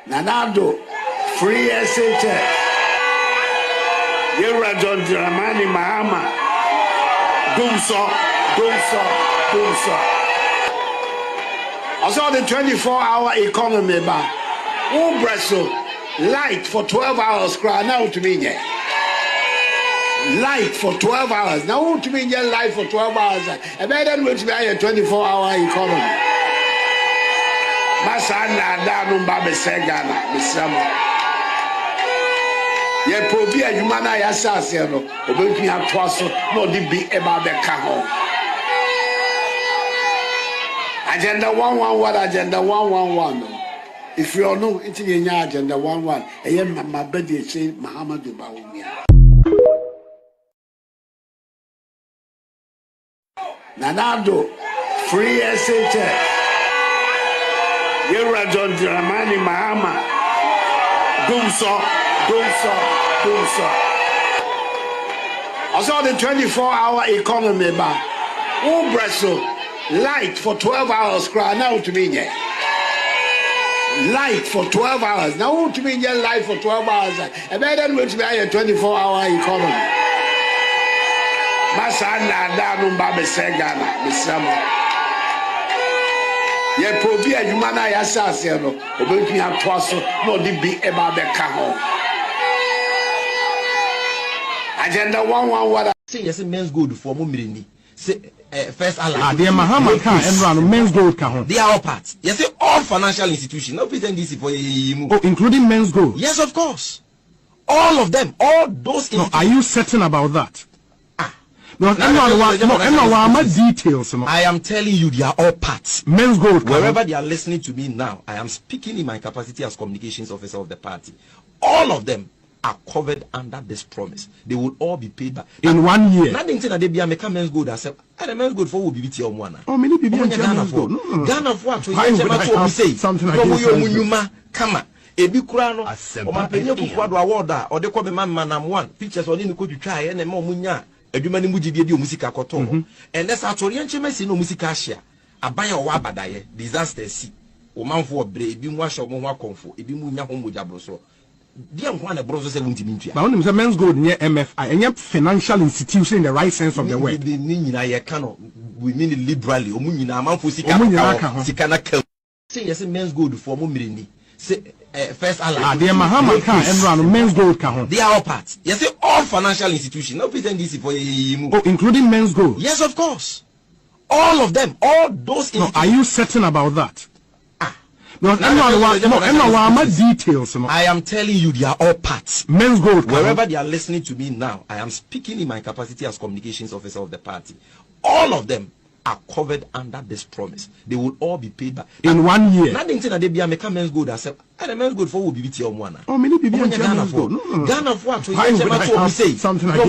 Nanado, free SHS. You're a John Dramani Mahama. Doomso. I saw the 24-hour economy back. Oh, Brazil, light for 12 hours, cry now to me. Light for 12 hours. Now to me, light for 12 hours. And then which be a 24-hour economy. Masana Danu Babe Segana, Missamo. Ye probia humana ya sase no obetumi atoaso no de bi eba beka ho agenda 111 what agenda 111 no if you know it nya agenda 11 eye mama bedi eche Muhammadu Bawumia Nanado free SHS You're a John Dramani Mahama Doomso I saw the 24-hour economy back. Oh, Brazil, light for 12 hours, cry now to me. Light for 12 hours. Now to me, light for 12 hours. And then which be a 24-hour economy. Masana Danu Babe Segana, Missamo. Ye probia humana ya sase no obetumi atoaso no de bi eba beka ho agenda 111 what say yes men's gold for mo mireni say first Allah the Mahama can enroll men's gold can ho they are all parts yes say all financial institutions no pretend this for including men's gold yes of course all of them all those no, are you certain about that? Details. I am telling you, they are all parts. Men's gold. Wherever they are listening to me now, I am speaking in my capacity as communications officer of the party. All of them are covered under this promise. They will all be paid back in 1 year. Nothing that they be a men's gold. I said, the men's gold for will be BT on one. Oh, many people Ghana for Ghana for what? Say something like come on. Ebi kura no o ma penye kukwado award or de ko be man am one pictures on ni ko twitwa na ma munya adwuma ni mugidie di musika koto and let's atori enchemesi no musika ahia aban o wa abadaye disaster si o manfo obre ebi mu ahye mo ho akonfo ebi mu nya ho moja broso dia nko na broso se wuntimi ntua ba onim se men's gold near MFI enye financial institution in the right sense of the word ni nyina ye ka no we mean it liberally o mu nyina manfo sika na ka say yes men's gold for mo mireni say first Allah the Mahama can enroll men's gold can ho they are all parts yes say all financial institutions no pretend this for including men's gold yes of course all of them all those no, are you certain about that? Details. I am telling you, they are all parts. Men's gold. Wherever they are listening to me now, I am speaking in my capacity as communications officer of the party. All of them are covered under this promise. They will all be paid back in 1 year. Nothing that they be a men's gold. I said, the men's gold for will be BT on one. Oh, many people Ghana for Ghana for what? Say something like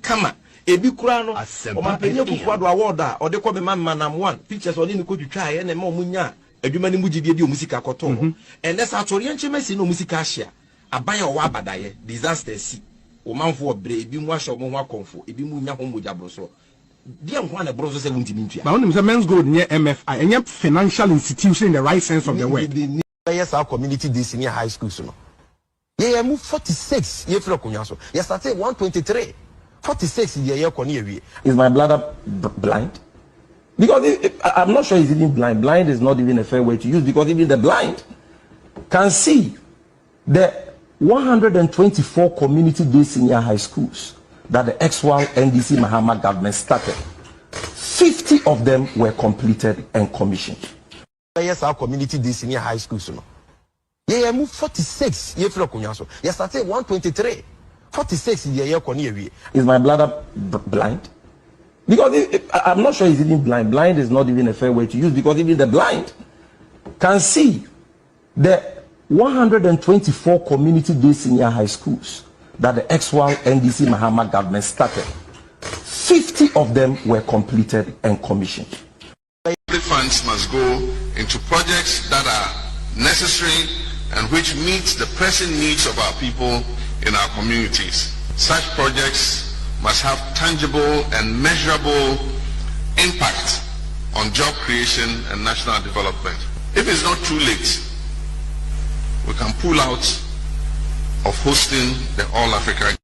come on. Ebi kura no o ma penye kukwado award or de ko be man am one pictures on ni ko twitwa na ma munya adwuma ni mugidie di musika koto and let's atori enchemesi no musika ahia aban o wa abadaye disaster si o manfo obre ebi mu ahye mo ho akonfo ebi mu nya ho moja broso dia nko na broso se wuntimi ntua ba onim se men's gold near MFI enye financial institution in the right sense of the word yes our community this senior high school so no ye move 46 ye fro konwa so ye started 123 46 year Is my bladder blind? Because I'm not sure it's even blind. Blind is not even a fair way to use because even the blind can see the 124 community-based senior high schools that the ex-1 NDC Mahama government started. 50 of them were completed and commissioned. Yes, our community-based senior high schools. So no. Yeah, move 46 year from Kunyaso. Yes, started 123. 46 year. Is my bladder blind? Because I'm not sure it's even blind. Blind is not even a fair way to use because even the blind can see the 124 community-based senior high schools that the ex-1 NDC Mahama government started. 50 of them were completed and commissioned. The funds must go into projects that are necessary and which meet the pressing needs of our people in our communities. Such projects must have tangible and measurable impact on job creation and national development. If it's not too late, we can pull out of hosting the All Africa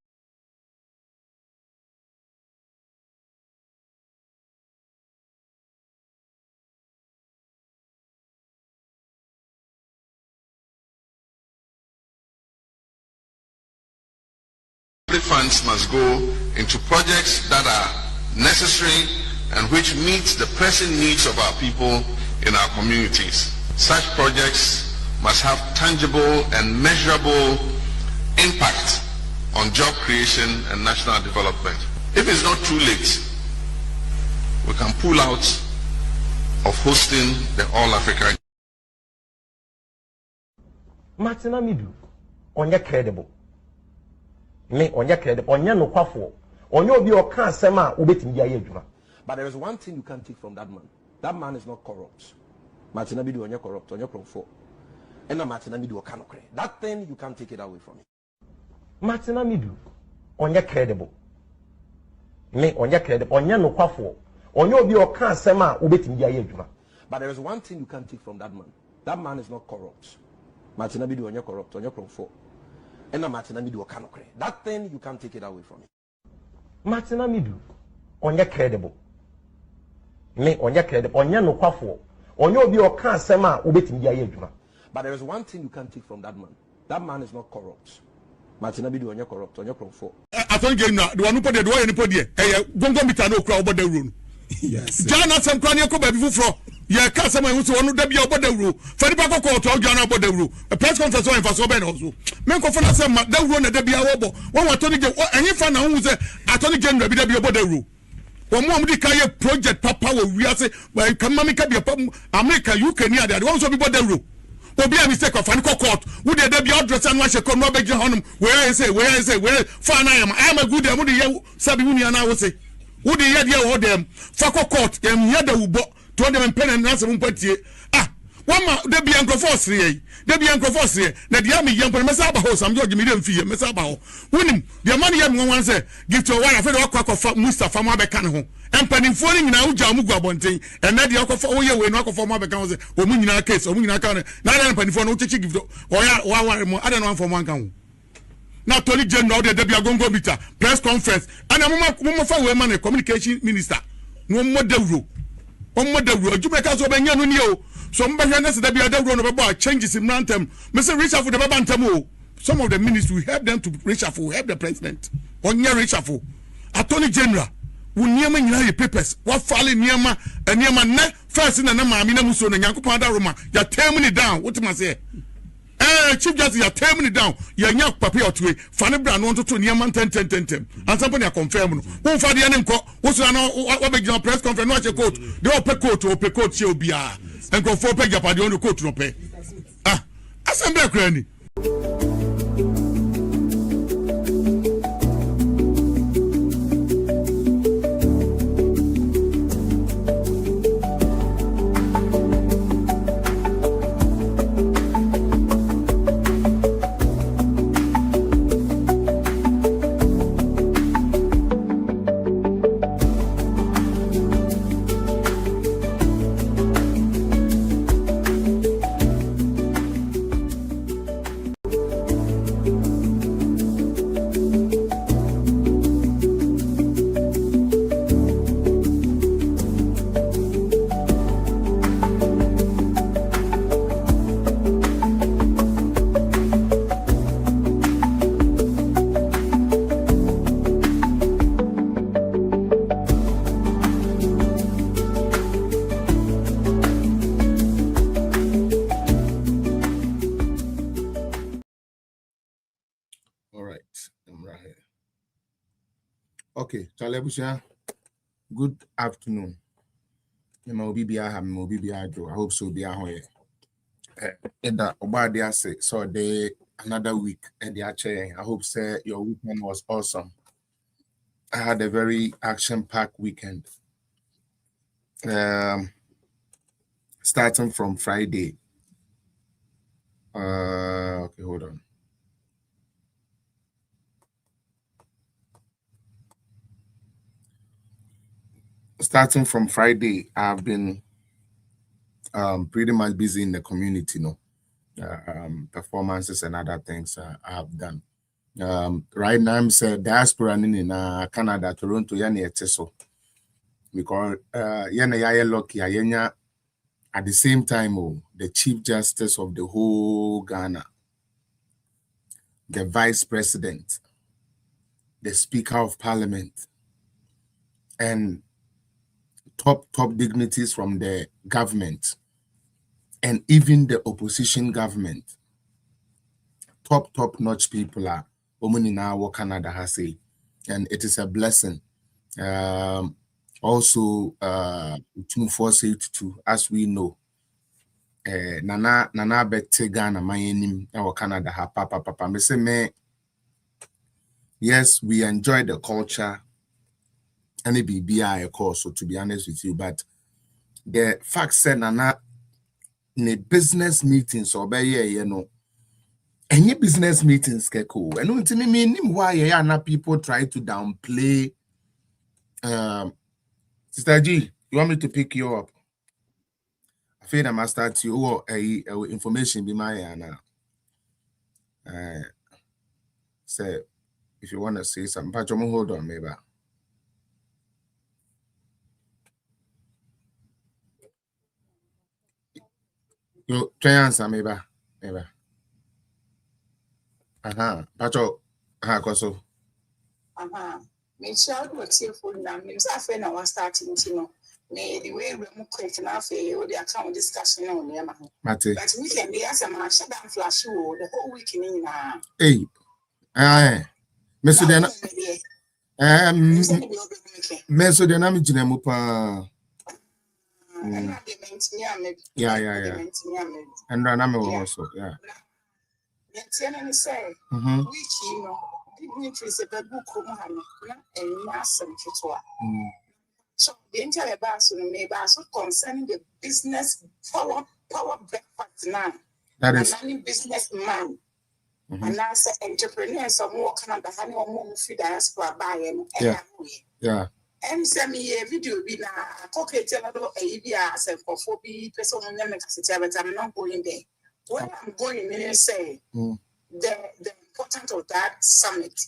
funds must go into projects that are necessary and which meet the pressing needs of our people in our communities. Such projects must have tangible and measurable impact on job creation and national development. If it's not too late, we can pull out of hosting the All Africa. Martin Amidu, onye credible. Me onye credible, onye no kwafo. Onye obi oka asema ubetim dia yedwuma. But there is one thing you can't take from that man. That man is not corrupt. Martin Amidu onye corrupt, onye krofo. And Martin Amidu okanokre. That thing you can't take it away from him. Martin Amidu, onye credible. Me onye credible, onye no kwafo. Onye obi oka asema ubetim dia yedwuma. But there is one thing you can't take from that man. That man is not corrupt. Martin Amidu onye corrupt, onye krofo. And Martin Amidu okanokre. That thing you can't take it away from him. Martin Amidu, onye credible. Me onye credible, onye no kwafo. Onye obi oka asema ubetim dia yedwuma. But there is one thing you can't take from that man. That man is not corrupt. Martin Amidu onye corrupt, onye krofo. Aton game na the one who put the one put there. Eh, gongo mita no kra obo the room. Yes. Jana sem kra ne ko ba bi fufro. Ye ka sem ehun so onu da bia obo the room. Fani pa kokko to jana obo the room. A press conference on fa so be na so. Men ko fana sem da room na da bia obo. Won wa toni game enyi fa na hu se atoni game na bi da bia obo the room. Won mo amdi ka ye project papa wo wiase kan mami ka bia America UK ni ade won so bi obo the room. Obi a mistake of Faniko court. Would they be address and wash a con Robert Honum? Where is it? Fan I am a good amudi Sabi Uniana will say. Would they yet yell them? Fako court, yada ubo, to them and pen and answer Mumpati. Ah, one ma, they be Uncle Fossy, they be Uncle Fossy, that the army young Messaba house, I'm George Medium fee, Messaba. Winning, the money young one say, give to a wife a crack of Mustafa Mabecano. And penning falling now, Jamuga Bonting, and that the alcohol for all your knock for Mabecano, or Munina case, or Munina county, not penny for no teaching gift, or I don't want for one count. Not only general, there be a gongo meter, press conference, and a woman for women, a communication minister. No more the rule. One more the rule. You make us obey you. Somebody has to be a devil about changes in Rantem. Mr. Richard for the Babantamo. Some of the ministers will help them to reshuffle, help the president. On your reshuffle. Attorney General. We near your papers. What falling near ma and near my neck first in the Namina Muso and Yakupanda Roma. You're tearing it down. What am I say? Chief Justice, you're tearing it down. You're not paper to it. Fanny Brown wanted to near man 10. And somebody are confirmed. Who for the enemy court? What's what make your press conference? Watch a court. They all pay court or pay court, she'll be and go for pay up at the only court to pay. Ah, Assembly Granny. Okay, Chalebusha, good afternoon. I hope so. Be a hoye. Eda Obadia say so they another week and the chair. I hope say your weekend was awesome. I had a very action-packed weekend. Starting from Friday. Okay, hold on. Starting from Friday, I've been pretty much busy in the community, performances and other things I have done. Right now, I'm saying diaspora in Canada, Toronto, so because lucky at the same time, the Chief Justice of the whole Ghana, the Vice President, the Speaker of Parliament, and top dignitaries from the government, and even the opposition government. Top-notch people are in our Canada has say, and it is a blessing. Also, 248 as we know, Nana bete Ghana my name our Canada ha papa. Me say me, yes, we enjoy the culture and it be of course. So to be honest with you, but the fact said Nana in a business meetings or by any business meetings keko. And don't mean why people try to downplay. Sister G, you want me to pick you up? I feel I must start you or information be my say if you want to say something, but you hold on, maybe. You try answer, maybe. Pacho, koso. Me child was here for now. Me say I was starting to know. Me the way we move quick now for the account discussion on there, man. But we can be as a man shut down flash you the whole week in Hey, Mr. Dana. Mr. Dana, me jina mo pa. Yeah. And I'm also, yeah. Say, which you know, dignitaries a book and massive to so the entire bass concerning the business power breakfast now. That is businessman. And as entrepreneurs of more Canada, honey or more free diaspora buying. Yeah. And send me a video be now a cocktail ABS for 4 person on them, but I'm not going there. Where I'm going in say the importance of that summit,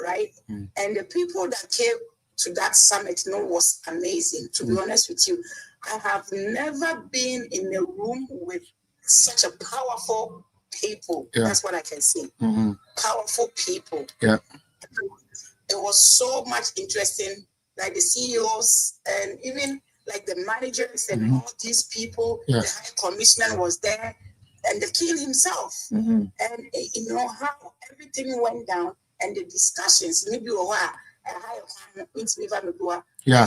right? And the people that came to that summit was amazing. To be honest with you, I have never been in a room with such a powerful people. That's what I can say. Powerful people. Yeah. It was so much interesting, like the CEOs and even like the managers and all these people. The high commissioner was there, and the king himself. And you know how everything went down and the discussions. Maybe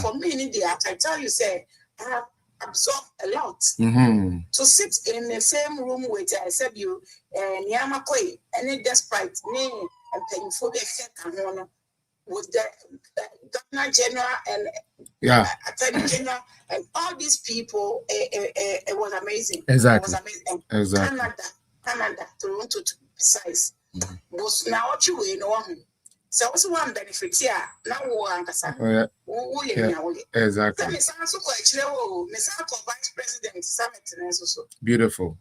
for me, in India, I tell you, say I have absorbed a lot. To sit in the same room with I said you and Yamakoi and it despite name and paying for the with the Governor General and Attorney General and all these people, it was amazing. Exactly. It was amazing. And Canada, Toronto to be precise. But now what you know, so what's one benefit here? Now exactly. Vice President Summit. Beautiful.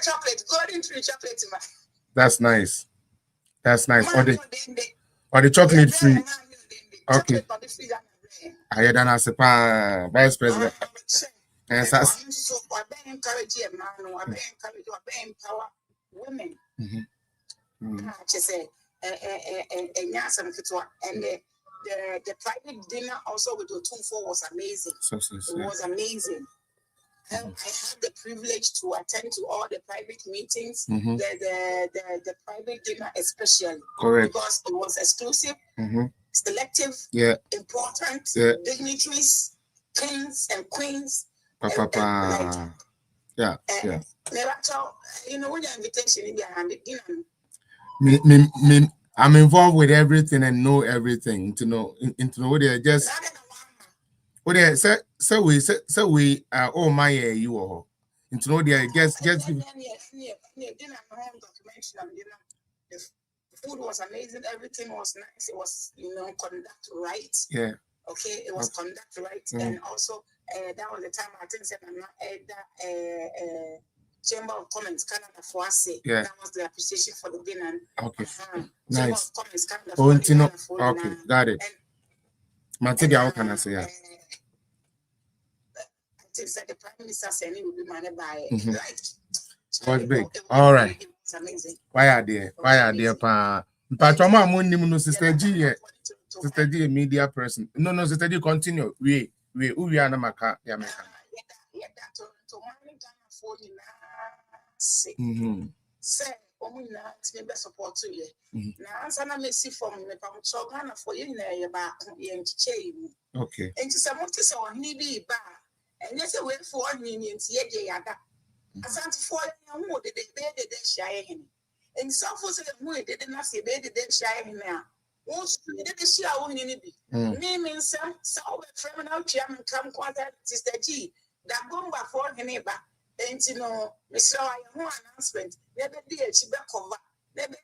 Chocolate, golden tree chocolate. That's nice. Or the chocolate free. Okay. I had an as a Vice President. And so I encourage a man, I empower women. Just say, and the private dinner also with the 2-4 was amazing. It was amazing. I had the privilege to attend to all the private meetings, the private dinner especially. Correct. Because it was exclusive, selective, important, dignitaries, kings and queens. You know, when your invitation in your hand, I'm involved with everything and know everything. To know what they just. What they say we are all my you are. To know they just. The food was amazing. Everything was nice. It was conducted right. Yeah. Okay, it was conducted right, and also that was the time I think said Chamber of Commerce Canada for us. Yeah. That was the appreciation for the bin and Okay. Chamber Nice. of Commerce Canada Oh, for the okay, got it. Material, how can I say? I think that the Prime Minister said he will be managed by like. Was big. All right. It's amazing. Why are there, pa? But Choma no Sister G, Sister G, a media person. No, Sister G, continue. We are na maka, yeah, maka. Say, Omina, to be support to you. Now, answer na me see from me, but so Ghana for you na ba Okay. And to some of this on ni be ba, and yes, a way for me and see yada. Asante for you, who did they bed the shy him. And some for say, who did not see bed the shy him now. Once you did the share only be. Me means some, so from out chairman come quarter, Sister G, that bomba for him neighbor. And you know, Mr. I have announcement. Never did she back cover. Never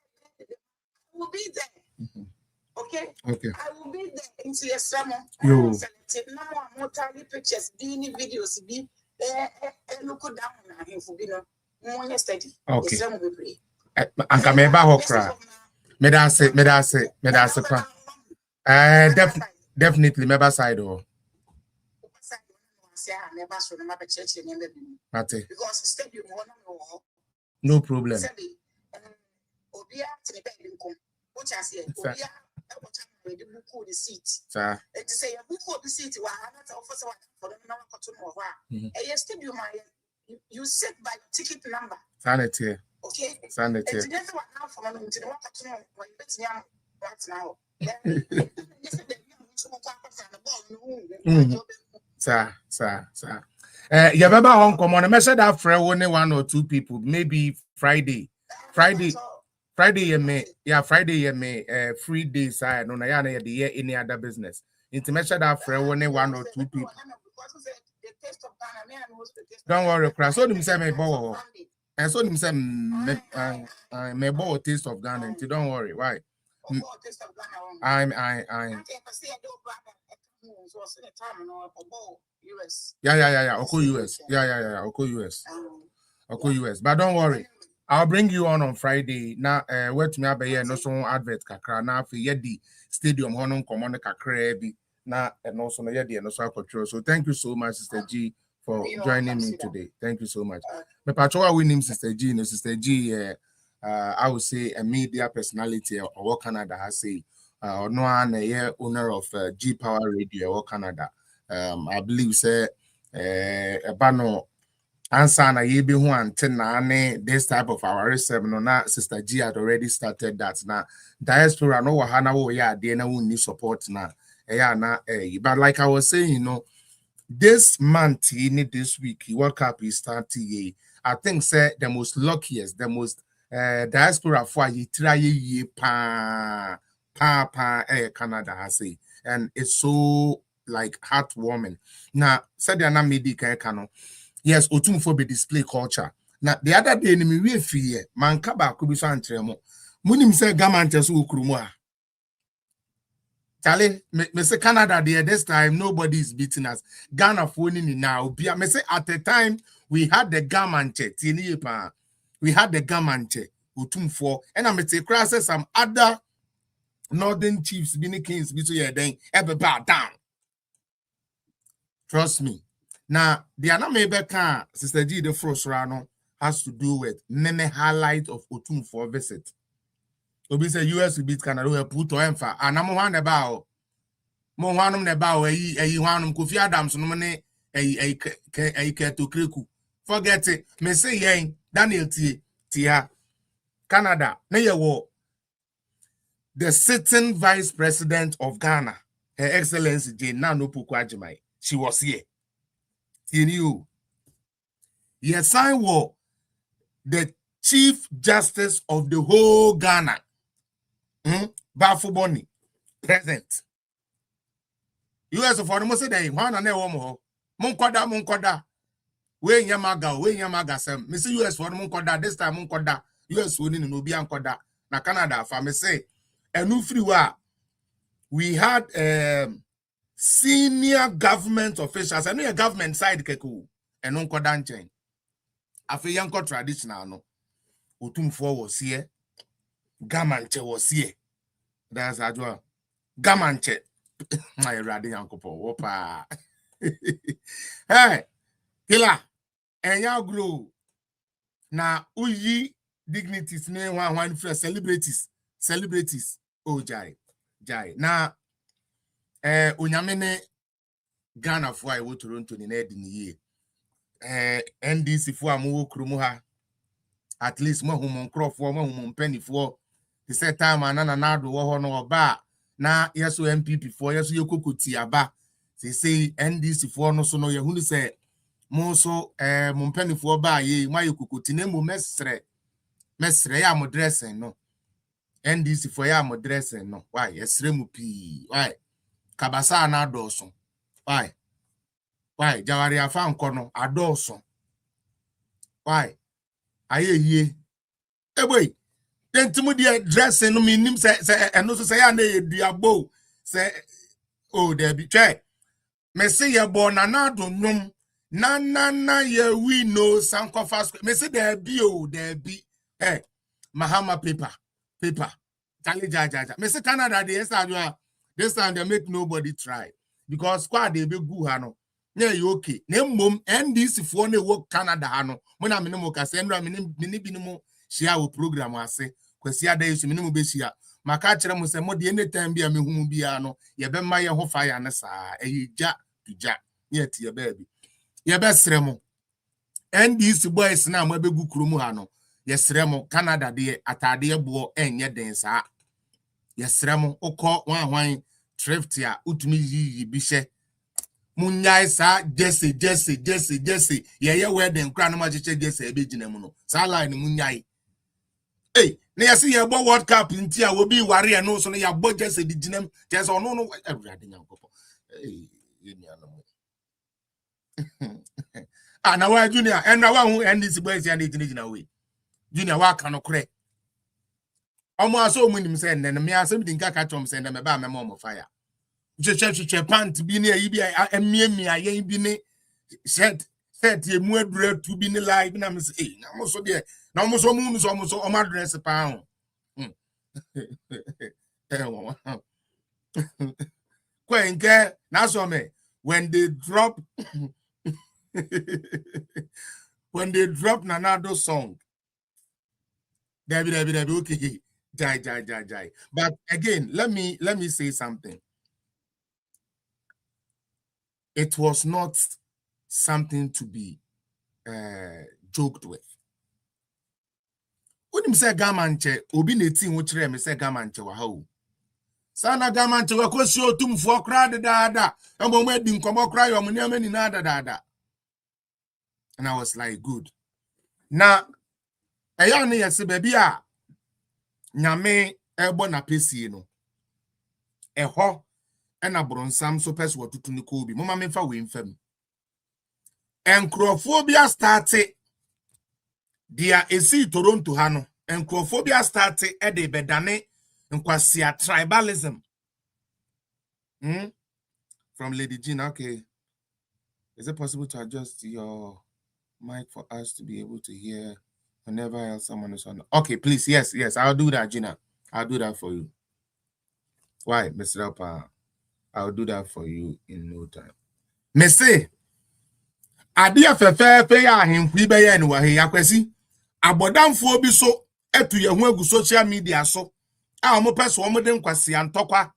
will be there. Okay? Okay. I will be there into your summer. Yo. Now I'm more tiny pictures, beanie videos, be look down on him for dinner. More steady. Okay. And come back hokra. Me da say. Definitely me side or. Because stadium no problem. Which I say, the seat. Sir. To say a book of the seat, for the stadium, you sit by ticket number. Sanity. Okay. Sanity. And that's what now for me to the Sir. You ever home come on? I said that for only 1 or 2 people, maybe Friday, you may free days. I don't know any other business. Into measure that for only 1 or 2 people. Don't worry, Chris. So them say me bow, and so them say me bow taste of Ghana. Don't worry, why? I'm. Yeah. Oko US. Yeah. Oko US. But don't worry. I'll bring you on Friday. Now, wait me up here. No some advert kakra. Now for the stadium honum common kakra bi. Now and also no yedi and also control. So thank you so much, Sister G, for joining me today. Thank you so much. Me patrowa we name Sister G. No Sister G. I would say a media personality or what Canada has say. No one owner of G Power Radio or Canada. I believe say Bano answer na ye be who antena this type of our seminar. Na Sister G had already started that. Na diaspora no wahana wo ya de na won need support na. But like I was saying, you know, this month this week World Cup is starting. I think say the most luckiest, the most diaspora for ye try ye pa Canada has say, and it's so like heartwarming. Now, said they are not medical canon. Yes, Otumfo be display culture. Now, the other day, me we fear man kaba could be so antremo. Munim say gamantes ukrumwa. Charlie, me say Canada there this time nobody is beating us. Ghana phoning now. Me say at the time we had the gamanche. We had the gamanche. Otumfo, and I'm say crosses some other Northern Chiefs, Bini Kings, between then ever bow down. Trust me. Now, the anime can Sister G the first round has to do with many highlight of Otumfo visit. Obi say US will beat Canada, we put to emfa. And I'm one about more one about a one Kofi Adams no money a to Kriku. Forget it. Me say yen Daniel Tia Canada. Na ye wo the sitting vice president of Ghana, Her Excellency Jane Nano Pukwajimai, she was here. She knew. Yes, I was the Chief Justice of the whole Ghana, Bafuboni, present. US of the most day, one and a woman, Munkoda, we Yamaga, Sam, Mr. US for Munkoda, this time Munkoda, US winning no be Ankoda, na Canada, for me say. And we had senior government officials, and a government side keku, and uncle Danchen. Afi yanko traditional no. Otumfo was here. Gamanche was here. That's adwa. Gamanche. My radi yankopo. Wopa. Hey, Killer. And ya grow. Na uyi dignities ne one for celebrities. Oh jai. Na unyamene Ghana for I wo Toronto ni na di ni ye. NDC for amu krumu ha. At least mo humon crofo mo humon penny for the set time anana na do wo ho no oba na yeso MPP for yeso yekokoti aba say NDC for no so no ye hunu say mo so mo penny for ba ye ma yekokoti na mo mesre ya mo dressing no NDC for ya mo dressing no why yesre mu pi why kabasa na do so why jawari afa nko no ado so why aye boy tentimu dia dressing no minim say eno so say ya na eduabo say oh there be try me say ye born na do nwom na ye we no sanko fast me say there be Mahama paper tali jaja me say Canada this time they make nobody try because squad they be good ha no na you okay na mom NDC for na work Canada ha no mo na me no ka say ndra me bi no mo share wo program ase kwasi ada yesu me no be share maka kire mo say mo de anytime bia me hu bia no ye be ma ye ho fire na saa ja ye tie baby ye be sere mo NDC boys na mo be gu kurom ha no ye sere mo Canada de atade bo enye den saa ye sere mo ukọ wan thrift ya utumi yi bi hye munyai sa jesse ye wedding kra no ma cheche jesse ebe gina mu no sa line munyai na yesi ye bo world cup nti a obi ware no so no ya bo jesse di gina jesse ono no awurade nyankopọ ye ni anamu na wa junior na wa hu NDC boys ya na gina we junior wa ka no kre omo aso munim se nne me asem di nka ka chom se nne me ba me mo fire che pant bi ne yi bi emiemia ye bi ne set ye mu adura tu bi ne live na me say na mo so de na mo so mu so o ma dress pa ho kwenke na so me when they drop Nanado song Debbie okay jai but again let me say something. It was not something to be joked with. When you say gamanche, obi neti nwchire me say gamanche wa ha o. Sana gamanche wa kwesi otumfo kra da. Emo mo di nkomo kra yo mo ne amani na da. And I was like, good. Na eya ne yesi baby a nyame ebo na pesi no. Eho ena bronsam so pes watutu ni ko bi mama memfa we mfam encrophobia started dia esi Toronto ha no encrophobia started e de bedane nkwasia tribalism from Lady Jean. Okay, is it possible to adjust your mic for us to be able to hear whenever else someone is on? Okay, please, yes, I'll do that, Gina. I'll do that for you. Why, Mr. Alpa? I'll do that for you in no time. Me say, adia fefe ya himfui be ya ni wa he yakwesi abodamfo bi so etu ye hu agu social media so a mo pese wo mo de nkwasi antokwa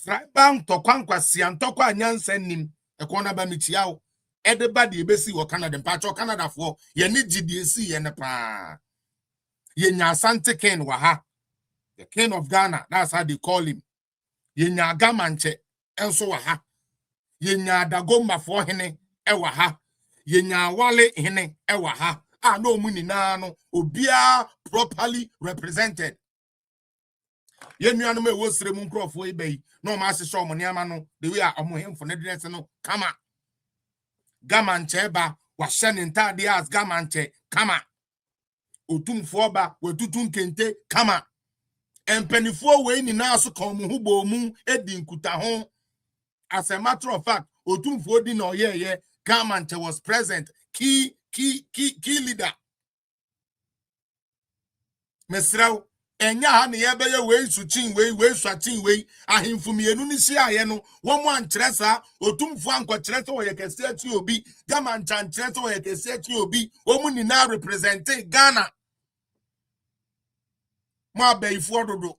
tribal ntokwa nkwasi antokwa anyansa nim ekona ba mitia wo ede ba de ebesi wo Canada mpacho Canada fo ye ni gidi si ye ne pa ye nya Asante Ken wa ha, the king of Ghana, that's how they call him. Ye nya gamanche enso wa ha, ye nya dagomba fo hene ewa ha, ye nya wale hene ewa ha. No muni na no obia properly represented. Ye nuanu me wo sire mu nkrofo ibe no ma se show mo niama no the way omo hemfo ne dress no kama gamanche ba wa shene ntade as gamanche kama otumfo ba watutun kente kama empenifo we ni na so kan mu hubo mu edi nkuta ho. As a matter of fact otumfo di no ye gamanche was present. Key key leader. Mesrao, enya ha ne yebeye we suchin we swachin we ahemfumienu ni sia ye no wo mo ankyeresa otumfo ankokyeresa wo ye kese ati obi gama nchankyeresa wo ye kese ati obi wo mu ni na represent Ghana mo abaifo dodo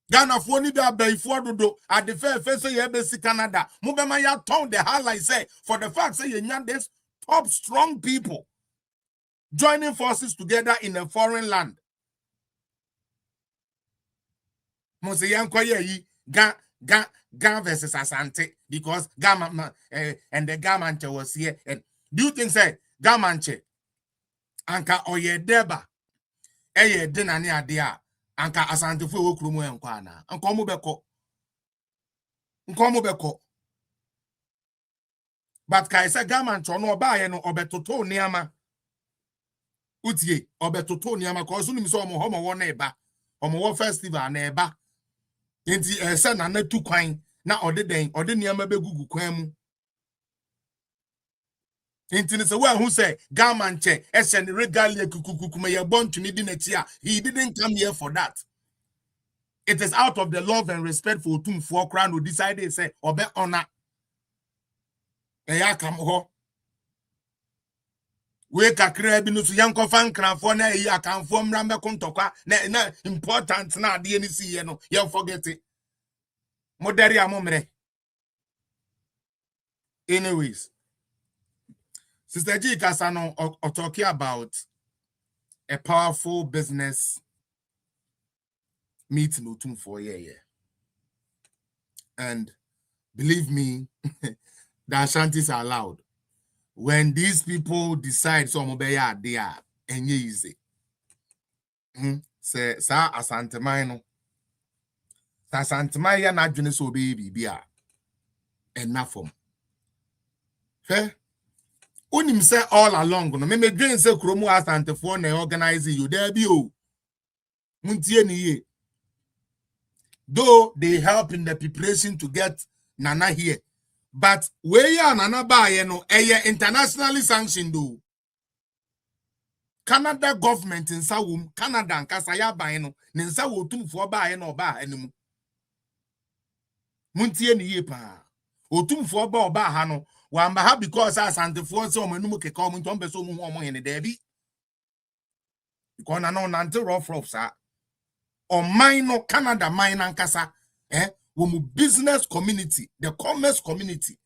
Ghana fo ni be abaifo dodo ade fe so ye be si Canada mo be ma ya ton the highlight say for the fact say ye nya this top strong people joining forces together in a foreign land. Mose yankoye yi Ga versus Asante because Gama and the Gamanche was here. And do you think say Gamanche anka oye deba eye dinani adia anka Asante fu okrumu enkwa na nkomo beko but kai say Gamanche no oba ye no obetoto niama utie obetoto niama cause unu mi so omo homo wo na eba omo wo festival na eba enti ese na na tu kwan na ode niama begugu kwan mu enti ne se wa hu se Gamanche ese ne regalia kukukukume ye born to ni di na tia he didn't come here for that. It is out of the love and respect for Otumfuo kra no decide say obe honor eya kam ho we kakra bi no so yanko fan kranfo na eyi akanfo mra me kontokwa na important na ade ni si ye no you forget it moderi amomre. Anyways, Sister G Kasano are talking about a powerful business meeting Otumfuo yeah. And believe me, the Ashantis are loud. When these people decide some obeya they are and easy. Say sa asantemai sa asantemai ya na dwene so baby bia enough for. Fair? Unim say all along no me dream say kromu asantefo na organize you there be o. Muntie ni ye. Though they help in the preparation to get Nana here. But where ya Nana ba no internationally sanctioned do. Canada government in Sawum, Canada and Kasaya ba no, Ninsa wo Otumfuo ba no ba enimu. Muntie ni ye pa. Otumfuo ba oba ha no, wamba ha because asantefo so manum keka omo ntombe so mu omo hene debi. Because na no nante rough sa. Or minor Canada minor kasa womu business community the commerce community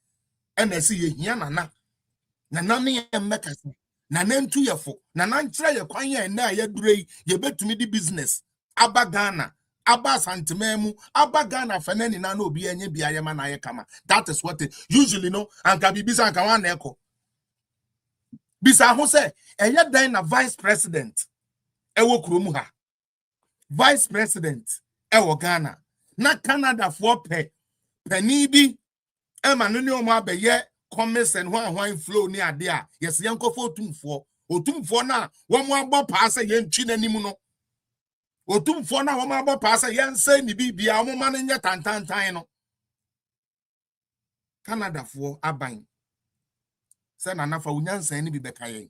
and I see ye nana me mekasa nana ntu yefo nana nkyra ye kwan ye na ye dure ye betumi di business aba Ghana aba santememu aba Ghana fenani na obi enye bia ye ma na ye kama. That is what it usually no anka bibisa anka wan na eko bisa ho se eye dan na vice president ewo kromu ha vice president ewo Ghana na Canada for penny bi ema no ne omo abeye commerce and one flow ni ade a yes yanko for Otumfuo na wo mo abo pa se ye ntwi nanim no Otumfuo na wo mo abo pa se ye nse ni bibia wo ma no nye tantantan no Canada for aban se na nafa unyansan ni bi beka yen.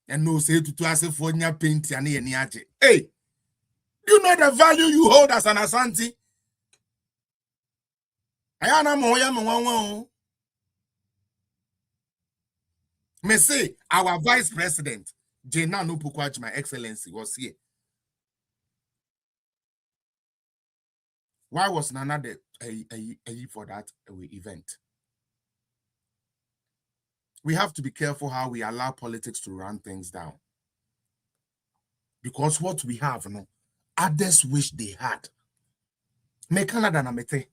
And no say to us for nya paint and any aje. Hey, do you know the value you hold as an Asante? Ayana moya mwanwa. Me say our vice president, Jena Nupukwach, my excellency, was here. Why was Nana a for that event? We have to be careful how we allow politics to run things down. Because what we have, no, others wish they had. Me Canada na mete.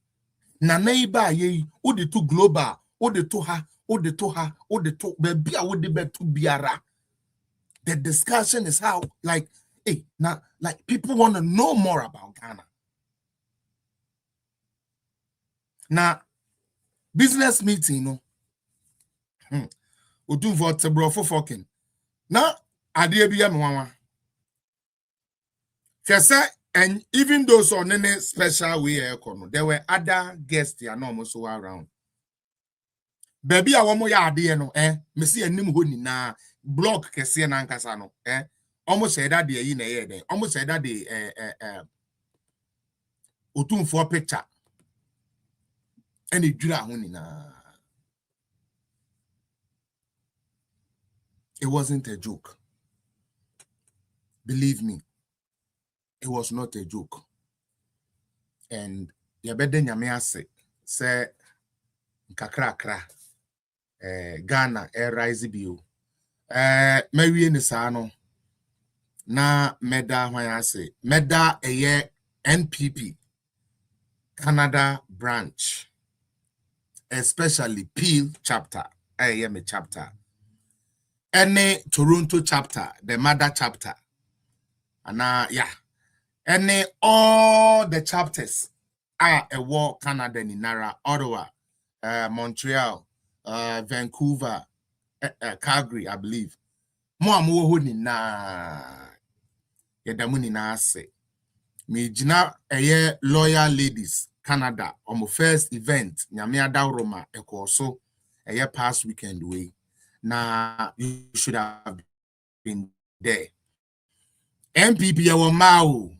Na neighbor ye, o de to global, o de to ha, o de to ha, o de to be a would be to biara. The discussion is how, like, hey, now, like people want to know more about Ghana. Now, business meeting, no. Otumfuo tebro for fucking. Now, adie biya mwa. And even those on any special way, there were other guests here no so around. baby a womo ya ade no me se anim ho nyina block kese na nkasa no almost say that dey yi na ye den almost say that dey otumfo picture and e dwura ho nyina. It wasn't a joke. Believe me, it was not a joke. And yabede nyame ase say nkakrakra Ghana rise bio mawie ni saa no na meda hwan ase meda eye NPP Canada branch, especially Peel chapter me chapter, any Toronto chapter, the mother chapter, and any all the chapters are a war Canada in Nara, Ottawa, Montreal, Vancouver, Calgary, I believe. Mo ni na yedamuni na ase. Me jina eye Loyal Ladies Canada on my first event nyame adawroma ekoso eye past weekend way. Na you should have been there. MPP ye wo mao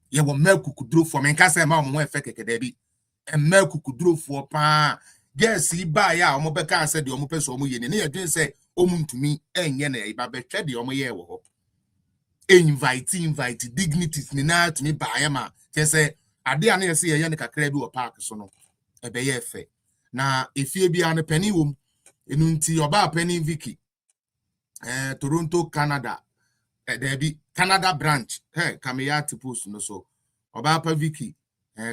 ye wo makukudro for me nkasa ma mo efe kekede bi makukudro for pa guess ba ya omo beka ase de omo peso omo ye ne ye dwen se omuntumi enye na e ba betwe de omo ye wo ho. Invite dignities ni na to me ba ma say ade a na ye say ye ne kakra bi wo park so no e be ye fe na efie bia no pani wom enu nti oba pani Vicky Toronto Canada there be Canada branch Kameyati post no so oba pa Vicky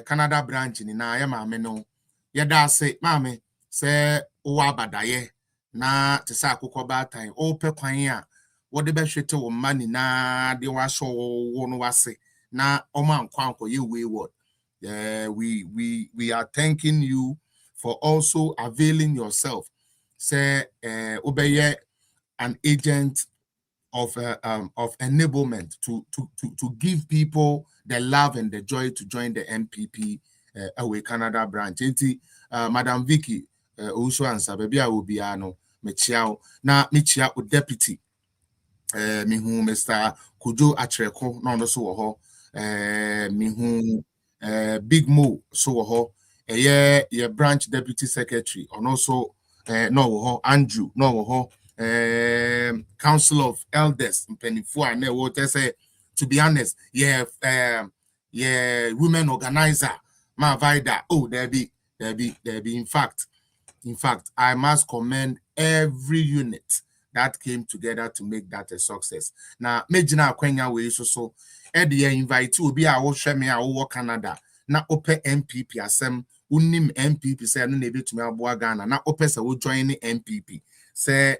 Canada branch ni na ye ma me no ye da say maame say o abadaye na te sa akokọ ba tan o pe kwan a wo de be hwete wo mani na de wa so wo no wase na o man kwanko ye wayward. We are thanking you for also availing yourself. Say obeye an agent of enablement to give people the love and the joy to join the MPP away Canada branch. Madam Vicky also answer baby I will be ano mechiao na mechia o deputy mihu Mr. Kujo Atreko no so wo ho mihu Big Mo so wo ho ye branch deputy secretary and also no wo ho Andrew no wo ho Council of Elders mpenifo a na wo say to be honest women organizer ma vida there be in fact I must commend every unit that came together to make that a success. Now mejina akwanya we so e invite obi a wo hwe me a wo Canada na ope MPP asem unim MPP say no na betumi aboa Ghana na ope say wo join MPP say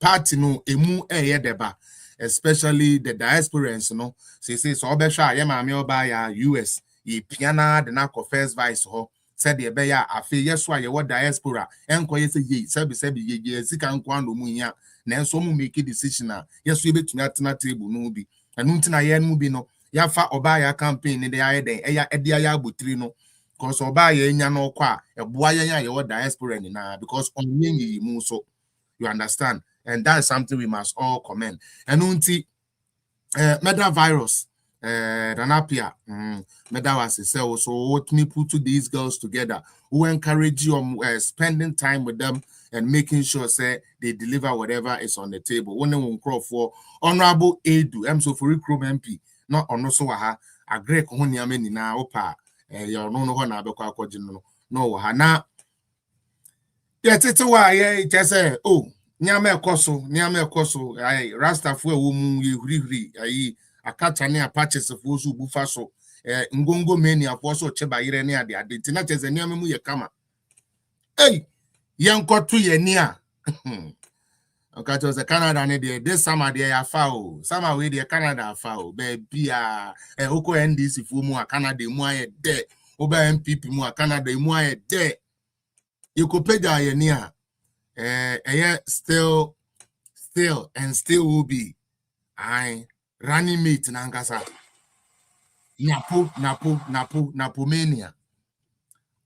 party no emu deba, especially the diasporans no say so obehwa ye maame oba ya US ye piana de na first vice ho said the beya afi yeso a ye wo diaspora enkoye say ye sebi ye sika nkwa no mu hia na enso mu make decision a yeso betumi atena table no bi enu ntina ye no bi no ya fa oba ya campaign ne de aye den eya ede ya abotiri no because oba ya nya no kwa eboa ya ye wo diaspora ni na because onye yi mu so you understand, and that is something we must all commend. And unti meda virus ranapia meda was so what me put to these girls together who encourage you spending time with them and making sure say they deliver whatever is on the table. One won crop for honorable Edu so for recruitment MP not on so ha a great honiame ni na opa your no na abekwa akogin no ha na wa ye just say nyame ekoso ai rastafo ewo mu ye hurihuri ai akacha ne apaches fo so bufa so ngongo meni afo so cheba yire ne ade tina cheze nyame mu ye kama yenkoto ye ni a okacho se Canada ne de this summer de ya fa o summer we de Canada fa o be bia oko NDC fo mu a Canada mu aye de oba MPP mu a Canada mu aye de yekopeja ye ni a still will be I running mate nankasa napo mania.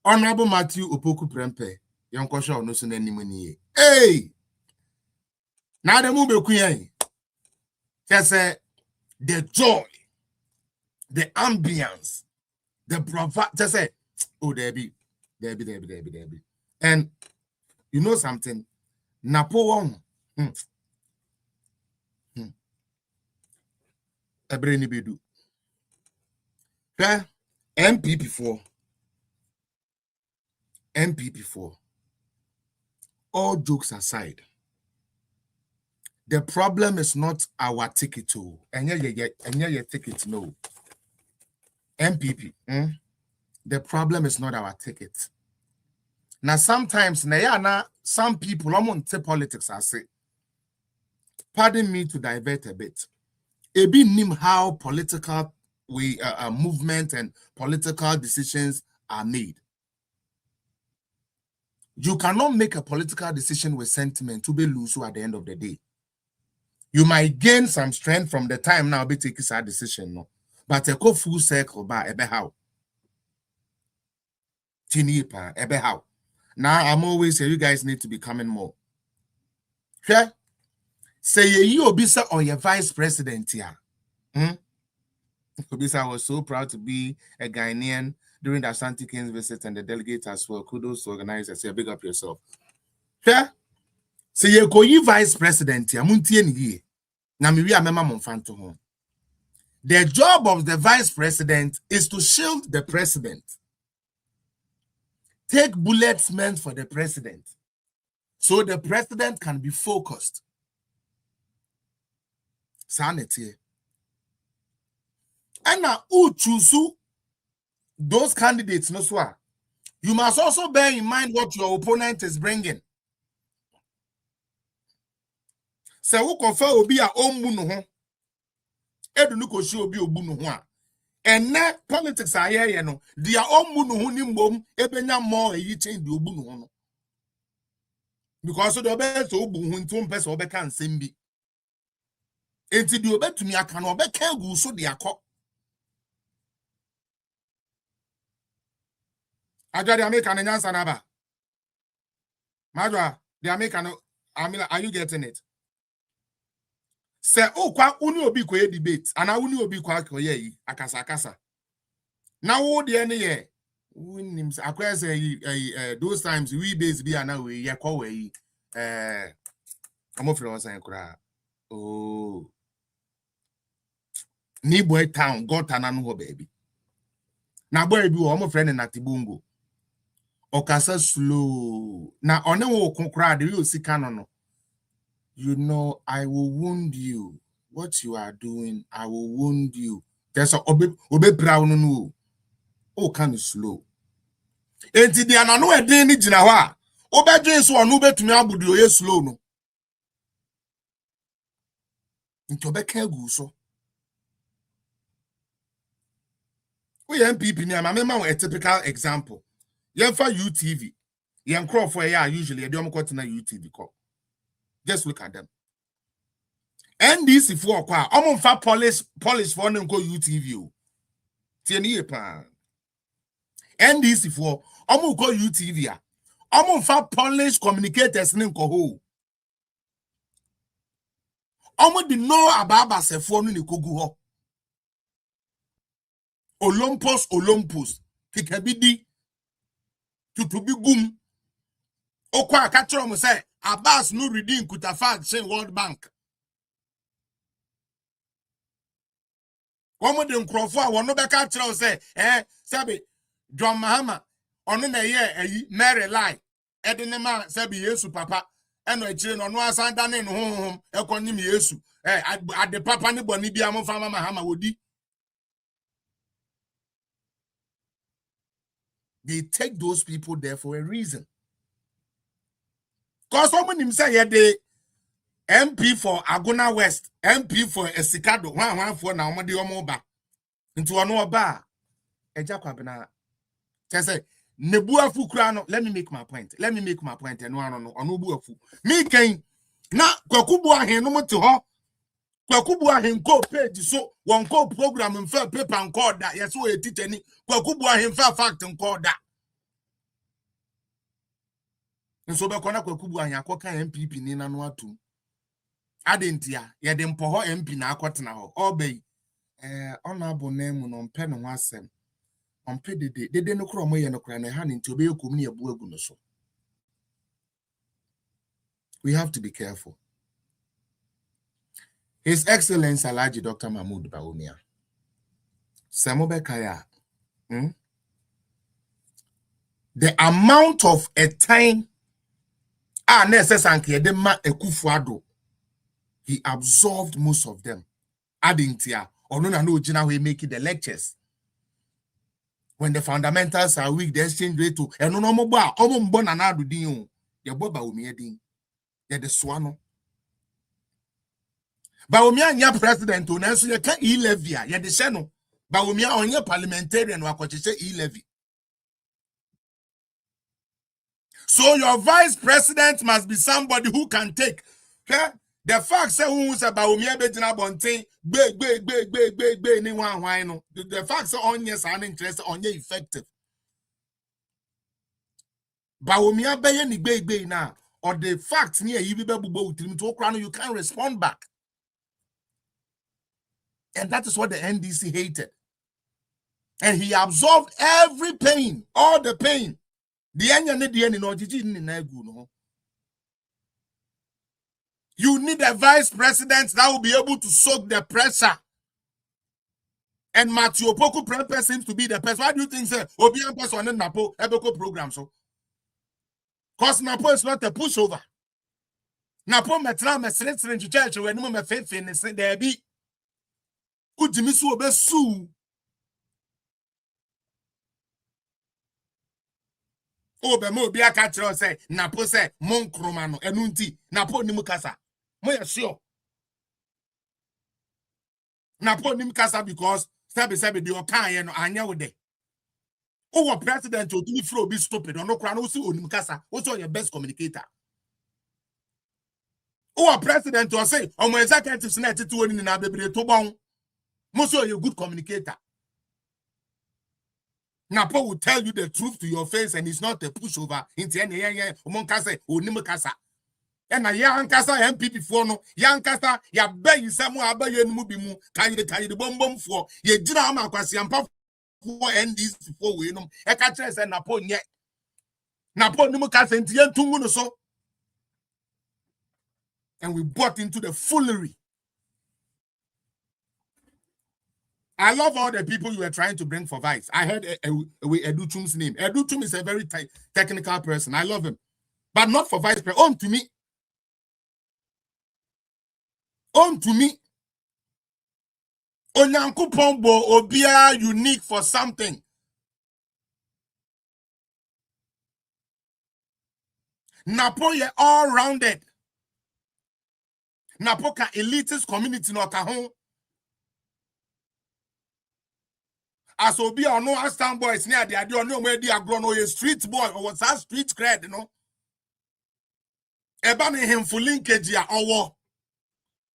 Honorable Matthew Opoku Prempe Yonko show no so nanimuni. Hey! Now the move queen. Just say the joy, the ambience, the bravado. Just say, oh, Debbie. And you know something? Napoleon. Ebreni bedu. MPP4. All jokes aside, the problem is not our ticket too. And your ticket, no. MPP. The problem is not our ticket. Now sometimes some people I'm on politics I say. Pardon me to divert a bit. Ebi nim how political movement and political decisions are made. You cannot make a political decision with sentiment to be loose at the end of the day. You might gain some strength from the time now be taking that decision, no. But a go full circle by ebe how. Tinipa ebe how. Now I'm always saying you guys need to be coming more. Okay? Say you Obisa or your vice president here. Obisa was so proud to be a Ghanaian during the Ashanti Kings visit and the delegate as well. Kudos to organizers. Say big up yourself. Okay? Say you go you vice president here. The job of the vice president is to shield the president. Take bullets meant for the president. So the president can be focused. Sanity. And now, who choose those candidates? No, sir. You must also bear in mind what your opponent is bringing. So, who confer will be a own Edunuko show be obunuha. And now politics are here, you know. Their own munuhunim bomb, ebenya more a change the obunuhono. Because the best obuhun to person obe can simbi. Enti di obe to me akan obe can go so the akọ. Ajwa the American nyansa na ba. Majwa the American are you getting it? Say kwa uni obi ko debate ana uni obi kwa ko ye akasa now wo de ne ye unim akwa say those times we base be ana we ye kwa we amofre was kura oh ni boy town got ananu ho baby na boy bi wo amofre ne natibungo okasa slow na one wo konkura de we osika no you know, I will wound you. What you are doing, I will wound you. There's a obe brown no. Oh, kind of slow. Enti di anano e den ni gina hwa. Obe dwen so onu betumi abudu oye slow no. Nti obe ka gu so. We MPP ni ama mema a typical example. Yen fa UTV. Yen crop for ya usually e dey omkot na UTV call. Just look at them. NDC for kwa fa polish for them go UTV. Tieni pa. NDC for go UTV. Fa polish communicators nin ko ho. Di know ababa se for no ni kogu ho. Olympus kikabidi tutubi gum. Okwa akachiro mo say Abbas no redeem Kutafat say World Bank. One de nkrofo a wono beka kire say sabi John Mahama ono na ye Mary Lie edenema sabi Yesu papa eno akire no no asanda ne no honhom ekonim Yesu ade papa ne boni bia mo fama Mahama wodi. They take those people there for a reason. Because someone himself here the MP for Aguna West, MP for Esikado, one for now, Madi Omoba. Into an oba. Ejakwabena. Say, Nebua Fukrano, let me make my point. And one on Onubuafu. Me came na Kwakubua hen no to her. Kwakubua hen go page so one co program and fair paper and call that. Yes, we teach any Kwakubua hen fair fact and call that. nso be kona kwakubu anya akoka MPP ni na no atum adentia ye de mpo ho MP na akotena ho obey honorable name no mpe no asem ompe dede no kro moye no kra na ha ni nti obe yekum ni ebu agu no so. We have to be careful. His Excellency Alhaji Dr. Mahmoud Bawumia Samobe Kaya the amount of a time necessary de ma Ekufuado he absorbed most of them. Adding tia or no jina we make the lectures. When the fundamentals are weak, the exchange rate to and no more bar bon and adu din your boba Bawumia din the swano. Bawumia nya president to nanso ye ka e-levy ye de hye no. Bawumia onye parliamentarian wa kwacheche e-levy. So your vice president must be somebody who can take. Okay? The fact say who say Bawumia be jina bonten be ni wan no. The fact say onye sa an interest onye effective. Bawumia be ye ni be na or the fact ni e bi be bubo utrim to okra no you can't respond back. And that is what the NDC hated. And he absorbed every pain, all the pain. You need a vice president that will be able to soak the pressure. And Matthew Opoku Prempe seems to be the person. Why do you think, sir? Obian person on Napo Ebeko program so? Because Napo is not a pushover. Napo metra mesre to church when no me faith in there be. Ujimisu obe su. Obe mo bi aka kire say Napo say mon kroma no enunti Napo nimu kasa. Mo ya sure. Napo nimu kasa because sabi the okan ye no anya wo de. Owo president otumi fro be stupid no kra no si onim kasa. Wo so your best communicator. Owo president o say omo executives na tete woni na bebre to bon. Most of you a good communicator. Napo will tell you the truth to your face and it's not a pushover. Into any Monkasa or Nimukasa. And a young Kasa MPP for no young Kasa, ya bay somewhere by your mubimu, carry the bomb for ye drama quasi and puff for NDs before we know. A catches and Napo yet. Napo Nimukasa and Tian Tungun so. And we bought into the foolery. I love all the people you were trying to bring for vice. I heard Edutum's name. Edutum is a very technical person. I love him. But not for vice president. On to me. On to me. Onyanku Pombo Obia unique for something. Napoye all-rounded. Napoka elitist community no kahon. As obi or no stand boys near the idea no where they are grown or a street boy or what's that street cred, you know. Ebani him for linkage ya or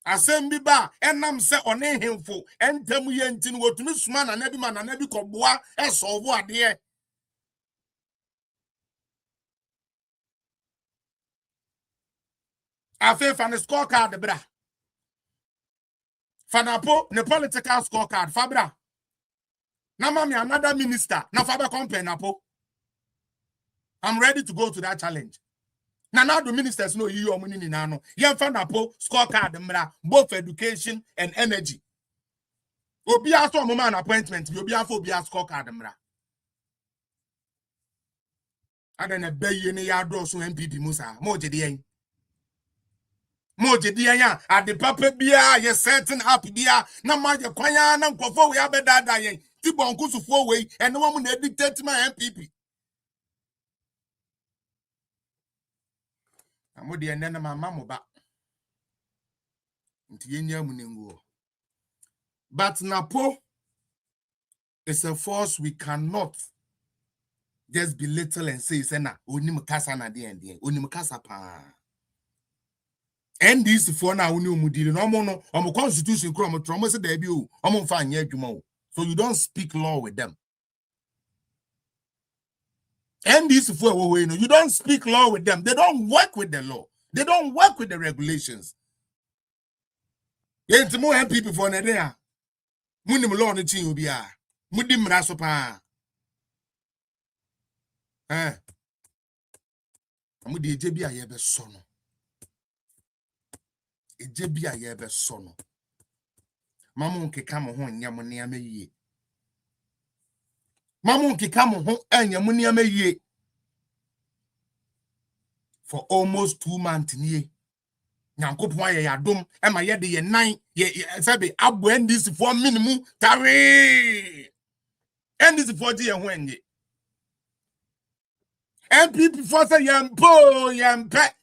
Assembly bar and nam say on him for and temu yentin what miss man and every man and every coboa as over there. I feel fan the scorecard the bra. Fanapo the political scorecard Fabra. Now, mommy, another minister. Now, Faber company, Napo. I'm ready to go to that challenge. Now the ministers know you are money nano. You find Napo scorecard, both education and energy. Obi aso moment appointment. Obi afo obi scorecard, mra. I don't know. Be you ne yado so MPP Musa. Moje diyen. Moje diyen. At the papa bia ye certain up bia. Na maje kwanya na nkofo we abeda dayen. Tibonku su 4 way and no one will dictate my MPP. I'm with the end of my mamma back. But Napo is a force we cannot just belittle and say, Sena, Unimukasa na the end, Unimukasa pa. And this for now, Unimudil, no more, no, constitution, chroma, trauma, debut, fine, yet you. So you don't speak law with them. And these for you don't speak law with them. They don't work with the law. They don't work with the regulations. Yet more MPP for an idea. Munim law on the chin will be a Mudim Rasopa. Mudi Jebia Yebe Sono. Ejebia Yebe Sono. Mamun ke kamo hon yamuni ame ye. Mamun ke kamo hon yamuni ame ye. For almost 2 months ye. Nyankopon ye yadom e ma ye de ye nan ye sabe abo ndc for minimum tare. Ndc for ye ho enye. MPP for say yempe.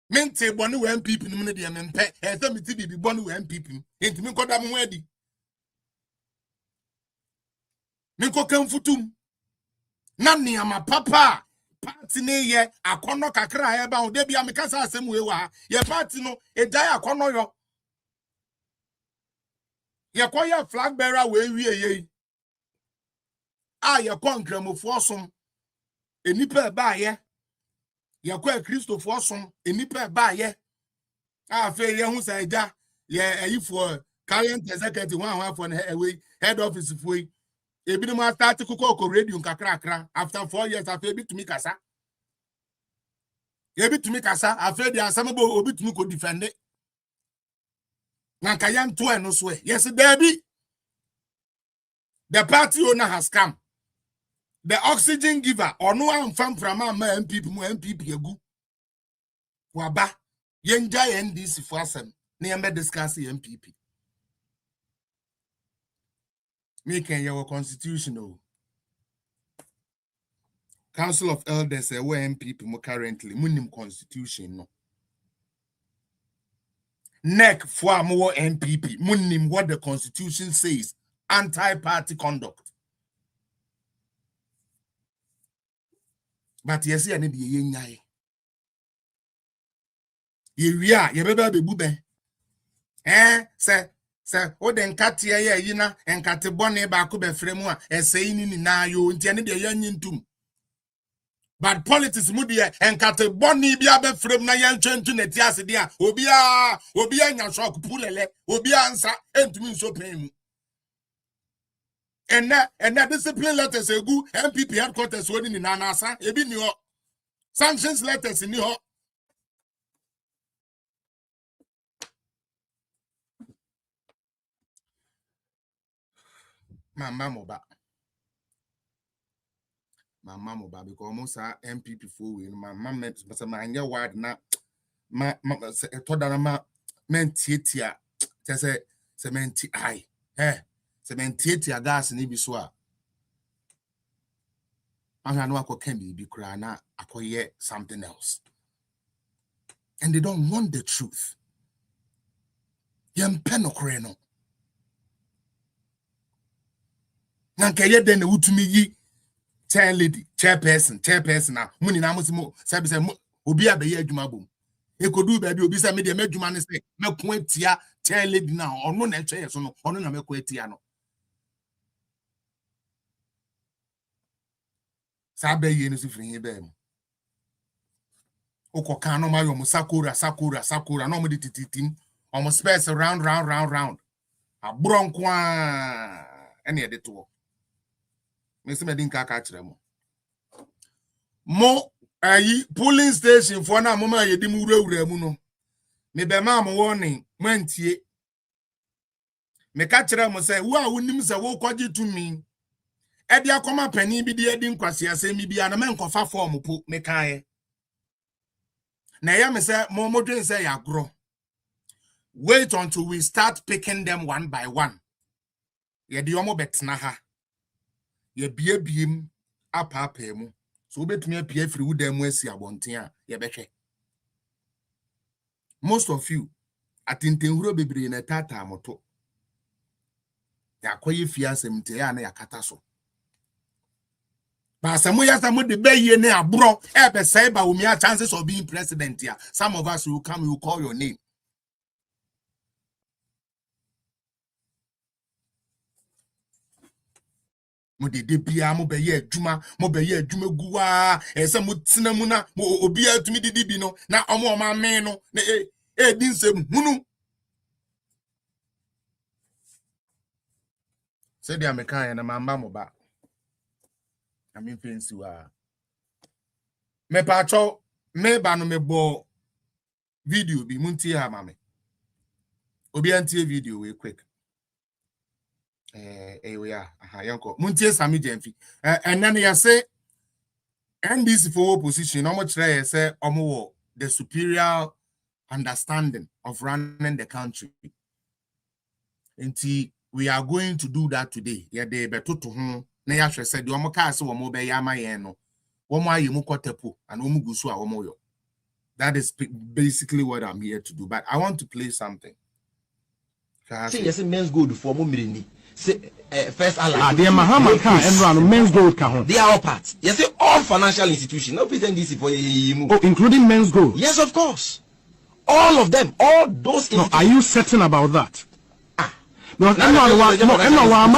Mente bonu we MPP no me de yempe. E say me ti bi bonu we MPP. Enti me koda mo adi. Me ko kan futum. Na niama papa party ne ye akono kakra ye ba o de bia me kasa asem we wa ye party no e dai akono yo ye koya flag bearer we wie ye ye konkramofo osom enipa ba ye kwa Christopher osom enipa ba ye fe ye hu sa eja ye ayifo current executive one for head office for ebi no ma start ko radio nkakra after 4 years after ebi tumi kasa after the assemble obi tumi ko defend it nanka yan to eno so yes Debbie the party owner has come the oxygen giver or no am from MPP mu MPP egu waba yenja NDC for asem na yembe discuss MPP making your constitutional Council of Elders where MPP mo currently munim constitution no neck for more MPP munim what the constitution says anti-party conduct but yes ya ne be yenyae ye wia ye beba be bube se o de nkate ye yina nkate bone ba ko be fremu a esei ni na yo ntia ne de yanyintum but politics mu de nkate bone bia be frem na yantwentu na ti ase de a obi anya shock pulele obi ansa entumi nso pen mu and that discipline letters egu MPP headquarters woni ni na asa ebi ni ho sanctions letters ni ho Mama moba because almost MPP for we my mama but my anya word na ma to da ma mentietia say menti ai say mentietia gas ni bi so a anga no akokan bi kura na akoye something else and they don't want the truth yem penokre no nanka ye den na wutumi yi chairperson na muni na musimo sabi se obi abaye adwuma bom ekodu ba bi obi se me de madwuma ne se meko atia chair lady na ono na etwe so no ono na meko atia no sabe ye no sifiri ye be mo okoka no mayo mo sakura no mo de tititim omo space round abronko a ene ye de to Mr. Medinka kachire mo ayi polling station for na mama yedi mu wurawura mu no me be ma mo warning mantie me kachire mo say wo a wonim se wo kwaji tumi e dia koma pani bi de edi nkwase asemi bia na me nkofa form po me kae na ya me say mo modwen say ya gro wait until we start picking them one by one ye di omo betna ha ye biem apapa mu so obetumi apia firi wuda mu asi abonten a ye behwe most of you atintenhuro bebre na tata moto ya koye fiasem te ya na yakata so ba samu ya samu de baye ne abro e be say ba omi a chances of being president ya some of us will come, you call your name mo de bia mo be ye adwuma guwa se mo tena mu na obi atumi didi bi no na omo ma me no na di nsem hunu se dia me kan na mamba mo ba na me fancy wa me pa cho me ba no me bo video bi muntie ha ma me obi antie video we quick we are yanko muntie Sami Jemfi and then you say NDC for opposition no much say omo the superior understanding of running the country. Until we are going to do that today. Yeah, they beto to home. Na ya said the omo ka se omo be ya maye no. Omo aye mu kotepo and omo gusu a omo yo. That is basically what I'm here to do. But I want to play something. See, yes, men's good for Mumirini. Say first Allah. They Mahama can and run men's gold can. They are all parts. Yes, all financial institutions. No pretend this for you. Oh, including men's gold. Yes, of course. All of them. All those. No, are you certain about that? No,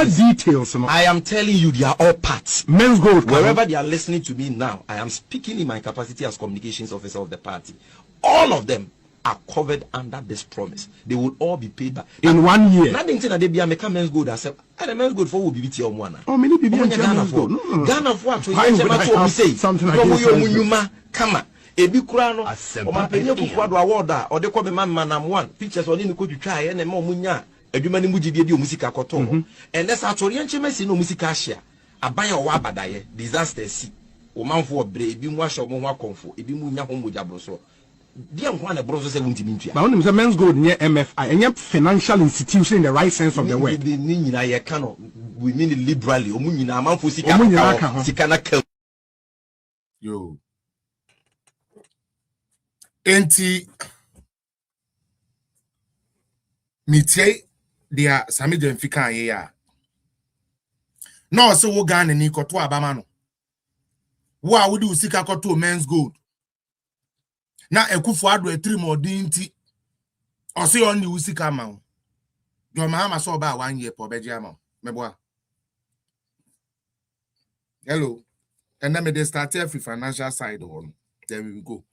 details. No. I am telling you, they are all parts. Men's gold. Wherever they are listening to me now, I am speaking in my capacity as communications officer of the party. All of them are covered under this promise. They will all be paid back in 1 year. Nothing that they be a men's good. I said, and men's good for will be BT one. Oh, many people Ghana for Ghana for what? Something like this. Come on. Ebi kura no o ma penye kukwado award a o de ko be manam one pictures o ni ko twitwa na ma munya adwuma ni mugidie di o musika koto and let's atori enchemesi no musika ahia aban o wa abadaye disaster si o manfo obre ebi mu ahia o mu akonfo ebi mu nya ho moja broso dia nko na broso 70 mintua but when men's gold near MFI any financial institution in the right sense of the word ni nyina ye ka no we mean it liberally o mu nyina manfo sika na ka yo enti mitie dia Sami Jemfi kan ye ya no so wo Ghana ni koto abama no wo a wodi usika koto men's gold na ekufu ado etiri modinti o se on ni usika ma o do Mahama so ba 1 year po beje ama meboa hello and then me dey start every financial side on there we go.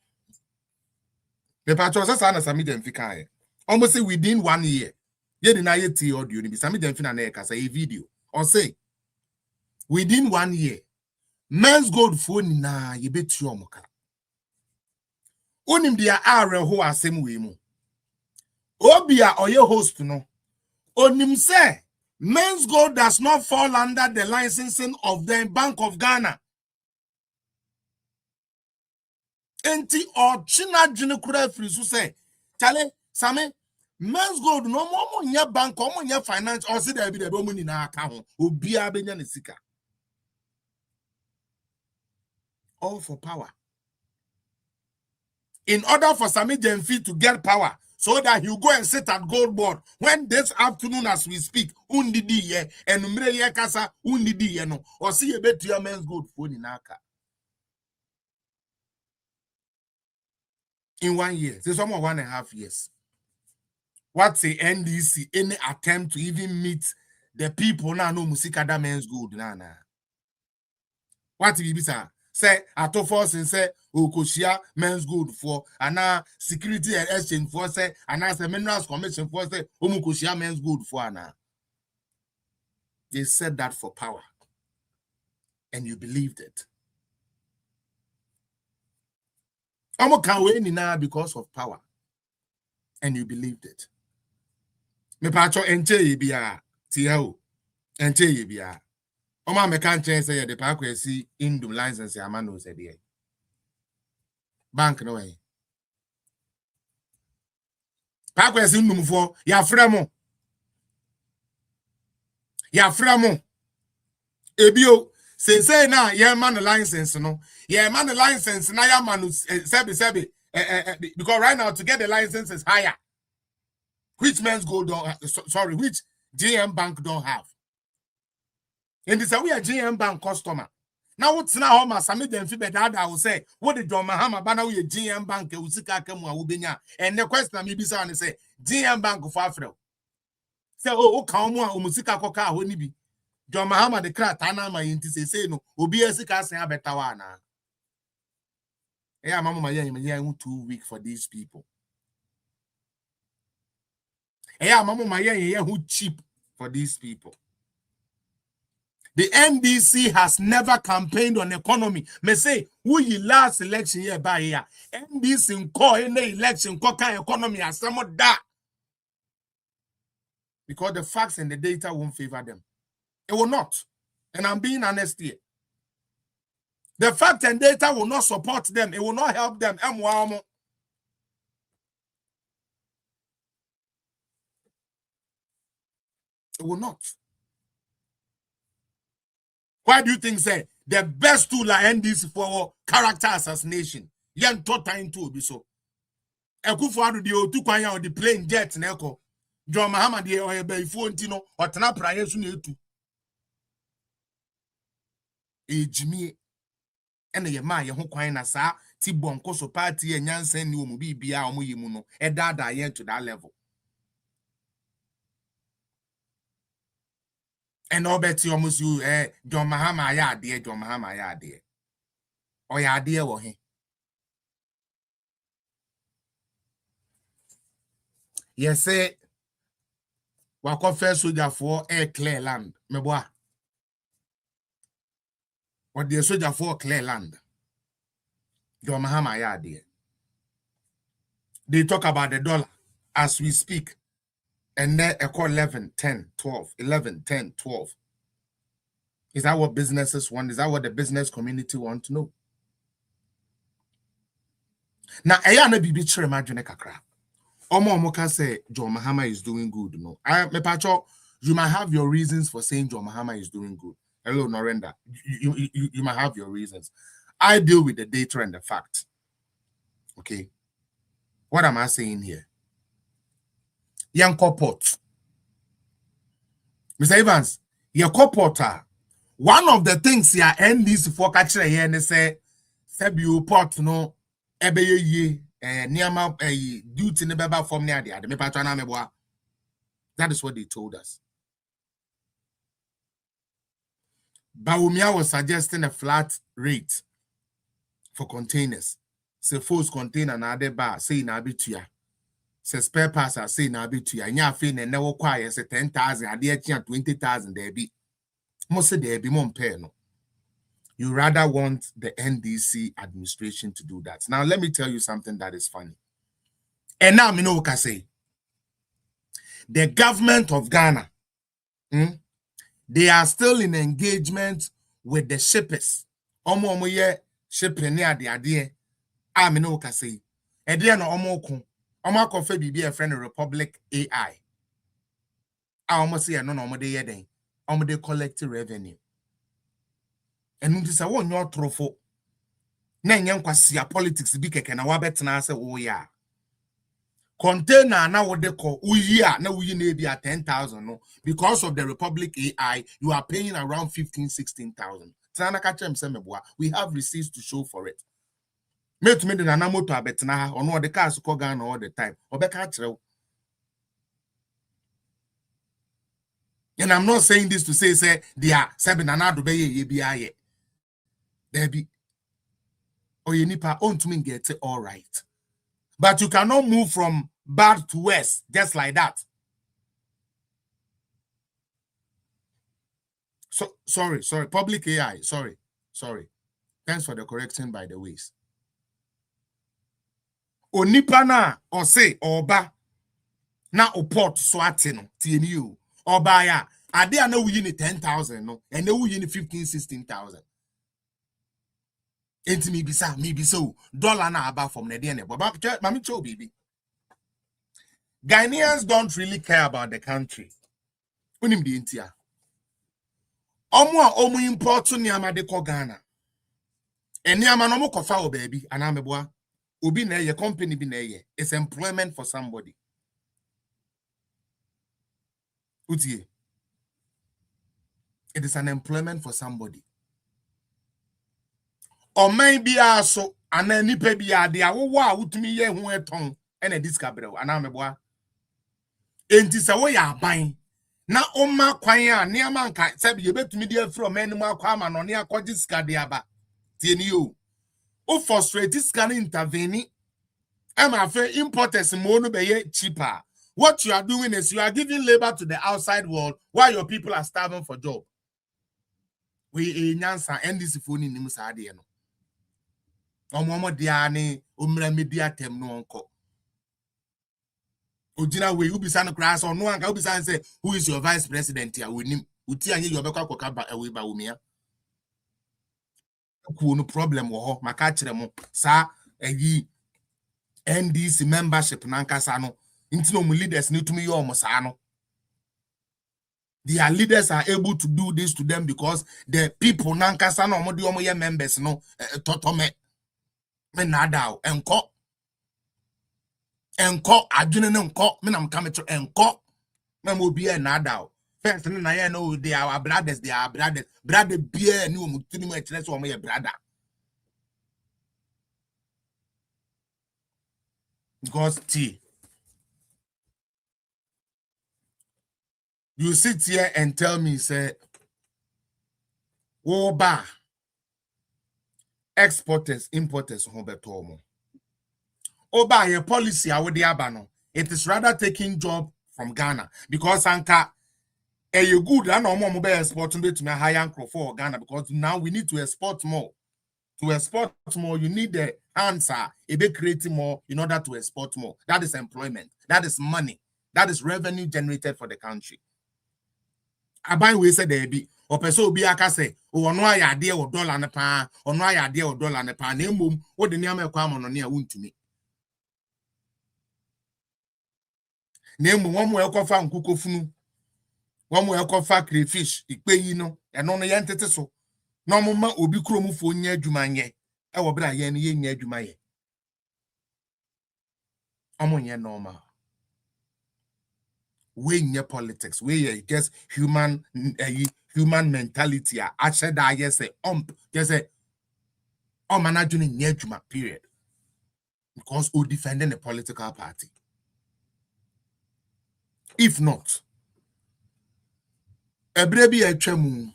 The patron says Sami Jemfi kan almost say within 1 year. Ye deny it audio ni Sami Jemfi na na say a video or say within 1 year men's gold phone na ye betu omoka onim dia are ho asem we mu obia oye host no onim say men's gold does not fall under the licensing of the Bank of Ghana enti or china dwene kura free so say chale Sami men's gold no more nya bank or nya finance or say there be the money na aka ho obi abenya ne sika all for power in order for Sami Jemfi to get power so that he'll go and sit at gold board when this afternoon as we speak undidi ye enumre ye kasa undidi ye no or see a bet your men's gold phone in aka in 1 year say some 1.5 years. What's the NDC any attempt to even meet the people now no musika that men's good na what be say ato force say okoshia men's good for ana security and exchange for say ana say minerals commission for say omukoshia men's good for ana they said that for power and you believed it omo can we ni na because of power and you believed it. Me pacho enche bia tiao enche bia oma me kan chen say the park we see indum license amano say there bank no way park we see indum for ya fremo ebio say na ya man license no ya man license na ya man sebi because right now to get the license is higher. Which men's gold don't which GM Bank don't have. And this we are GM Bank customer. Now what's now how Sami Jemfi bedada will say, what did John Mahama bana we GM Bank usika kemu ubenya. And the question me bisa and say GM Bank for Afro. Say oh kamu umusika koka ho ni bi. John Mahama the crat anama yinti say no obi esika sen abetawa na. Mama my 2 week for these people. Mama my who cheap for these people. The NDC has never campaigned on economy. Me say, who ye last election year by year? NDC in call in the election, kind economy as some of that. Because the facts and the data won't favor them. It will not. And I'm being honest here. The fact and data will not support them. It will not help them. It will not. Why do you think, say, the best tool are NDC for character assassination? Young thought time to be so. Ekufuado the otu kwanya on the plane jet neko. John Mahama the oyebe phone tino or tana prayer soon etu. Jimmy and ye ma ye ho kwan na sa ti bonko so party e nyansan ni omu bibia omu yimu no e dada ye to that level. And all bet you almost you John Mahama ya de John Mahama ya de. O ya de wo he. Yes say wako first soldier for air clear land. Me boy. What the soldier for clear land. John Mahama ya de. They talk about the dollar as we speak. And then I call 11, 10, 12, 11, 10, 12. Is that what businesses want? Is that what the business community want to know? Now, I am a bibi chere imagine kakra. Omo can say John Mahama is doing good. No, me pacho, you might have your reasons for saying John Mahama is doing good. Hello, Norenda. You might have your reasons. I deal with the data and the facts. Okay. What am I saying here? Yanko port. Mr. Evans, Yanko porter. One of the things here end this for catcher here and say, Sebu port no ebe ye niama duty never from near the me patrona meboa. That is what they told us. Bawumia was suggesting a flat rate for containers. Say force container na de bar say na bituya. Say spare parts are say na bituya. Nya fe ne never quiet say 10,000 ade 20,000 there be. Most of there be more pay no. You rather want the NDC administration to do that. Now let me tell you something that is funny. And now me know what I say. The government of Ghana, they are still in engagement with the shippers. Omo ye shipping near the idea. I me know what I say. And then omo konfe bibi a friend of Republic AI. I almost say no de yeden. They collect revenue. And this is one your trophy. Nyan kwasia politics be keke na wabet na say oh yeah. Container na what they call uya na uyi na be at 10,000 no because of the Republic AI you are paying around 15,000-16,000. Tana ka chem se meboa we have receipts to show for it. Me to me na na moto abet na ono the cars ko Ghana all the time. Obeka kire. And I'm not saying this to say they are seven and do be ye. There be or you nipa on to me get it all right. But you cannot move from bad to worse just like that. So sorry. Public AI, sorry. Thanks for the correction by the ways. O nipa na or say or ba na o port swatino TNU. Or buy are they no we 10,000 no and they we 15,000-16,000. Ain't me be so dollar na about from the DNA. But mami cho baby. Ghanaians don't really care about the country. Unim di intia. Omo import to niama de ko Ghana. And niama no mo kofa o baby anameboa. Obi na ye company bi na ye. It's employment for somebody. Utie. It is an employment for somebody. Or maybe also an any baby idea. What me ye who a tongue and a discovery. And I'm a boy. And this away are buying. na oma kwanya ne amanka sabi ye betumi de afro menu akwa ama no ne akwaji sika de aba tie ni o frustrate sika ne intervene am afa importers mo no be ye cheaper. What you are doing is you are giving labor to the outside world while your people are starving for job. We nyansa NDC phone ni musa de no omomo dia ne omra media tem no onko ojina we ubisa no class on no anka ubisa say who is your vice president here we nim uti anye you obekwa koka ba we ba wumia ku no problem wo ho maka kire mo sa eyi NDC membership nankasa no ntino mu leaders ni tumi yo mo sa no. Their leaders are able to do this to them because the people nankasa no mo de omo ye members no totome me nada enko adwene ne enko me nam kameto enko me mo bia nada first na ye no they are our brothers brother bia ni o mutuni mo ekire so omo ye brother because you sit here and tell me say ba exporters importers ho beto mo oba your policy awodi aba no it is rather taking job from Ghana because anka you good and no be exporting to me higher for Ghana because now we need to export more. To export more, you need the answer. It be creating more in order to export more. That is employment. That is money. That is revenue generated for the country. Abai we say there be or person be aka say oh no ya de o dollar ne pa or no ya de o dollar ne pa na emom wo de niam ekwa mo no ne a wontumi na emom wo mo ekofa nkukofunu wo mo ekofa crayfish ikpeyi no eno no ye ntete so no mo ma obi kromufo nya adwuma nye e wo bra ye ne ye nya adwuma ye omonye normal we nya politics we just human mentality a said that yes say just say managing nya adwuma period because we defending a political party. If not ebrebi atwamu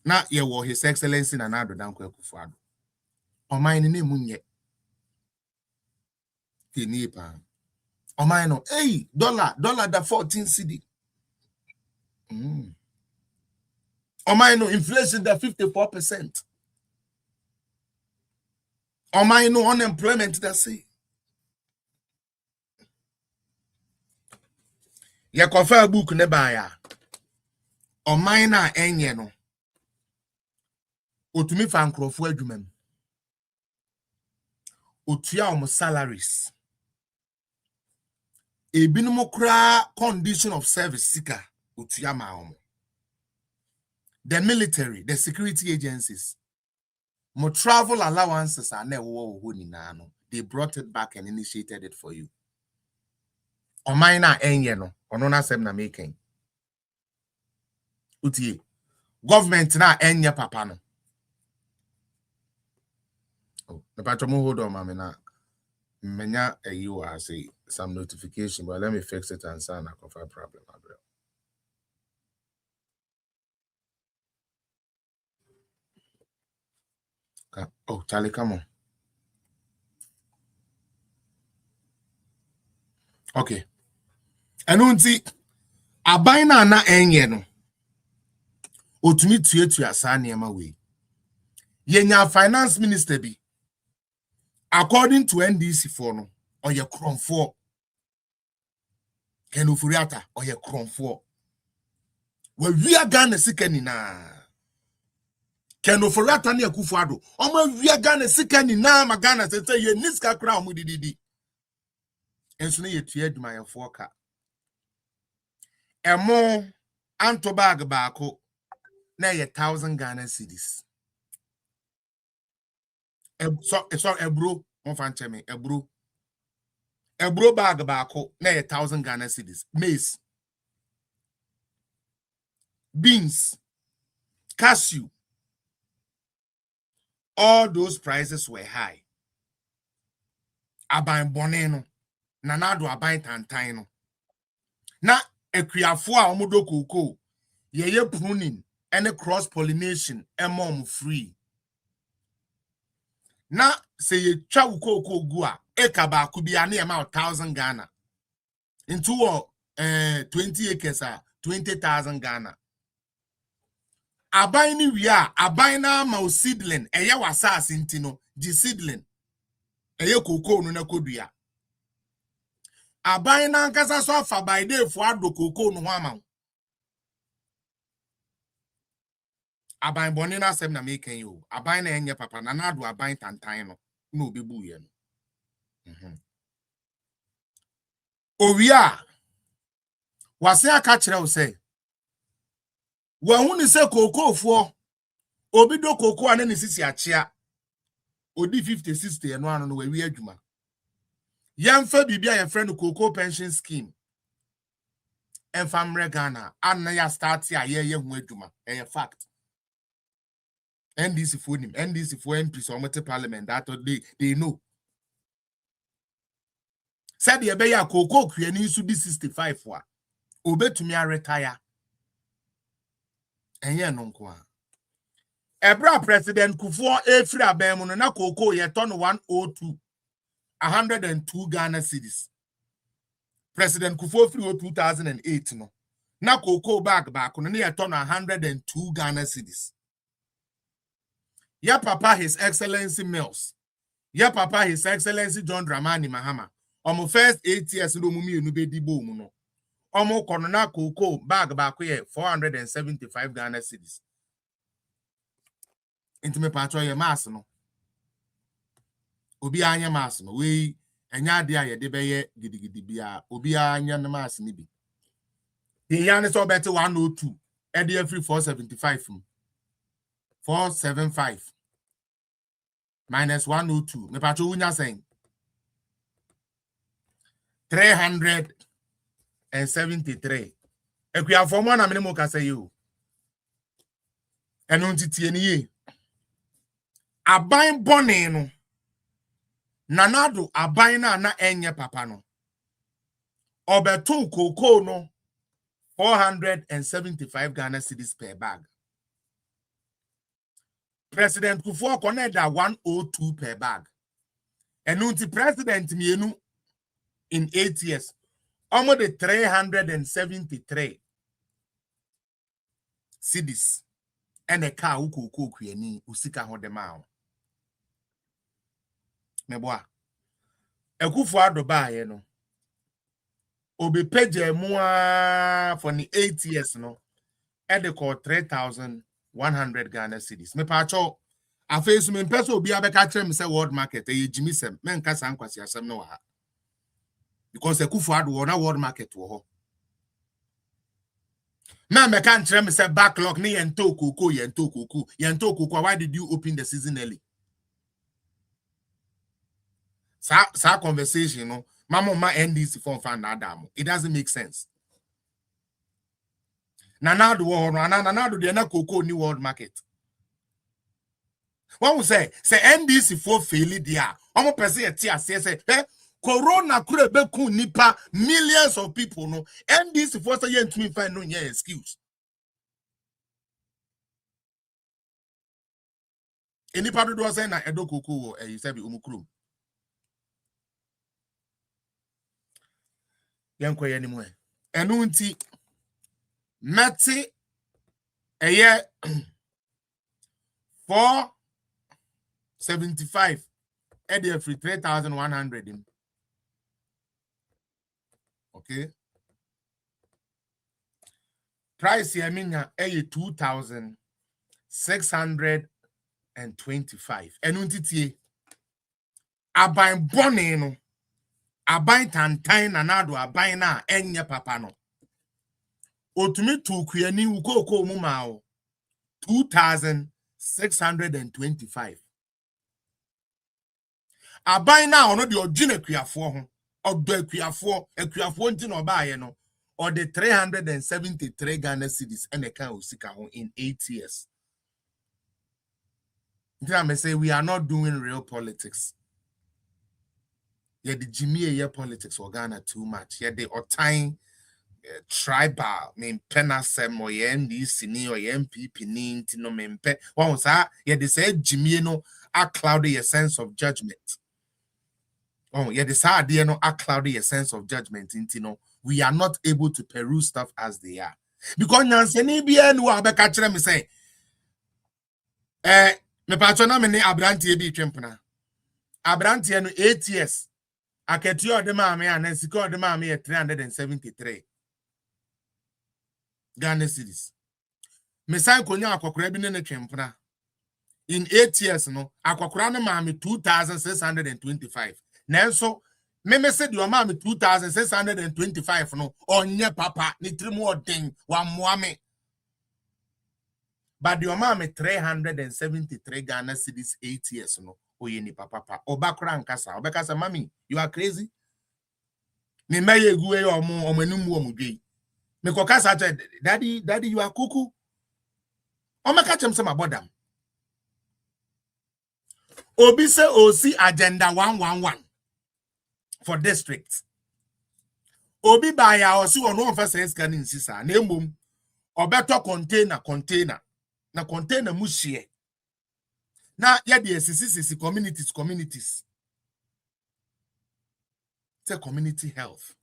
na ye wo his excellency na Nado Dankwa Akufo-Addo oman ne munye tinipa oman no hey dollar da 14 cedi oman no inflation da 54% oman no unemployment da say ye kofa book ne ba ya oman na enye no otumi fa nkrofo adwumam otua om salaries ebinumo kra condition of service sika otua ma om the military the security agencies mo travel allowances are na wo nyina no they brought it back and initiated it for you oman na enye no ono na sem na making utie government na enye papa no. Oh, the patron hold on, mama. Na menya you are say some notification, but let me fix it and sign a confirm problem. Oh, Charlie, come on. Okay. And unti abaina na enye no. Otumi tuetu asani ema we. Yenya finance minister bi. According to NDC for no, or your cron for Kenufuriata or your cron for. We are Ghana sikeni na. Kenufuriata ni Akufo-Addo. We are Ghana sikeni na magana say ye niska kra mu didi. Enso ne ye tue duma for ka. Emo anto bag baako na ye 1,000 Ghana cedis. So ebro on fan cheme ebro bag baako na ye 1,000 Ghana cedis. Maize, beans, cashew, all those prices were high. Aban boneno na nado aban tantan no. Na ekuafo a omodo cocoa ye pruning and cross pollination emom free na say ye twa cocoa gu a eka ba ku bia na ma 1000 Ghana into 20 acres 20,000 Ghana aban ni wi a aban na ma seedling eye wasase ntino di seedling eye cocoa no na kodua aban na nkasa so afa by day fo ado cocoa no ho ama aban boni na asem na make you aban na enye papa na ado aban tantan no na obebu ye no owia wase aka kire wo say wa hu ni se cocoa fo obi do cocoa na ni sisi achia odi 50 60 eno anu no wa wi adwuma yamfa bibia ye friend cocoa pension scheme enfamre Ghana anna ya start ya ye hu adwuma e fact NDC for him NDC for MP so much parliament that they know said ye be ya cocoa kwiani su bi 65 wa obetumi a retire enye no nko a ebra president Kufuor efri abem no na cocoa ye ton 102 Ghana cedis president Kufuor free 2008 no na cocoa bag back no ye ton 102 Ghana cedis. Ya papa His Excellency Mills. Ya papa His Excellency John Dramani Mahama. Omo first 8 years no mumi enu be dibo mu no. Omo kono na cocoa bag back ye 475 Ghana cedis. Intime patro ye mass no. Obi anya mass no. We enya ade a ye de be ye gidigidi bia. Obi anya na mass ni bi. The yan is so better 102. Ede free 475 475 minus 102. Me patro unya saying 373. Ekuya for one na me mo ka say you. Enu ntitie ni ye. Aban bone no. Nanado aban na enye papa no. Obeton cocoa no 475 Ghana cedis per bag. President Kufuor connected 102 per bag. And until President Mienu in 8 years, almost 373 cedis. And a car who cook ni usika hodemao. Meboa. A Kufuor do buy, you know. Obi peje mua for the 8 years, no. And they call 3,100 Ghana cedis. Me pacho a face me peso obi abeka kire me say world market e jimi sem men kasa ankwasi asem no ha because Kufuor do na world market wo ho man me kan kire me say backlog ni yento cocoa why did you open the season early sa conversation no mama ma NDC for fan adam it doesn't make sense nanado wo no nanado de na cocoa ni world market. What we say NDC for failure there. Omo person e tia say corona kure be kun nipa millions of people no NDC for say yentumi find no nya excuse. Enipa do say na edo koko you say be umukrum. Yanko ye nimu e. Enu nti meti eye 475 ede free 3,100 in. Okay. Price here minya 2,625. Enu ntitie aban bone no aban tantan na nado aban na enye papa no otumi tukuani ukoko mu ma o 2,625. Aban na ono de ogine kuafo ho odo akuafo nti no ba ye no or the 373 Ghana cedis and a can usika ho in 8 years. I say we are not doing real politics. Yeah, the Jimmy year politics or Ghana too much. Yeah, they are tying tribal me penasem or NDC ni or MPP ni no mempe one sa ye de say Jimmy no a cloudy a sense of judgment. Oh, ye de sa de no a cloudy a sense of judgment no we are not able to peruse stuff as they are. Because Nanseni bia no abeka kire me say me patona me ne abrantie bi twempena. Abrantie no 8 years. Aketio de ma me anasiko de ma me 373 Ghana cedis. Me san konya akokora bi ne twempena. In 8 years no akokora ne ma me 2625. Nanso me said your mama 2625 no onye papa ni trimu odin wa moame. But your mama 373 Ghana cedis 8 years no oye ni papa obakora nkasa obekasa mami you are crazy. Me maye guwe omanum omudwe. Me kokasa daddy you are cuckoo. Omaka chem se mabodam. Obi se osi agenda 111 for districts. Obi baya osi ono fa sense kan insisa na emom obeto container na container muhie na ye de sisi communities say community health.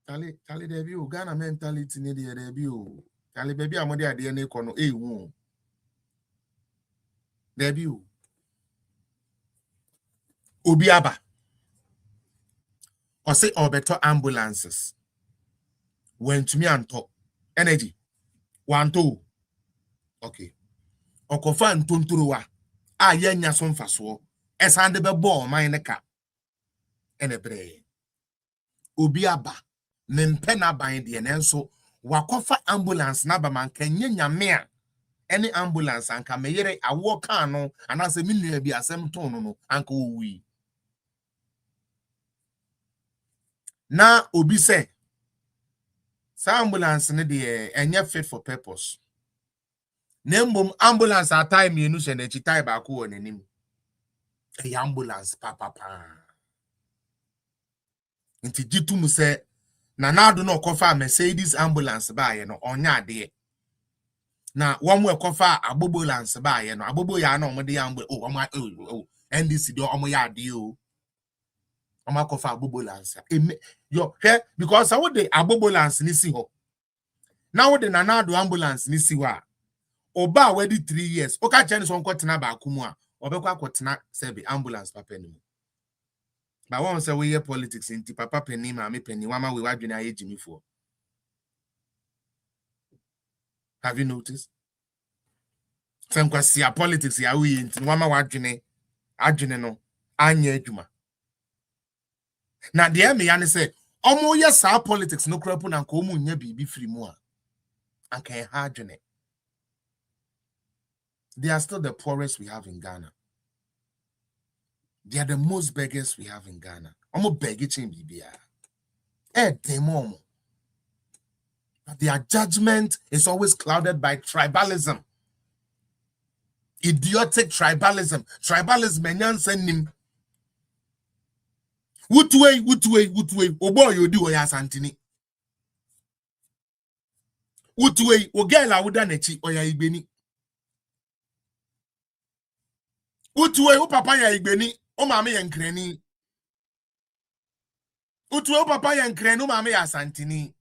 Tali debi o Ghana mentality ne de debi o tali baby amode ade ne kono ewu debi o obi aba or say obeto ambulances when to me anto energy wanto okay okofa ntonturuwa a yenya so mfaso esande bebo man ne ka enebre obi aba mempe na ban de nenso wakofa ambulance na ba man kanye nyame a any ambulance anka meyere awo kan no anase minua bi asem ton no anka owi na obi se sa ambulance ne de enye fit for purpose nembom ambulance atai mienu se na chitai ba ko onanim e ambulance papa nti jitum se na nado no kofa Mercedes ambulance ba ye no onya ade na womu ekofa abobolance ba ye no abobo ya na omode ya mgbe NDC do omo ya ade o omo kofa abobolance yo because I would the abobolance ni si ho na would na nado ambulance ni si wa oba wedi 3 years o ka chene so nkotena ba akumu a obekwa akotena sebe ambulance papa ni. But one say we hear politics in papa penny, mammy penny, wama we were doing Jimmy for. Have you noticed? Some see politics ya we in wama wajune, ajune no, anye juma. Now the me and say, omo yes our politics no crap na komu nye be free more. And can hajune. They are still the poorest we have in Ghana. They are the most beggars we have in Ghana. I'm a begging Bibia. But their judgment is always clouded by tribalism. Idiotic tribalism. Tribalism, menyan senim. Wutwe. Obo you do oya santini. Wutwe, ogela wuda nechi oya igbeni. Wutwe, o papa ya igbeni. O mame yenkreni. Utwe o papa yenkreni o mame ya santini.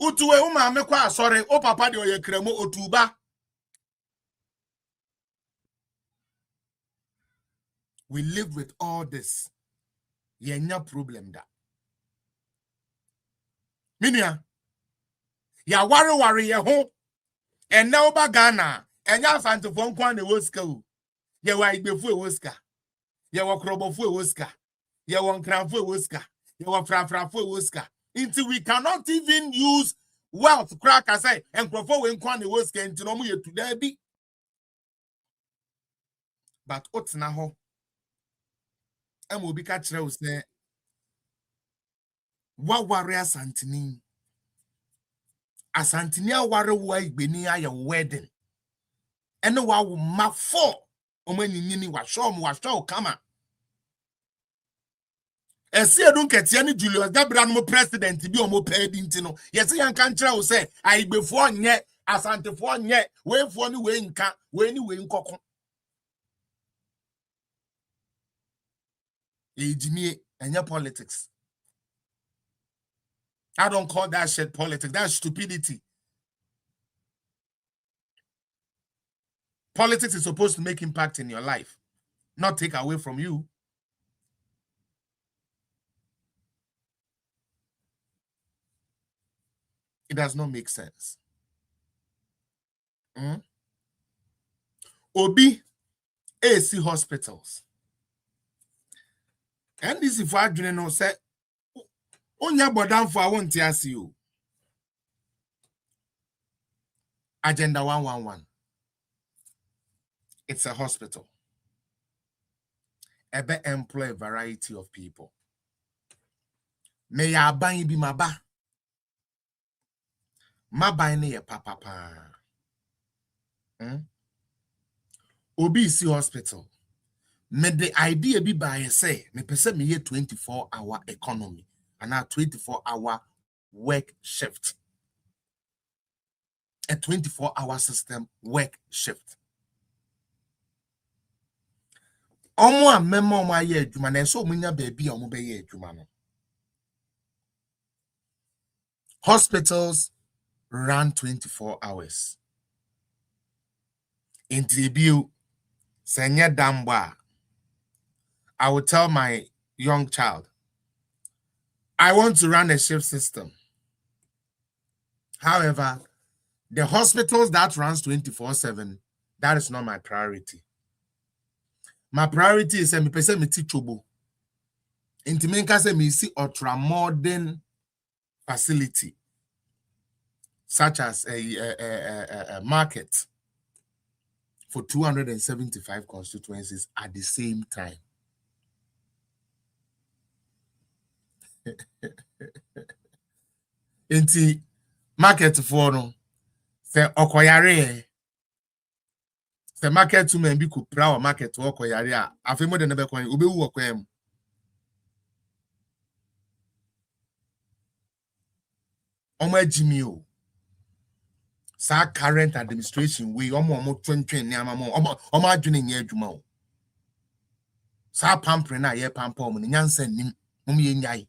Utwe o mame kwa asore o papa de oyekremo otuba. We live with all this. Yenya problem da. Minia. Ya wari ye ho. And now ba Ghana. And ya santifon kwa ne woska u. Ye wa igbefu e woska. Ye wa krobofu e woska. Ye wa nkranfu e woska. Ye wa frafrafu e woska. Until we cannot even use wealth crack as I and crofo we nkwa ne woska until no mu ye today bi. But otina ho. Obi ka kire wo se wa ware asantini. Asantini a ware wo igbeni aye wedding. ene wa wo ma 4 omanyini wa show kama esi edun ketia ni Julius Dabra no president bi omo pay bi ntino yesi yan kan kira wo se aigbefo nye asantefo nye weefo ni we nka we ni we nkoko ejimie enye politics. I don't call that shit politics. That's stupidity. Politics is supposed to make impact in your life, not take away from you. It does not make sense. Obi AC hospitals. And this if I do not say onya bodam for I won't ask you. Agenda 111. It's a hospital. Ebe employ a variety of people. May ya bang be my ba. Ma bang ne papa. OBC hospital. May the idea be by say, me pese me 24-hour economy and a 24-hour work shift. A 24-hour system work shift. Omo a memo ma ye adwuma na so munya baby omo be ye adwuma no. Hospitals run 24 hours. In tribute, Senya Damba, I will tell my young child, I want to run a shift system. However, the hospitals that runs 24/7, that is not my priority. My priority is me pese me teachobo. Inti menka se me see ultra modern facility, such as a market for 275 constituencies at the same time. Inti market for no se okoyare se market to men bi ku pra market okoyare a afemo de ne be kon obewu okoyam omo ajimi o sa current administration we omo twentwen ne amamo omo adwene nya adwuma o sa pampre na ye pampa omo ne nyansa nim mom ye nyai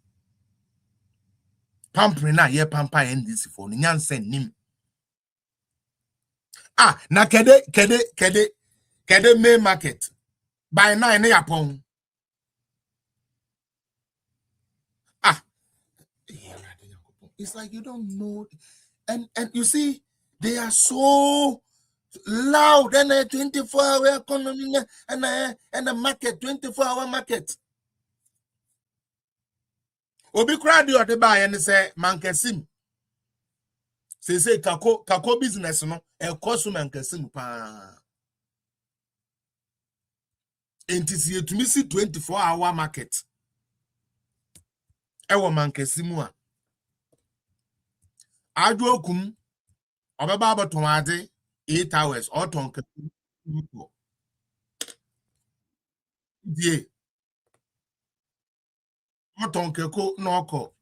pampre na ye pampa NDC for ne nyansa nim na kede main market by 9 na yapon it's like you don't know and you see they are so loud and a 24-hour economy and a market 24-hour market obi crowd you the buy and say mankesim say kako business no e cost mankesim pa entisi to me see 24-hour market e wo mankesimu a adwo okum obeba abaton ade 8 hours or tonke die otonke ko noko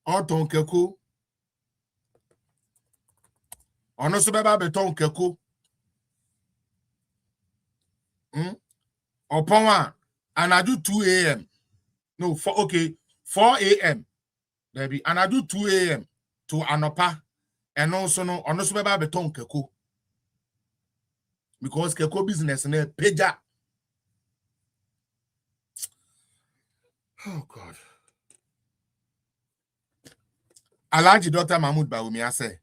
otonke ko ono so beba beton keko upon one and I do 2 a.m. No, 4 a.m. there be and I do 2 a.m. to anopa and also no ono so beba beton keko because keko business na peja. Oh God. Alaji Dr. Mahmoud Bawumia say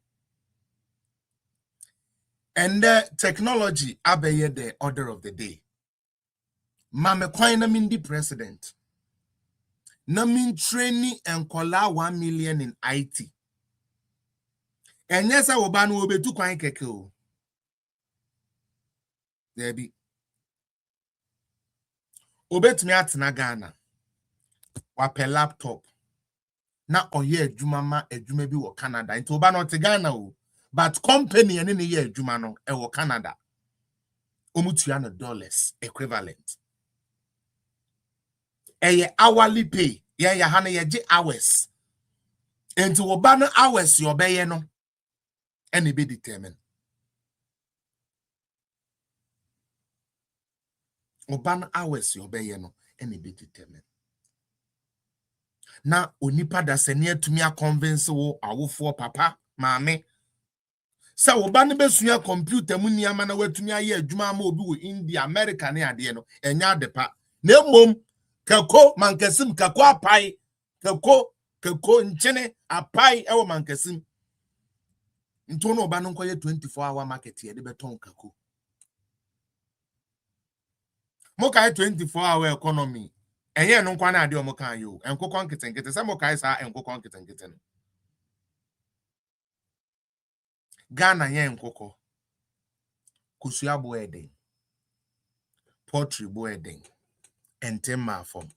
and the technology abeye the order of the day. Mame kwan na min di president. Na min training and kola 1 million in IT. And yes, I will ban will be too kwan keke o. There be. Obet me at Nagana. Wape laptop. na oye adwuma ma adwuma bi wo Canada nti oba no te Ghana o but company ene ne ye adwuma no e wo Canada omutua no dollars equivalent eye hourly pay ye ya ha na ye ge hours nti oba no hours yo beye no ene be determine oba no hours yo beye no ene be determine na onipa da sene atumi a convince wo awofo papa maame sa oba no besua computer mu niama na watumi aye adwuma ma obi wo India America ne ade no enya adepa na emom kako mankasim kako apai kako nchene apai ewo mankasim nto no oba no nkoye 24-hour market ye de beton kako mo kai 24-hour economy enye no nkwa na ade o mo kan yo enkokon kitenkete se mo kai sa enkokon kitenkete no Ghana ye enkoko kusua bo eden poultry bo eden entemma form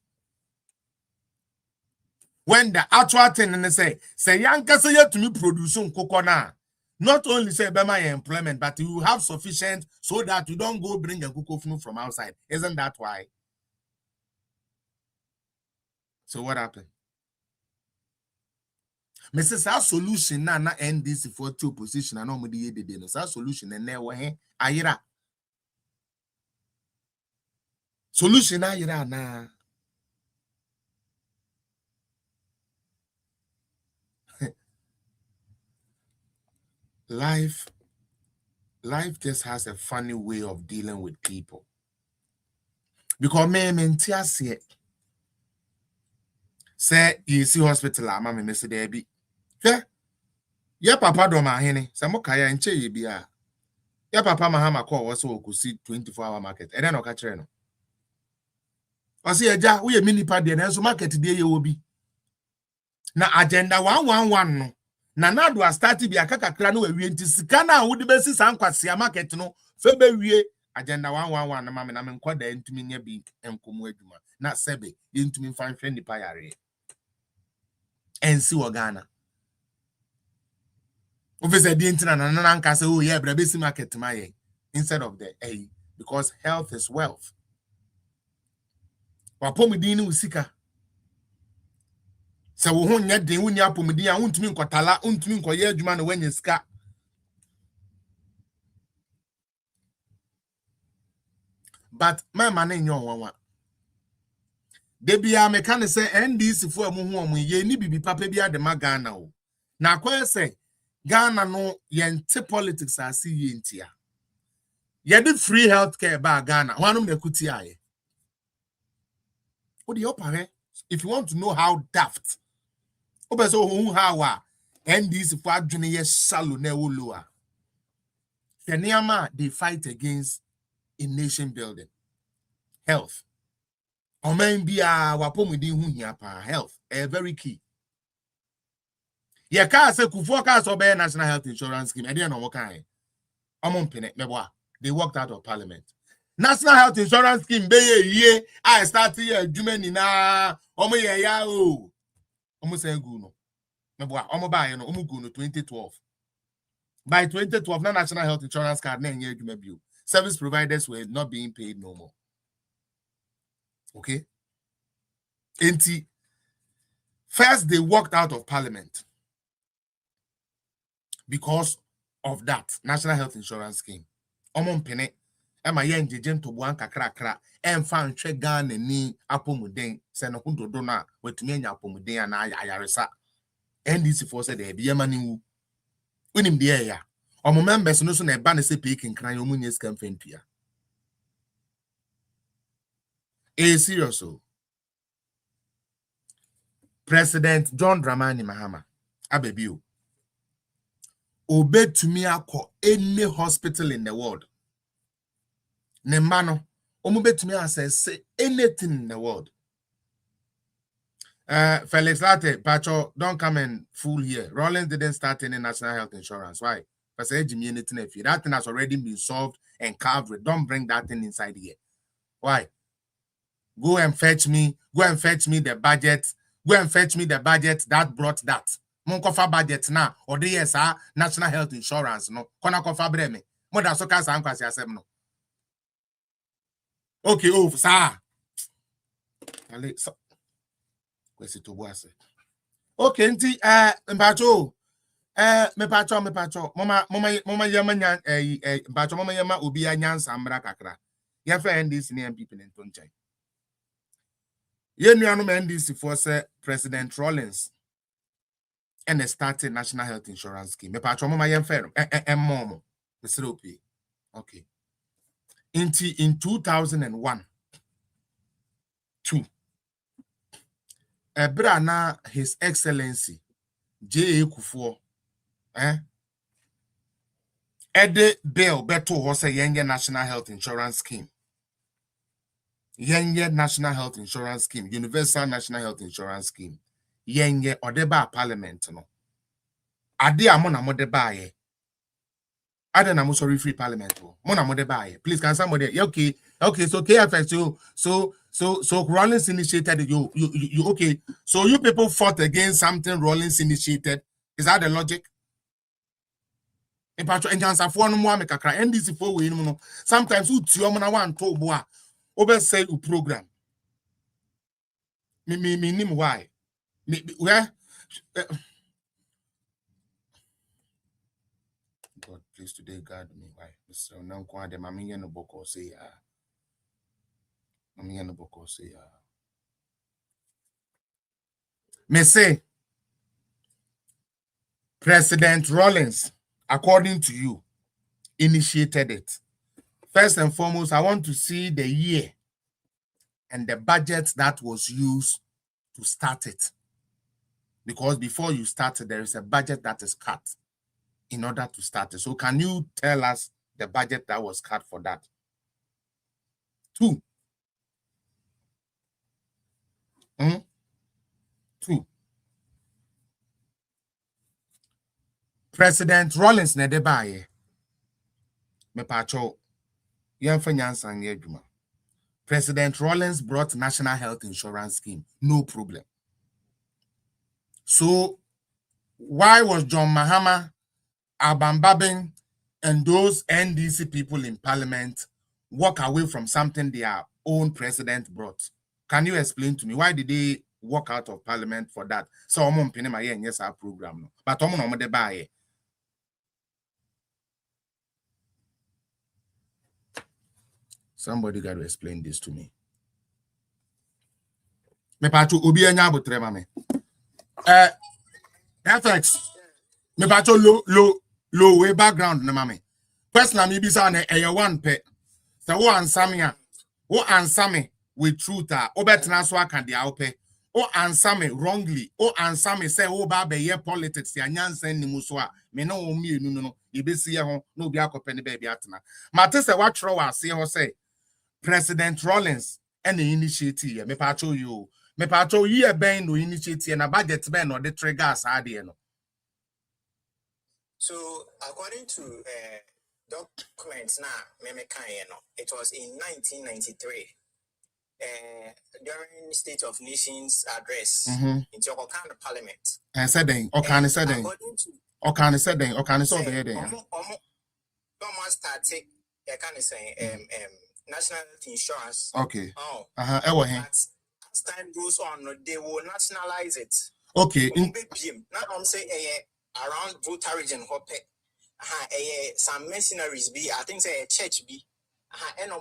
when the actual thing and say yanka say you to me produce nkoko na not only say be my employment but you have sufficient so that you don't go bring a nkoko from outside. Isn't that why? So what happened? Mrs. Our solution na NDC for two position and no de no solution and there we ayira solution ayira na life just has a funny way of dealing with people. Because me say you see hospital ama me say there be. Yeah, papa do ma hene. Say mo kaya nche ye bia. Yeah, papa mahama call also go see 24-hour market. E den o ka kire no. O say eja wo ye mini pa de na so market de ye obi. Na agenda 111 no. Na do start bi akakakra no awie nti sika na wo de besi sankwase market no fe be wie agenda 111 na ma me na me nkoda ntumi nya bi enkomu adwuma na sebe de ntumi fan hwe nipa yare ensi wo Ghana officer de ntina na nka say oh yeah bra besi market ma ye instead of the because health is wealth wapomudin ni usika se wo ho nya den wo nya apomudin a untumi nkotala untumi nkoye adwuma na wanya sika but my man in your one de bia me kan say NDC fo amu hu omu ye ni bibi papa bia de ma Ghana o na kwa say Ghana no yente politics asi ye ntia ye de free healthcare ba Ghana wanum na kuti aye o de opare if you want to know how daft obeso hu how NDC fo adwene ye shallow na wo lower Feniama they fight against in nation building health omen bia wapomudin hu hia pa health very key ye ka say kufuo ka so be national health insurance scheme e dey no mo kan omompene meboa they walked out of parliament national health insurance scheme be ye I start here adwuma ni na omo ye ya o omo say gu no meboa omo ba ye no omo gu no 2012 by 2012 na national health insurance card na enye adwuma bio service providers were not being paid no more. Okay? First, they walked out of parliament because of that national health insurance scheme. Omon pene, ema yen jejen to buan kakra, fan che Ghana ni apomuden, se no kundo dona, wetumi enya apomuden na ayaresa. NDC for said, be yemani wu. Unim de ya. Omo members no so na eba ne se peking kran omu nye scam fentua. Serious. President John Dramani Mahama abebio obe to me akọ any hospital in the world ne mano omube to me say anything in the world. Felix Latte Pacho, don't come and fool here. Rollins didn't start any national health insurance. Why? Because anything if that thing has already been solved and covered. Don't bring that thing inside here. Why? Go and fetch me the budget. go and fetch me the budget that brought that. Monkofa budget na or the yes national health insurance no. Kona kofa breme. More than so cancer ankwasi asem no. Okay, oh sir. Ale so. Kwesi to boase. Okay, nti mpacho mepacho mama yama nya mpacho mama yama obi anyansa mbra kakra. Ye fa NDC ne MPP ne ntonchai. Ye nuanom NDC for say President Rawlings and they started national health insurance scheme. Mepacho mama yem fer momo. Okay. In 2001 2 Ebrana His Excellency J.A. Kufuor Ede bill beto was a Yenge National Health Insurance Scheme. Yenge National Health Insurance Scheme, Universal National Health Insurance Scheme. Yenge Odeba Parliament no. Ade amona modeba ye. Ade na mo sorry free parliament. Mona modeba ye. Please can somebody okay, so KFX so Rawlings initiated you okay. So you people fought against something Rawlings initiated. Is that the logic? NDC for we no. Sometimes you na one to boa. Over say you program. Me nim why? Me where? God please today guard me why? So now kwa de mami no boko say mami no boko say me say President Rawlings, according to you, initiated it. First and foremost, I want to see the year and the budget that was used to start it. Because before you start it, there is a budget that is cut in order to start it. So can you tell us the budget that was cut for that? 2. 2. President Rawlings nedebaye me pacho yemfa. President Rawlings brought National Health Insurance Scheme, no problem. So why was John Mahama, Abambabin, and those NDC people in Parliament walk away from something their own president brought? Can you explain to me why did they walk out of Parliament for that? So yes, our program no, but debaye. Somebody got to explain this to me. Me pacho obi anya abotre ma me. FX. Me pacho low way background na ma me. Personally me bisa na e one pe. So wo answer me with truth o betina so aka dia ope. O answer me wrongly. O answer me say o ba be ye politics ya nyansa nimu so a me no o mienu no e besi ye ho no obi akopɛ ne ba bi atena. Mate se wa tro wa se ho say President Rawlings and the initiative me pacho you me pacho ye ben no initiative na budget ben or the triggers ade no. So according to documents now me kan no, it was in 1993 during State of Nations address in Jokokan Parliament. And said then Okane said then Okane said then Okane so be there. Don't start take kind of saying national health insurance. Okay. Oh. As time goes on, they will nationalize it. Okay. Now I'm saying around voter region hope. Some mercenaries be, I think say a church be. And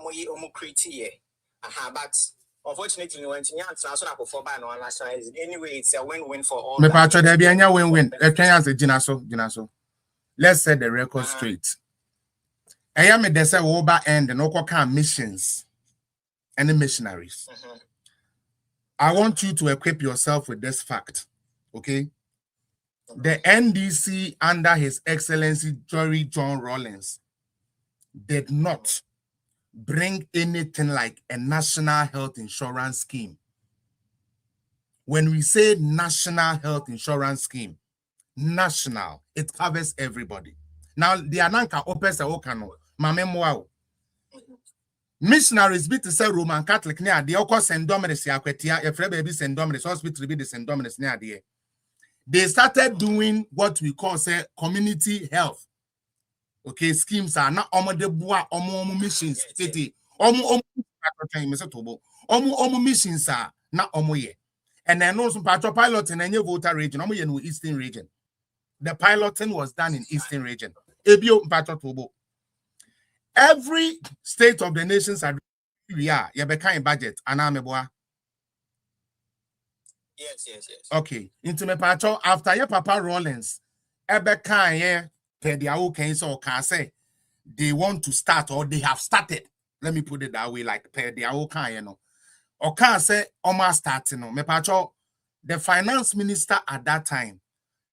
but unfortunately when you answer for ban or nationalize it. Anyway, it's a win-win for all. Me patcho there be anya win-win. Jinaso. Let's set the record straight. I am a desert over end and no missions and missionaries. I want you to equip yourself with this fact, okay? The NDC under His Excellency Jerry John Rawlings did not bring anything like a national health insurance scheme. When we say national health insurance scheme, national, it covers everybody. Now, the Ananka opens the Okano. missionaries be to say Roman Catholic near the Oko St. Dominic Yakwetia, a friend baby St. Dominic hospital be the St. Dominic near the. They started doing what we call say community health. Okay, schemes are not de bois missions. Omo missions are not ye. And then also pilot in any voter region, no Eastern region. The piloting was done in Eastern region. Every state of the nations are kind budget and Yes. okay. Into me pacho after your Papa Rollins, kind per their okay so can say they want to start or they have started. Let me put it that way, like per their okay, you know. Or can say almost starting no. Me pacho the finance minister at that time,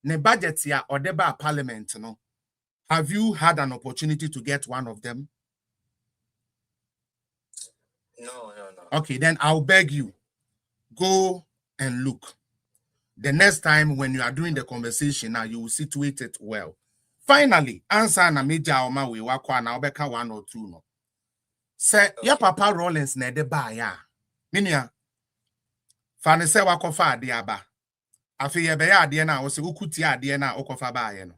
ne budget here or deba parliament, you know. Have you had an opportunity to get one of them? No. Okay, then I'll beg you, go and look. The next time when you are doing the conversation, now you will situate it well. Finally, answer na major oma we wakwa na obeka 1 or 2 no. Say your Papa Rollins na de ba ya. Minia. Fane se wakofa ade aba. Afi ye be ya ade na wo se ukuti ade na okofa ba ye no.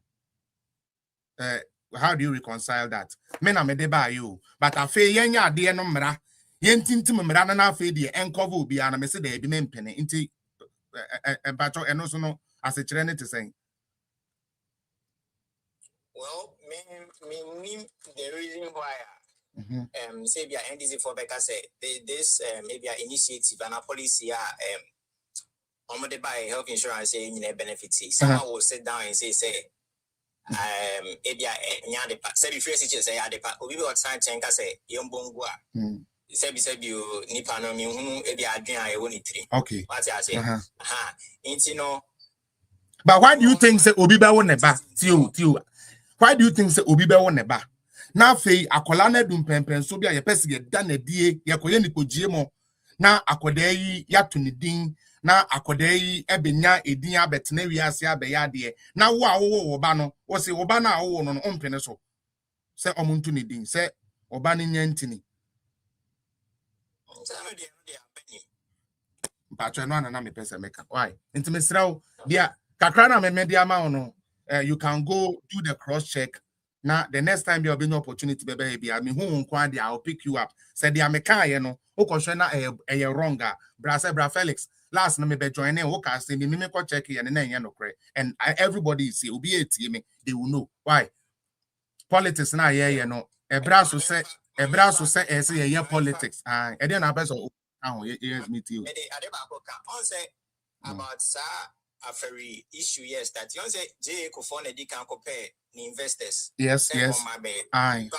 How do you reconcile that? Me na me de ba you, but afi yenya ade no mra. Yentintim mra na afi de encover obi ana me se de bi mempene nti bacho eno so no as a chere to say. Well, me the reason why say be NDC for Becca say this maybe an initiative and a policy on the buy health insurance saying benefits. Someone will sit down and say maybe nyade pa say before say ade pa obi be outside chenka say yembongwa say you nipa no me hu e be adwen a e woni tiri. Okay. What I say? Intino. But why do you think say obi be won neba? Tio. Why do you think say obi be won neba? Na fei akola na dum pempen so bia ye pese ye da na die ye koye ni kogie mo na akoda yi ya to ni din na akoda yi ebenya edin abetena wiase abeya ade na wo a wo ba no wo se wo ba na wo no ompene so se omuntu ni din se oba ni nyantini Pacho no na me pese meka why intime sraw dia kakra na me media ma no you can go do the cross check. Now, the next time there'll be no opportunity, baby, I mean, I'll pick you up. Said the American, you know, a wronger. Bra Felix. Last name be joining, okay, say me check here and then you know, and everybody see, will be a team, they will know why. Politics now, yeah, you know, a brass will say, yeah, politics. And then I best yes, me too. About a very issue, yes, that you say J. Kofone can compare the investors. Yes. Aye.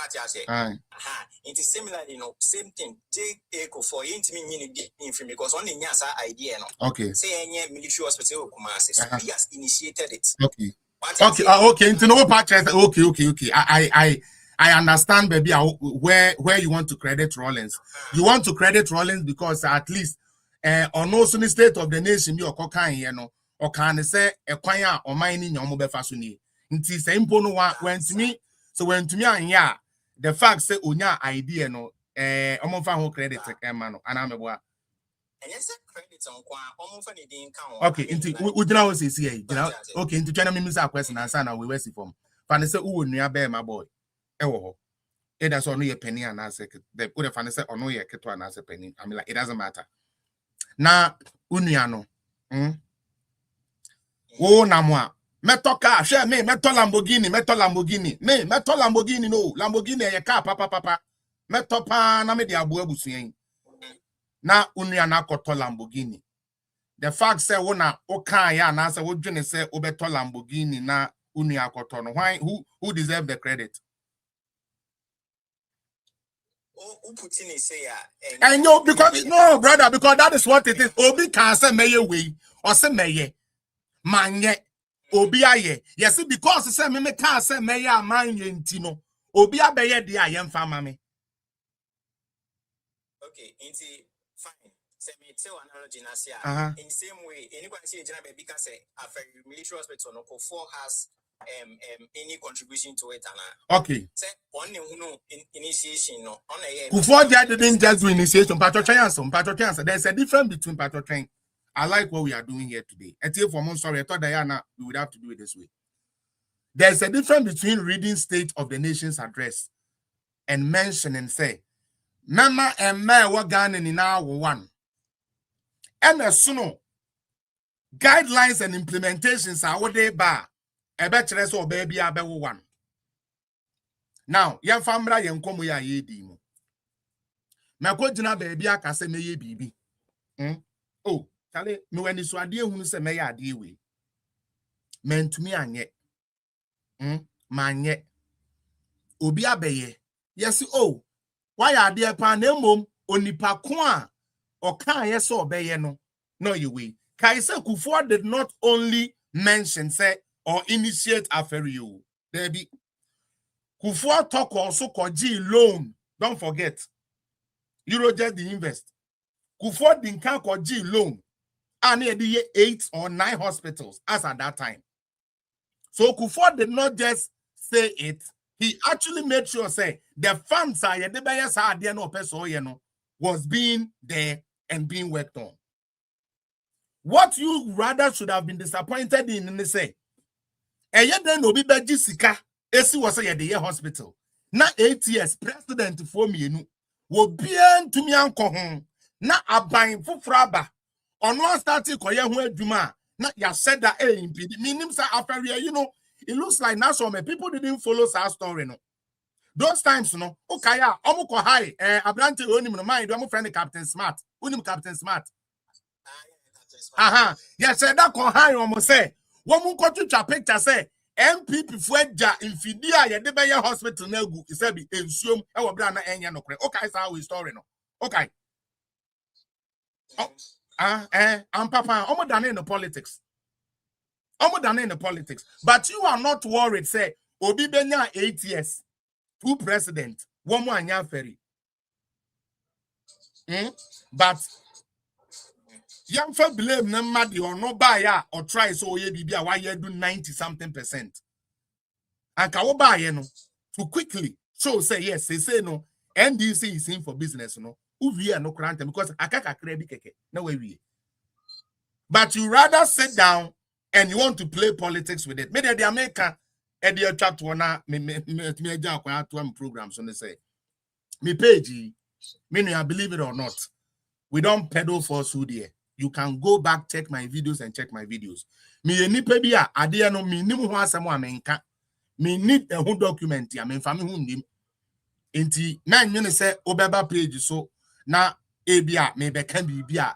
It is similar, you know, same thing. J. Kofo intimate because only Nyasa idea, no. Okay. Say any military hospital Kumasi. So he has initiated it. Okay. Okay. Into no patches. Okay. I understand, baby, where you want to credit Rollins. You want to credit Rollins because at least on also the state of the nation, you are you know. Or can say a choir or mining your mobile fashion. Nti say impono went to me. So when to me and the fact say unya idea no omonfa ho credit mano anameboa. And yes, credit on almost anything count. Okay, nti udina wo say see okay, nti twana me misa question answer na we wesi form. Fan say uwo nua be my boy. Ewo ho. It does ono ye penny and answer the put fan say ono ye keto and answer penny. I mean like it doesn't matter. Na unia no. Oh, namwa. Metoka, share me, meto Lamborghini. Me, meto Lamborghini, no. Lamborghini, ye car, papa. Metopa, na me di abu ebusuyen. Na unia na koto Lamborghini. The fact say, wona, oka ya, na se, wojune se, obeto Lamborghini, na unia koto no. Why, who deserve the credit? And no, because, no, brother, because that is what it is. Obi can say, meye way, or say, meye. Manye obi aye yes because say me can say me ya manye ntino obi abeye de ayem fa mame okay inti fine say me tell analogy na say in the same way anyone say jina baby can say a military hospital no for has any contribution to it, Okay. Say only who initiation no. Before that didn't just do initiation, Patrochan. There's a difference between Patrochan. I like what we are doing here today. And for more sorry, I thought Diana we would have to do it this way. There's a difference between reading State of the Nation's address and mention and say, Mama and me what Ghana in our one. And as soon guidelines and implementations are what they bar. A bachelor's or baby are one. Now, young family young come we are ye demo. My coachina baby I can say me ye baby. Oh, tell it no any so idea who say me idea we. Men to me and yet. Man yet. Obi abeye. Yes, oh. Why are there panemum onipa kwa or can yes or obey no you we. Kaisa Kufuor did not only mention say or initiate affair you. There be Kufuor talk also G loan. Don't forget. Eurojust the invest. Kufuor didn't count G loan. And he had 8 or 9 hospitals as at that time. So Kufuor did not just say it. He actually made sure say the funds was being there and being worked on. What you rather should have been disappointed in say, then no be Jessica, esi was a the hospital. Na 8 years president for me will bien to me uncle na abain fufraba on one starting koye hu adwuma na ya said that impede meaning say after you know it looks like now some people didn't follow our story no. Those times no okay ya omuko high abrante onim no mind do friend Captain Smart onim Captain Smart. Yes, that con high almost say one go to picture say MPP fueja infidia ye de be hospital na gu is be ensuom e wo bra na enya no kre. Okay, so our story no. Okay. I'm papa omo done in the politics. Omo done in the politics. But you are not worried say obi benya 8 years. 2 president, one more anya ferry. But young for blame no matter or no buy or try so ye be why you do 90-something%. And ka buy no to quickly so say yes, say no. NDC is in for business no. Uvi no grant because akaka krebi keke no way we. But you rather sit down and you want to play politics with it. Maybe the America and the chat one me programs on the say me page me I believe it or not. We don't peddle falsehood here. You can go back, check my videos and check my videos. Me any pebia ade no me nim ho asem amenka. Me need a whole document ya me family hu nim. Enti na nwene say obeba page so na ebia me be kan bibia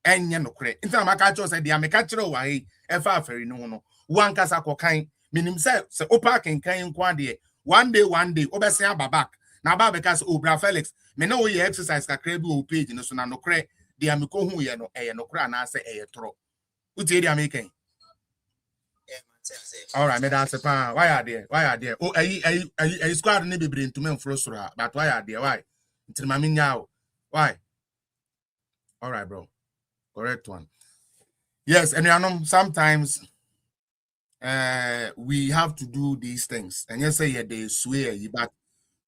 enye no kre. Enti na maka cho say dia me ka kire wa he e fa aferi no no. Wan kasa kokan minim say opa kan nkwa de one day obese back. Na ba because Obra Felix me no we exercise kakra bi o page no so na no kre dia me ko hu ye no no kra na say tro. Uti dia me kan. All right, me dance pa. Why are there? Oh, I squad ne be bring to me frosura. But why are there? Why? Until mami nyao. Why? All right, bro. Correct one. Yes, and you know sometimes we have to do these things. And you say they swear, but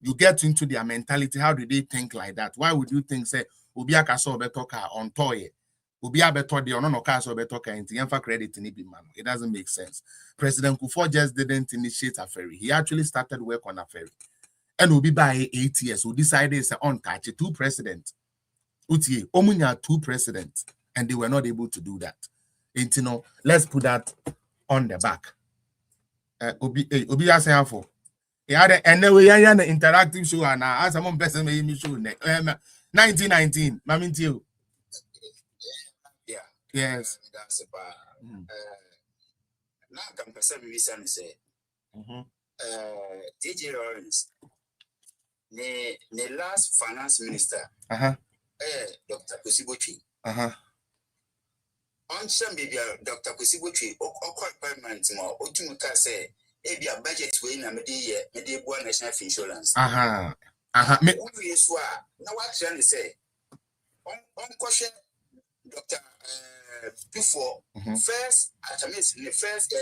you get into their mentality. How do they think like that? Why would you think say Ubia kaso betoka on toy? Ubia beto de ono kaso betoka into yanfa credit in man? It doesn't make sense. President Kufuor just didn't initiate a ferry. He actually started work on a ferry. And Ubi by 8 years, who decided to untouch 2 presidents. Uti Omunya 2 presidents, and they were not able to do that. And you know, let's put that on the back. Obi asaya for. And then we are an interactive show and as someone person made me show 1919. Mamin you. Yeah. Yes. That's about now can person we say. DJ Lawrence. The last finance minister. Dr. Kusibochi. On some baby Dr. Kusibochi or permanent more Ojumuka say maybe a budget way na me one national insurance. Me now what trying to say on question Dr. Before first at the first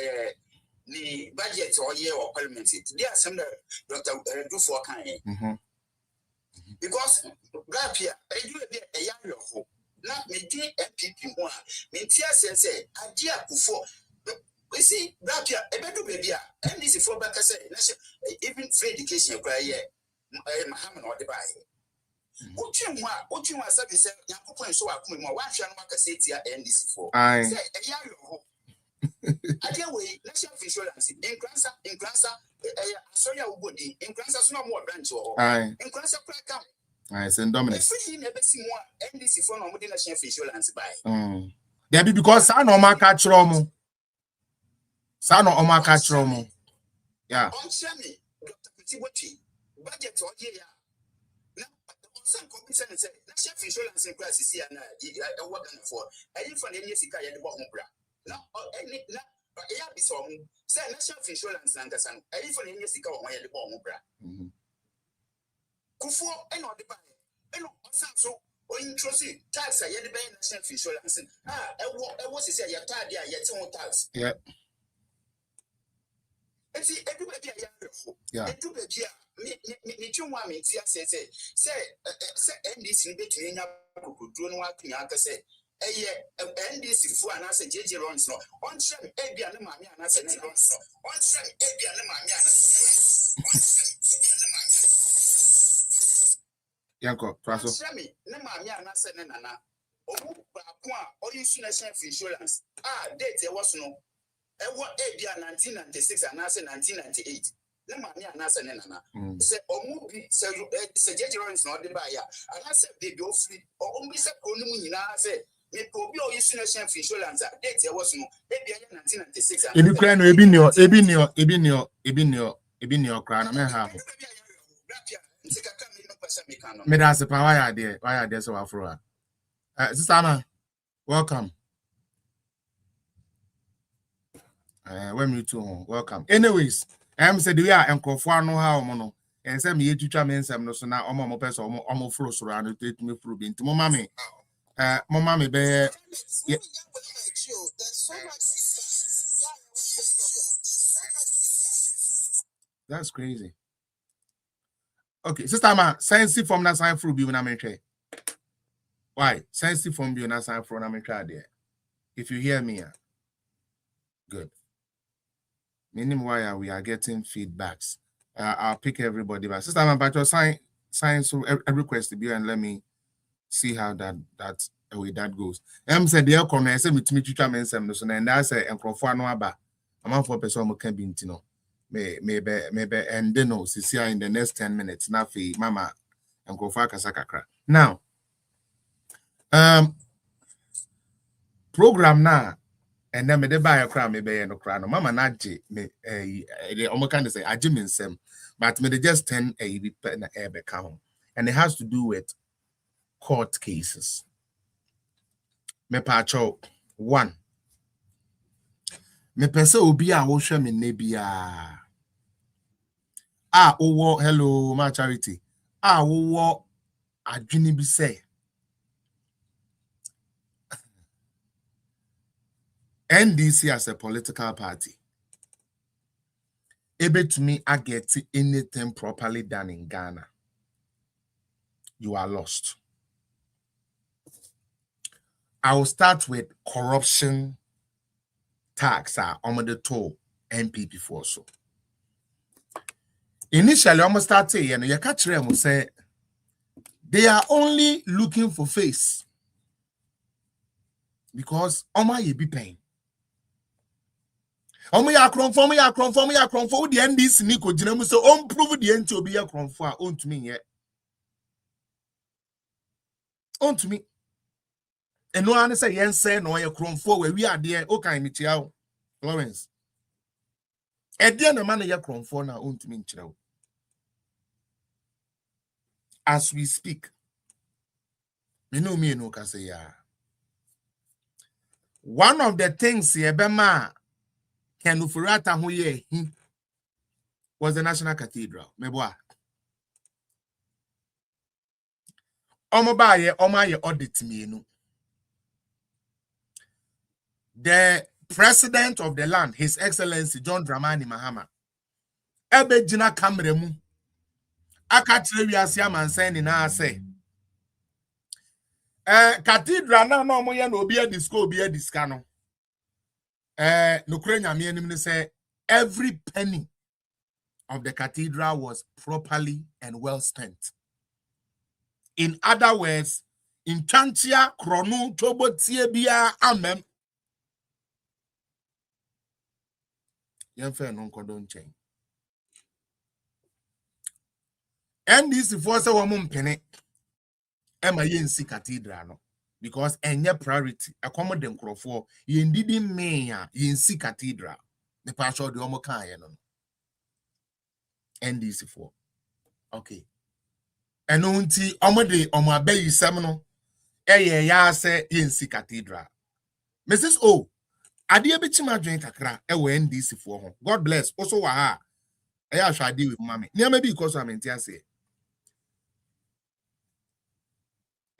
the budget or year or parliament. Today are some Dr. Do for kind. Because Grapia, I do a young hope. Not me doing MPP one. Me says, I dear before. We see Grapia, a better baby, and this is for back say, even free education cry here. Muhammad or the buy. What you want to say, Yakupo, so I come more. Why shall I say here and this for? I say a young hope. I dear way, national insurance in Gransa, sorry, I would be in Gransa, no more branch or in Gransa crack. I send Dominic. Never see more NDC for no national insurance by. There be because San Oma catch Romo. San Oma catch Romo. Yeah. On Shammy, Dr. Petiwati, budget or year. Now, some companies say national insurance in crisis here and I work for. I live for the music I had the bottom bra. Now, any now, be some say national insurance and the sun. I live for the music I had the bottom bra. Kufo and all the buy. And also, or introduce tax, I had the national insurance. I was to say, you're tired, yet on tax. Yeah. And see, everybody, yeah, and do the me, you want me to say, and this in between don't want to say, and this is for an answer, JJ Ronson, on Shem, Abby and the Mammy, and I said, on Shem, Abby and the Mammy, Yanko, Praso. Shammy, no Mammy, and I said, Nana, or you should have insurance. Date there was no. And what 1996 and I said 1998. No money and I said, Nana. Say, or movie, so JJ is not the buyer. And I said, baby, free, or only said, Only, I said, me probably all insurance insurance. Date there was no 1996. Ebinio, crown, I may have. Medas, why are there so afro? Sister, welcome. When you too, welcome. Anyways, said we are and Kofa no how mono, and send me to chairman some no so now almost person almost flows around to take me through into mommy. Mommy bear. That's crazy. Okay, sister ma, sensitive from that sign through be when I'm why? Sensitive from be when I sign from I'm there. If you hear me, good. Meaning why we are getting feedbacks. I'll pick everybody back. Sister man, but your sign so a request to be and let me see how that way that goes. Said the corner, I said me to meet you chairman some so and I say and for no aba. I'm for person who can be intino. Maybe and then no see in the next 10 minutes. Now fi mama and go for kasakakra. Now program now. And then me de buy a crown, me buy no crown. Mama naji me almost kind of say I mean some, but me de just 10 a count, and it has to do with court cases. Me pacho 1. Me pese obi a wo hwe me nebia. Owo hello my charity. Owo adwini bi say. NDC as a political party, able to me, I get anything properly done in Ghana. You are lost. I will start with corruption tax on the toll MPP for so. Initially, almost start saying, and you catch them will say they are only looking for face because you be paying. Omo ya kron for the NDC ni ko gina mu so on prove the NT obi ya kron for on to me yet. On to me. And no one say yen say no ya kron for we are there o kan mi tia Lawrence. E dia na man ya kron for na on to me nchira. As we speak. Me no can say ya. One of the things Yebema Ken Ufurata Huye was the National Cathedral. Meboa. Omobaye audit me no. The president of the land, His Excellency John Dramani Mahama, ebe jina kamre mu, akatre wiase amansen ni na ase. Cathedral na no mo ye na obi edisko obi ediska no. Nokure nyame anim ne say every penny of the cathedral was properly and well spent. In other words, in Chantia Kronu Tobotie Bia Amem. Yenfe non kodon chain. And this force a woman penny. Emma Yensi Cathedral no. Because any priority, accommodate for yen didn't mean Yensi Cathedral. The pastor the Omoka no. NDC4. Okay. And unti omode omabe yisemno eye ya se Yensi Cathedral. Mrs. O, ade ebichima dwen kakra e we NDC4 ho. God bless. Also wa ha. I shall deal with mommy. Near maybe because I'm in say.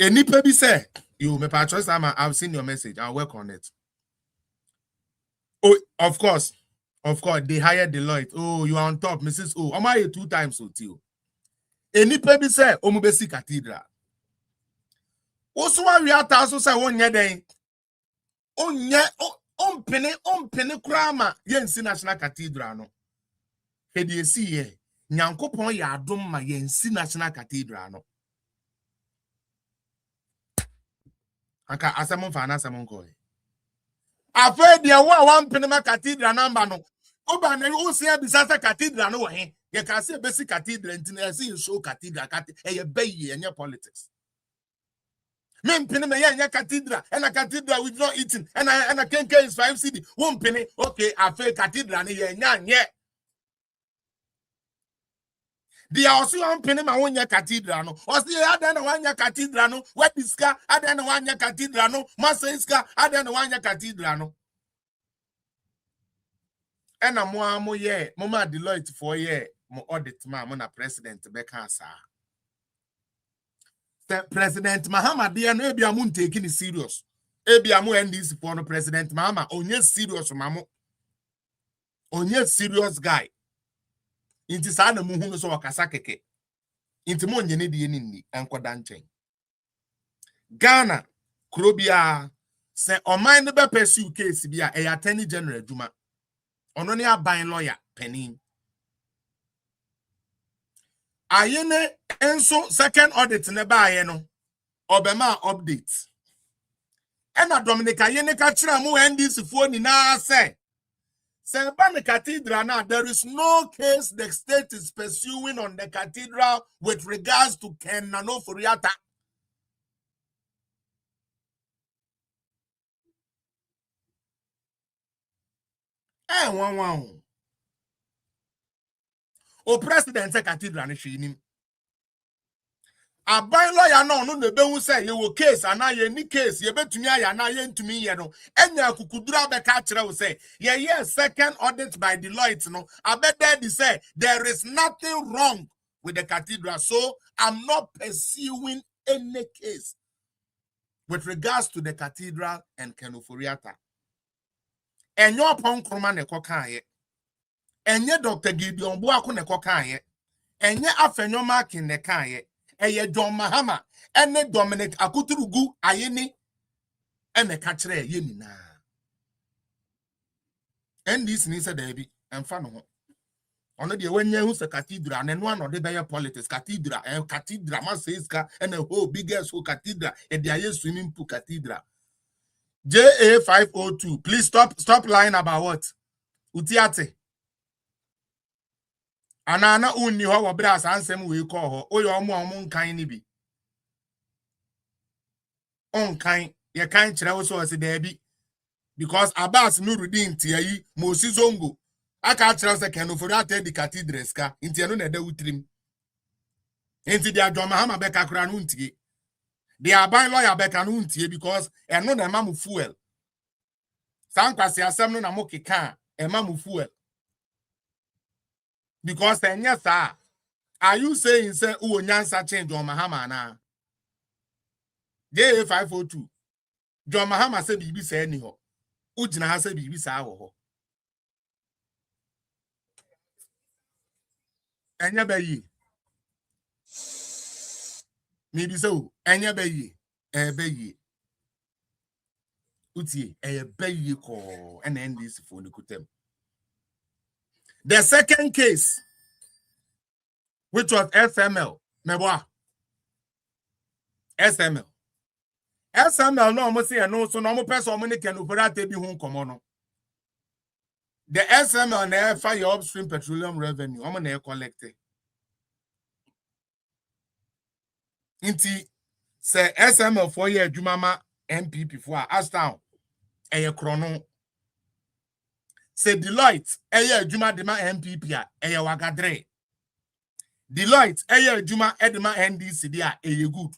Any baby say you may purchase. I've seen your message. I'll work on it. Oh, of course, they hired Deloitte. Oh, you are on top, Mrs. O. Am I 2 times so too? Any baby say Omubesi Cathedral. Also, we are also say 1 year day. On penny krama Yensi National Cathedral no. Hedi esi ye Nyankopon ya adom ma Yensi National Cathedral no. Anka asamon fa na asamon ko e. Afa dia wo 1 penny ma cathedral number no. Oba na wo se bisasa cathedral no wo he. Ye ka se basic cathedral ntin e show cathedral ye bayi enye politics. Men penny me ye cathedral and a cathedral with no eating and a kenke is 5 cedi. 1 penny okay afa cathedral ni ye nya. They are also on penny ma wonya cathedral no. O se ada na wanya cathedral no. What iska ada na wanya cathedral no. Masa iska ada na wanya cathedral no. Ena mo ye mama Deloitte for ye mo audit ma mo na president beka sa. President Mahama dia no ebia mo take ni serious. Ebia mo NDC for no President Mahama onye serious mamo. Onye serious guy. Inti sa na muhunu so wakasa keke. Inti mo nyene die ni enkoda nchen. Ghana krobia se oman ne be pursue case bia e attorney general djuma. Ono ne aban lawyer penin. Ayene enso second audit ne ba aye no. Obema update. Ena Dominic ayene ka kira mu NDC fo ni na say Sembani Cathedral now, there is no case the state is pursuing on the cathedral with regards to Ken Nano Furiata. One. O president say cathedral ni shini. A by lawyer no the be say you will case and now you need case you betumi aya na ye ntumi ye no enya kukudura be ka kire wo say ye second audit by Deloitte no abede say there is nothing wrong with the cathedral, so I'm not pursuing any case with regards to the cathedral and Kenufuriata. Enyo pon kroma ne kokan ye enye Dr. Gideon Buako ne kokan ye enye afenyo makin ne kan ye eye John Mahama ene Dominic Akuturugu ayeni ene kachire ye nina. And this ni se debi emfa no ho. Ono de wenye hu se cathedral ne no anode be politics cathedral ma says ka ene ho biggest ho cathedral e de aye swimming pool cathedral. JA502 please stop lying about what? Utiate. Anana unni ho wo bra sansem we call ho oyo omo nkan ni bi onkan ye kan kire wo so se da bi because Abbas Nurudin tiayi Mosi Zongo aka kire se Kenufuriata di cathedral ska nti eno na da wutrim nti dia John Mahama beka kura no ntie dia ban lawyer beka no ntie because eno na ema mu fuel sankwase asem no na mo keka ema mu fuel. Because yes, sir. Are you saying say oh nyansa change John Mahama na? JA502. John Mahama say bibi say ni ho. ujina ha se bibi saa wo ho enya bayi mi bi so enya bayi bayi utie bayi ko ena ndc for the kutem. The second case, which was SML meboa SML no almost say no so no mo person mo ne ken operate bi hu nkomo no. The SML na fire upstream petroleum revenue omo na collect inti say SML for year adwuma ma MPP for as town krono say Deloitte adwuma de ma MPP a wagadre Deloitte adwuma de ma NDC dia good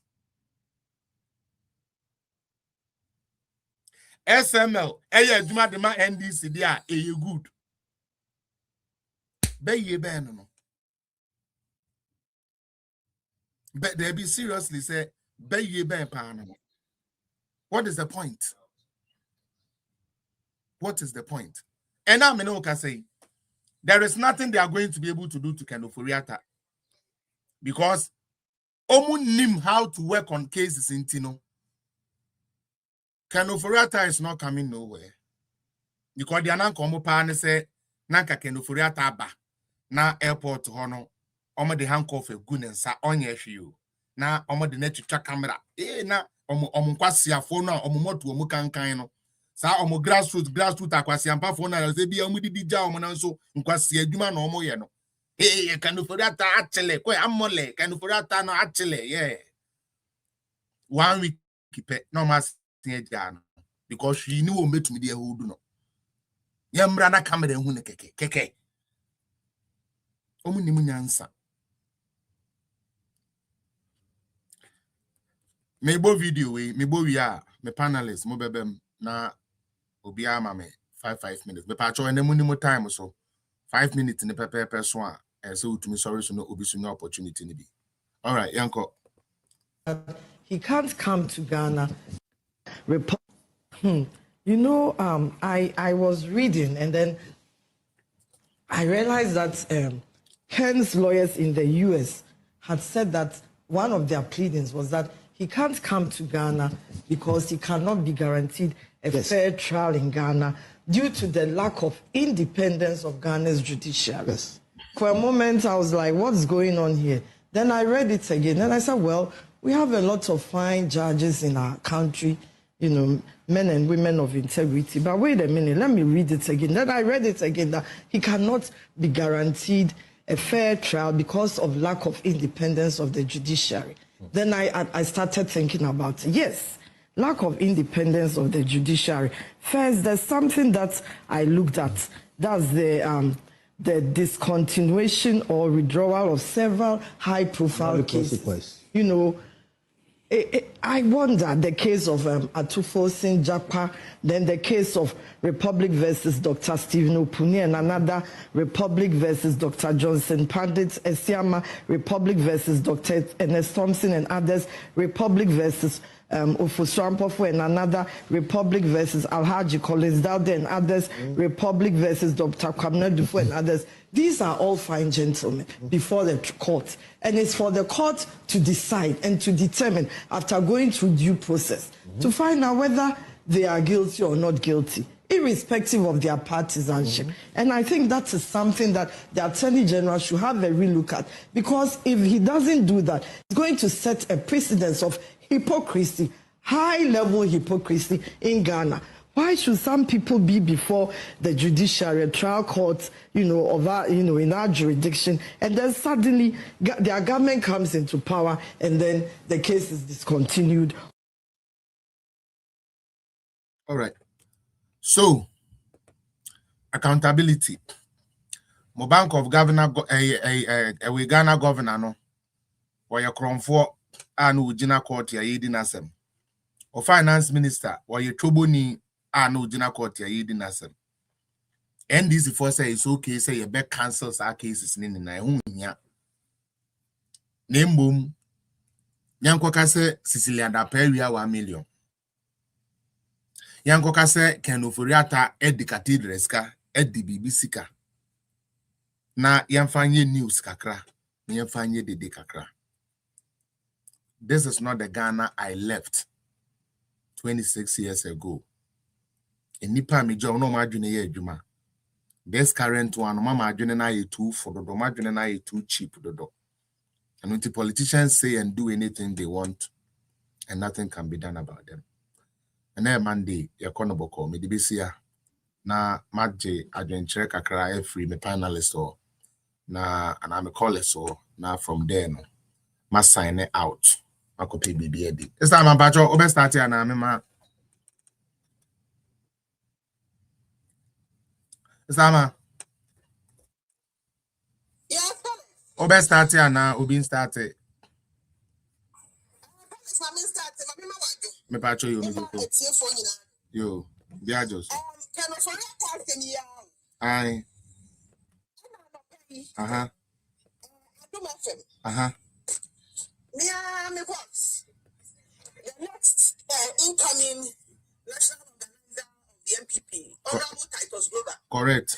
SML adwuma de ma NDC dia good be no. But they be seriously say be no. What is the point? What is the point? And I'm can say there is nothing they are going to be able to do to Ken Ofori-Atta because Omu nim how to work on cases in Tino. Ken Ofori-Atta is not coming nowhere because they are not coming and say Nanka Ken Ofori-Atta ba na airport hono omo de handcuff egu ne nsa onye hwe na omo de na twitwa camera na omo kwasea fo no omo moto omo kankan no sa omo grassroots akwasea mpa fo na ze bia omo didi ja omo na nso nkwasea adwuma na omo ye no Ken Ofori-Atta achele ko amole Ken Ofori-Atta no achele 1 week kipe no mas tie no because she knew o metumi de ehudu no yemra na camera hu ne keke omu ni munyansa mebo video we mebo wi a me panelists mo bebem na obi ama me 5 minutes me pa cho enemu ni mo time so 5 minutes ne pepe so a so utumi sorry so no obi so no opportunity ni bi. All right yanko he can't come to Ghana. You know, I was reading and then I realized that Ken's lawyers in the US had said that one of their pleadings was that he can't come to Ghana because he cannot be guaranteed a fair trial in Ghana due to the lack of independence of Ghana's judiciary. Yes. For a moment, I was like, what's going on here? Then I read it again and I said, well, we have a lot of fine judges in our country, you know, men and women of integrity. But wait a minute, let me read it again. Then I read it again that he cannot be guaranteed a fair trial because of lack of independence of the judiciary. Then I started thinking about, yes, lack of independence of the judiciary. First, there's something that I looked at. That's the discontinuation or withdrawal of several high-profile cases. You know, I wonder the case of Atufosin Japa, then the case of Republic versus Dr. Stephen Opuni, and another Republic versus Dr. Johnson Pandit Esiama, Republic versus Dr. Ernest Thompson and others, Republic versus Ofuswampofo and another, Republic versus Alhaji Collins Daude and others, Republic versus Dr. Kwabena Dufo and others. These are all fine gentlemen before the court. And it's for the court to decide and to determine, after going through due process, to find out whether they are guilty or not guilty, irrespective of their partisanship. And I think that is something that the Attorney General should have a relook at. Because if he doesn't do that, it's going to set a precedence of hypocrisy, high-level hypocrisy in Ghana. Why should some people be before the judiciary, trial courts, you know, of our, you know, in our jurisdiction, and then suddenly their government comes into power, and then the case is discontinued? All right. So, accountability. Mo bank of governor, we Ghana governor no, or your Cronfort and Ujina court ya yidi nasem. Or finance minister, or your Troboni and Ujina court ya yidi nasem. NDC for say it's okay, say you back cancels our cases in na hunya. Name boom. Nyankwaka say Sicilian da peria 1 million. Yanko kase kenoforiata edi cathedreska edi bibisika. Na yamfanye news kakra. Yamfanye dede kakra. This is not the Ghana I left 26 years ago. Nipa mi jo no ma adwene ye adwuma. This current one mama adwene na ye too for dodo, ma adwene na ye too cheap dodo. And when the politicians say and do anything they want, and nothing can be done about them. And then Monday, you're going to call me. The na Madje adventure kakra free me panelist or na and I'm a caller so now from there no must sign it out. I could pay BBAD. It's time I'm back to over start here now, ma. It's time Yes, over start here now, Ubin started. Me pacho you me joko. Yo, biajos. Aye. Uh-huh. Uh-huh. Me boss. The next incoming national organizer of the MPP, Honorable Titus Glover. Correct.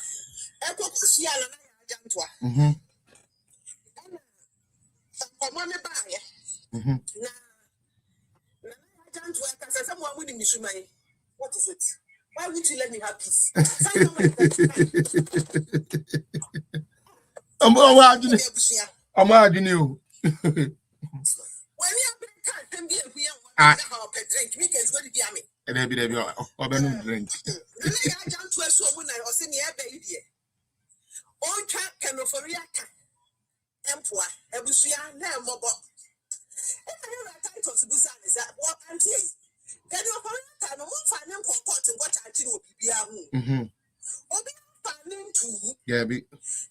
Mm-hmm. What is it? Why would you let me have this? I'm watching you. When you can be a drink, we can go to the army. And there be or drink. On track can offer Emperor, Ebusia, Nemobo. Titles Busan is that what I'm saying. Can you offer no more financial court and what I do will be a yeah, be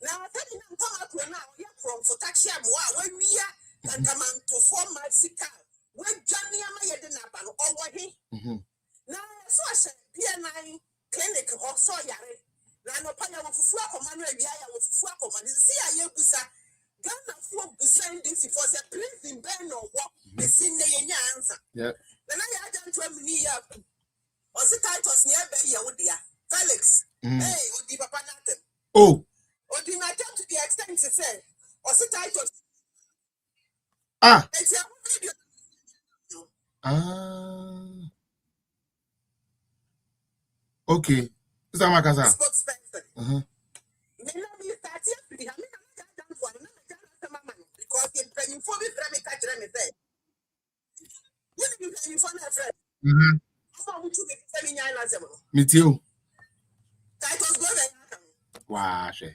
now telling them come up now from Fotaxia when we are can come to form my sick when Johnny Amayadan over here. Now, so I said, PNI clinic or so yare. Now, no panya of Fuako Manuel Yaya with Fuako Man. See, I busa. Ghana folk beside this for the place in Ben or what the sin they answer. Yeah. Then I had done 12 years. Or the titles near Yahudia. Felix. Hey, or the Papa Nathan. Oh. Or do not come to the extent to say, or the titles. Ah. It's a video. Ah. Okay. Is that my casa? Uh-huh. Me too. Wow, shit.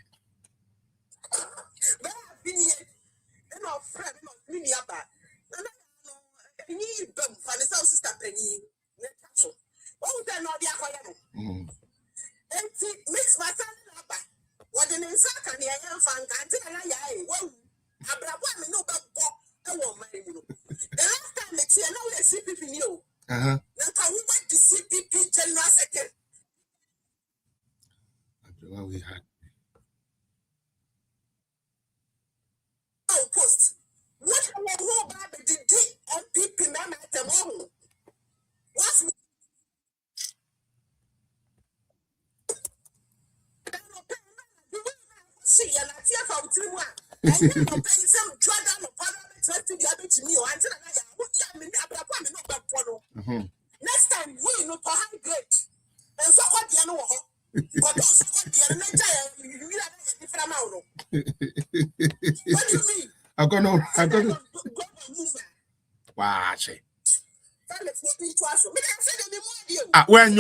Mix my son what the name Saka near young fan can't I no back. The last time they see another CPP new. Uh-huh. Now can we went to CPP general second? What we had. Oh, post. What about the DMPP man at the moment? What's see, and I fear for 3 1. I never pay some Jordan or Parliament to the other to me or until I next time we know for high grade. And so what you know, but also what you mean? I got no. Wow, shit. When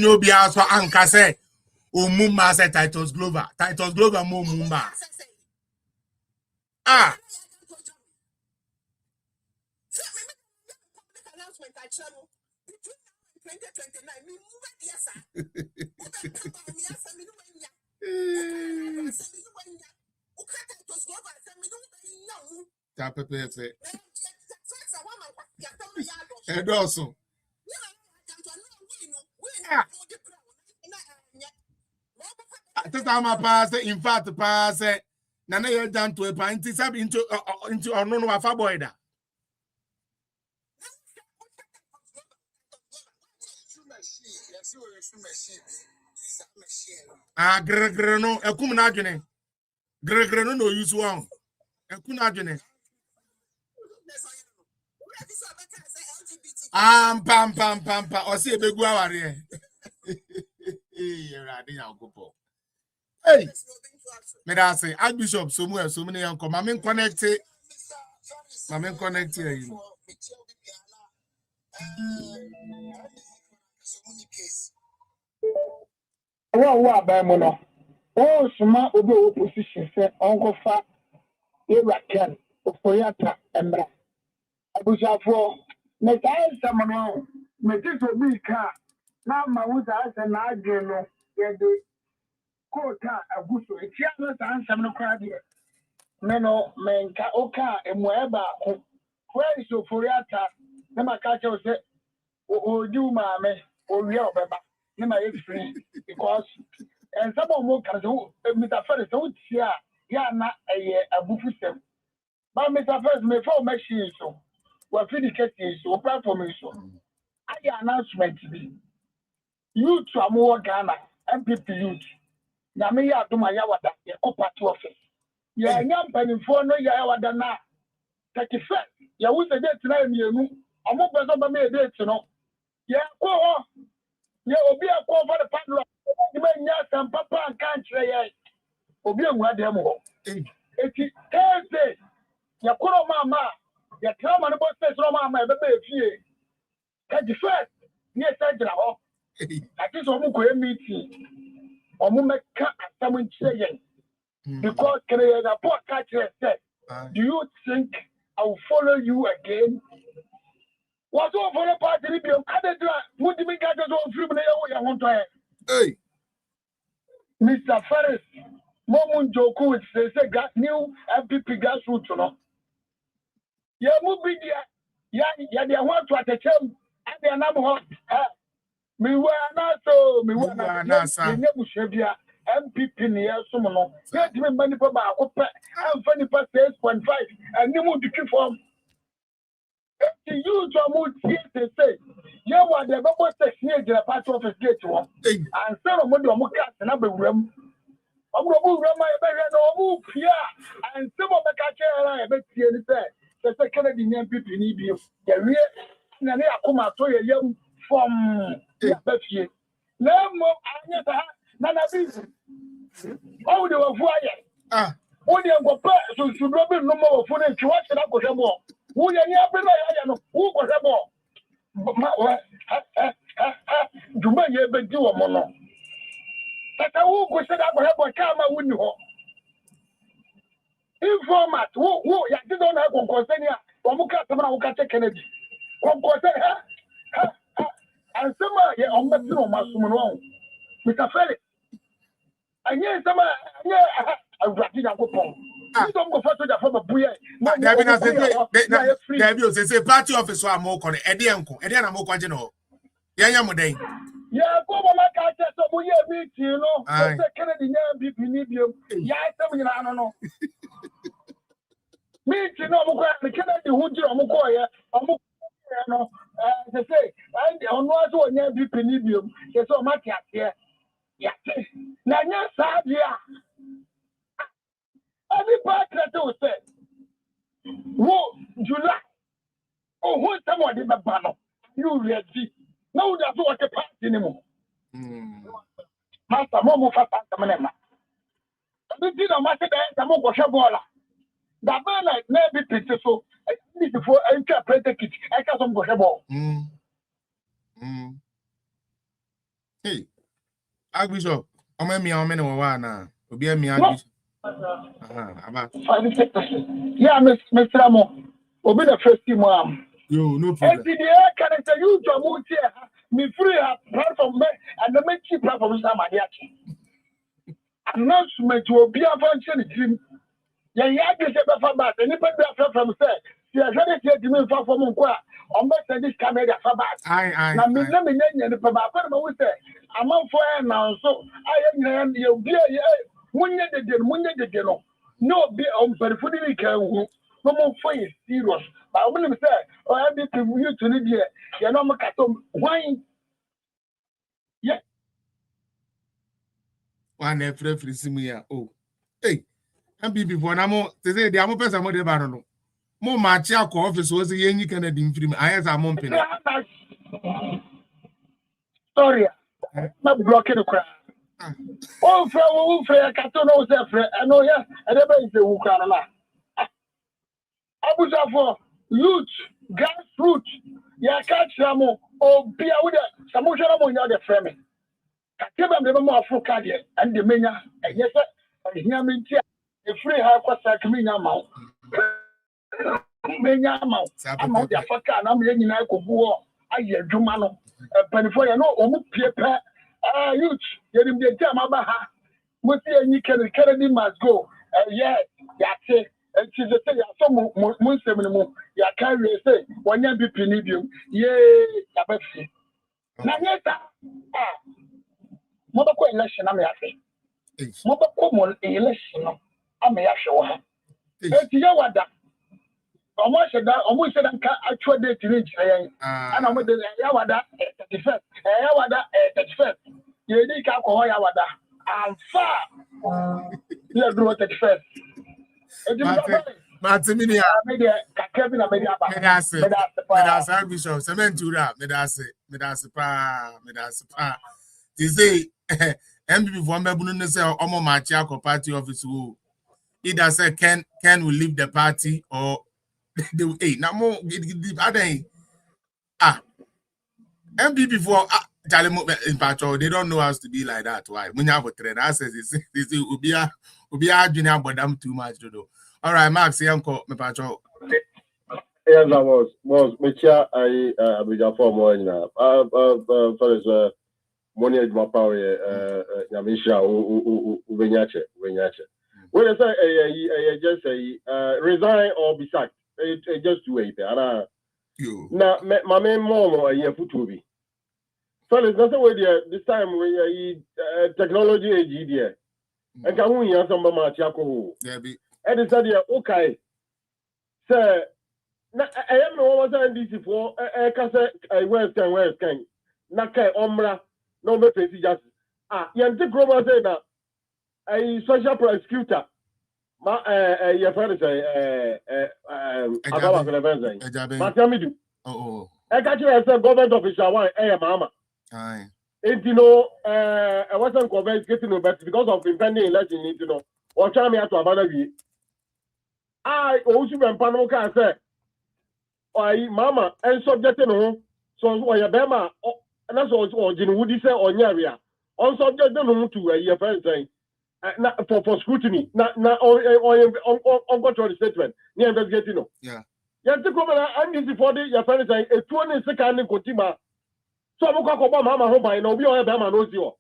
you be out for Anka say, Mumba say Titus Glover mo Mumba. Ah. And also, this time I pass in fact pass Nana you're down to a pint into or no a boy da. Gregre no, ekum na adwene. Gregre no use one. Ekum na adwene. Pam. Osi ebegu aware. Hey, me da say, Archbishop somewhere, so many young come. I'm connected. Here. Wa mono. Oh, suma obi opposition say Uncle Fa Irakan Ofoyata Embra. Abusafo, me say someone me just obi ka na ma wo say na adwe no ye de kota aguso etia no san sam no kwa de. Me no menka oka emoeba ko. Where is Ofoyata? Na maka che say o ju ma me o wi obeba. Na ma ye free because and some of more can do Mr. Ferris, so yeah, not a buffet. But Mr. Ferris, may for machine so. What vindicating so, platform so. I announcement to be. Youth are more Ghana, MPP youth. Yamia to my Yawada, the upper office. Yeah, young penny for no Yawada na. 31st, ya was a day tonight, you. I'm not going to be a day to know. Yeah, go. Yeah, be a call for the padlock. You may not some papa and country. Obi enwa dem ho eti Thursday ya koro mama ya trauma no boss face no mama e be efie ka di first ni esagira ho ati so mu ko meeting omu meka atam nchire yen because can you report catch say do you think I will follow you again what so follow party bi o adedra mu di mi ga so free me ya won to hey Mr. Ferris Momun Joku with say new MPP grassroots no. Ya mubi dia ya dia want to atechem and dia nam ho. Mi wa na so mi wa na sa. Ni bushebia MPP ni yesum no. Ya dimi mani pa ba akopɛ amfa ni pa 6.5 and ni mu diki form. The youth are more say ya wa de bebo say ni gira party office gate wo. And say no mo de mo cast na be wuram. I'm going to run my baby no move and some of the catcher I bet you the second MPP need you. The real Nani Akuma to a young from Betty. No more none of this. Oh, they were quiet. Only a go so should not be no more for them to watch it up with them all. Who you never who was a ball? Do my ever do a mono. That who could set up a camera wouldn't know. Informat, who ya don't have one concerning Wamuka Kennedy. One and some on Matino Masumo, Mr. Felix. And yes, some I'm wrapping up upon. You don't go for the former Buya. There is a party office or more on Edianco, Ediana Mokajano. Yayamuday. Yeah, go on my catcher, so we meet you know. Kennedy, be medium. Yeah, I don't know. Meet you know, the Kennedy who do Mukoya, they say, and on what one year be medium. There's so much here. Yeah, now, yes, every part that was said. Whoa, July. Oh, who's someone in the banner? You ready? No, that's what the party anymore. Master Momo Fata. The dinner master the Moko Shabola. The man like never picture so this before interpret it. I can't some Goshabo. Hey, Archbishop, I'm a me one. Be a me Archbishop. Yeah, Mr. Amo. Obi the first team. Yo, no problem. And the air can tell you to move here. Me free platform and the make cheap platform is my announcement to be a function dream. Yeah, this is a fabat. Anybody from say, you are ready to give me for Monqua. On this camera fabat. Now, me let me name the Papa. We say, I'm on fire now. So I am your beer. When you did, no be on periphery can. No more for you, serious. But I will say, oh, I be to you to Lydia. You know, Macatom, wine. one every simu oh hey MPP for na mo te say dia mo pesa mo de ba no mo ma chi akọ office wo say yenyi Kennedy mfiri ayes a mo mpene sorry ma block the crowd oh fra kato no say fra no yeah e dey be say wu kra na abuja for youth grassroots ya catch them obi a with some mo shara mo nya de frame kakeba me mo Africa de and the menya yes here me tia e free ha kwasa keminya ma menya ma ama de afaka na me nyina kobu aye adwuma no panifo ya no omu piepe youth yerim de tia ma ba ha mo ti enyi Kennedy must go yeah ya say and she say ya so mo nsem no ya carry say wonya BP ni biom ye ya ba fi na nyeta mo ba ko election am ya fe mo ba ko mo election no am ya hwe wo ha e ti ya wada omo se da nka atwa date ni jira yan ana mo de ya wada 31 ya wada 31 ye di ka ko ya wada amfa ya dro 31 Matiminia, medase Bishop, Cementura, medase pa. They say, MPP for Mbebunu say, Omo Machiako party office who either say Ken will leave the party or they will, hey, now more, MPP for in Patrol, they don't know how to be like that. Why? When you have a trend, I say, they say, Ubia Junior, but I'm too much to do. All right, Max, Yanko, me Patrol. Yes, I was. Mecha, I be the form one now. First, money at my power, Yamisha, Ubenyache. When I say, just say, resign or be sacked, just do it. Now, my main mom, a year for 2 weeks. Fellas, that's the way this time we technology age there. And can we have some Machiako? And they said, okay. Sir, I am no one saying this for a West can. Naka Omra, no me face just. Yanti Groma said that a social prosecutor. Your friend say, about the event. Matamidu. Oh, I got you as a government official. Why, mama. aye. And you know, I wasn't convinced getting no better because of impending election. You know, or trying me out to abandon. I also been Panoka say, "I mama and subject no so why your bema and that's all Jin Woody say on area on subject no to a year friend saying for scrutiny not on control statement near investigating no yeah to come and this for the your friend saying a 22nd Kotima so I'm going to mama home by no be all bema knows you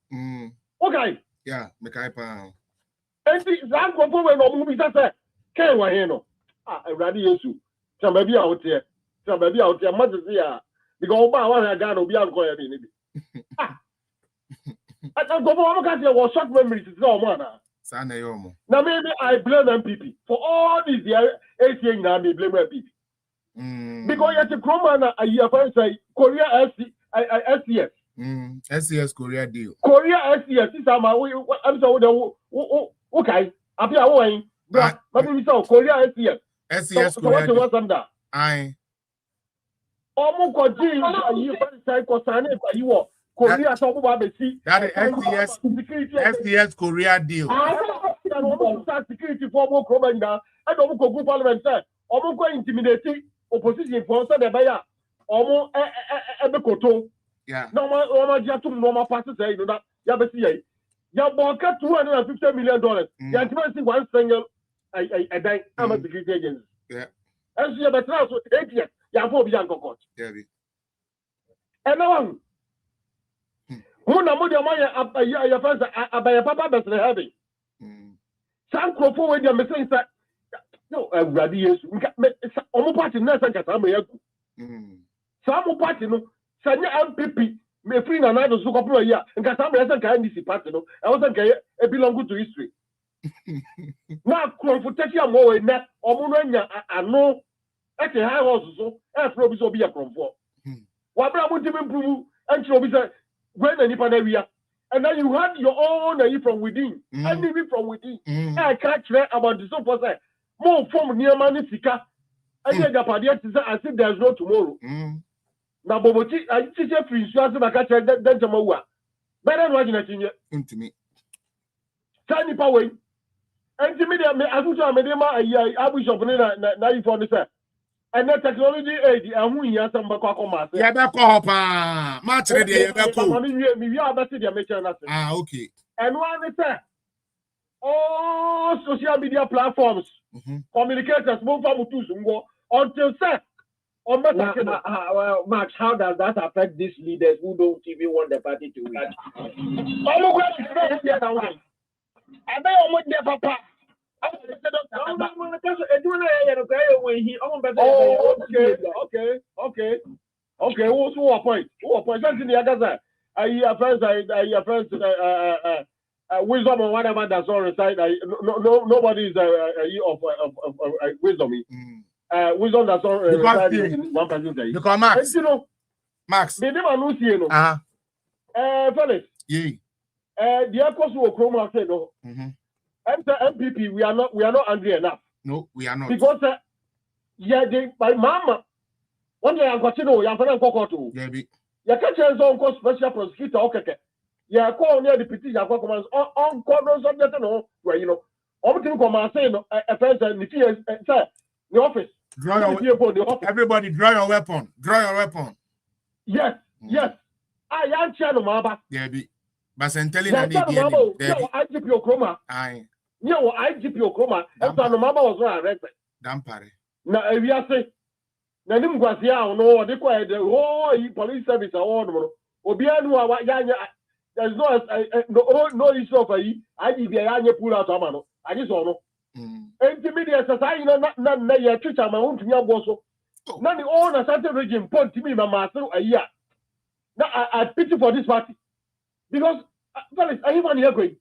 okay yeah make I pound and that go for when no movie say Ken wa here no Awurade Yesu some baby out here must see because oba wa na Ghana obi anko ya ni bi I go for am was short memories is no man sana yomo now maybe I blame MPP for all these years 8 years now me blame MPP because you to come na a year for say Korea SCS SCS Korea deal Korea SCS is am I'm so okay apia wo yin maybe so Korea SCS so what you want them that aye Omo ko ji ayi say ko sane ayi wo Korea so mo ba be see that is SCS Korea deal security for more Kromanda and omo ko group parliament say omo ko intimidate opposition for say the buyer omo ebe koto yeah no omo jatum no ma pass say you know that ya be see ya bonka $250 million ya see one single a day am security agency yeah and you better so 8 years ya for be court yeah and now Muna mo de mo ya fans abaya papa besre heavy san krofo we de me say no Awurade Yesu omo party na san kasa ma yagu sa mo party no sa nya MPP me free na do so kopro ya nkasa ma san ka NDC party no e was san ka e belong to history na krofo take am we na omo no nya ano e ke high horse so e fro bi so bi ya krofo wa bra mo ntimi improve enchi obi say when any panel we And then you had your own from within. And even from within. I can't care about the so for say. More from near money sika. And then the party to say I think there's no tomorrow. Now Boboti, I teach a free insurance and I catch that tomorrow. Better than watching it into me. Tiny power. And to me, I put on Medema, I wish of na for the and that technology aid, and we have some back Yeah, back up, match ready. Ah, okay. And one is that all social media platforms, communicators, move from to until set. Well, Max, how does that affect these leaders who don't even want the party to win? I bet almost there, Papa. Okay. Who appoint? Something the other side. Wisdom or whatever that's all recite. Nobody is of wisdom. Wisdom that's all recite in one person. Because Max, you know, Max, they never know you know. Fellas. Yeah. The Akos will chroma say no. MPP, we are not angry enough. No, we are not. Because my mama, one day I'm watching you, I'm going to go to. You catch us on special prosecutor, okay. You call near the petition, you commands on corners of the where you know. Everything come and say no, a person, the office. Everybody, draw your weapon. Draw your weapon. Yes. I am Channel Maba. There be. But I'm telling you, IGP Okroma. Aye. No, IGP Okroma. And so Mama was not arrested. Dampare. Now, if you say, Nanim Guasia, no, they quite the whole police service award. Obianu, there's no issue of IGP pull out Amano. I just don't know. Intermediate society, not your teacher, my own to your boss. None the owner certain regime point to me, my master, a year. Now, I pity for this party. Because, fellas, I even here going.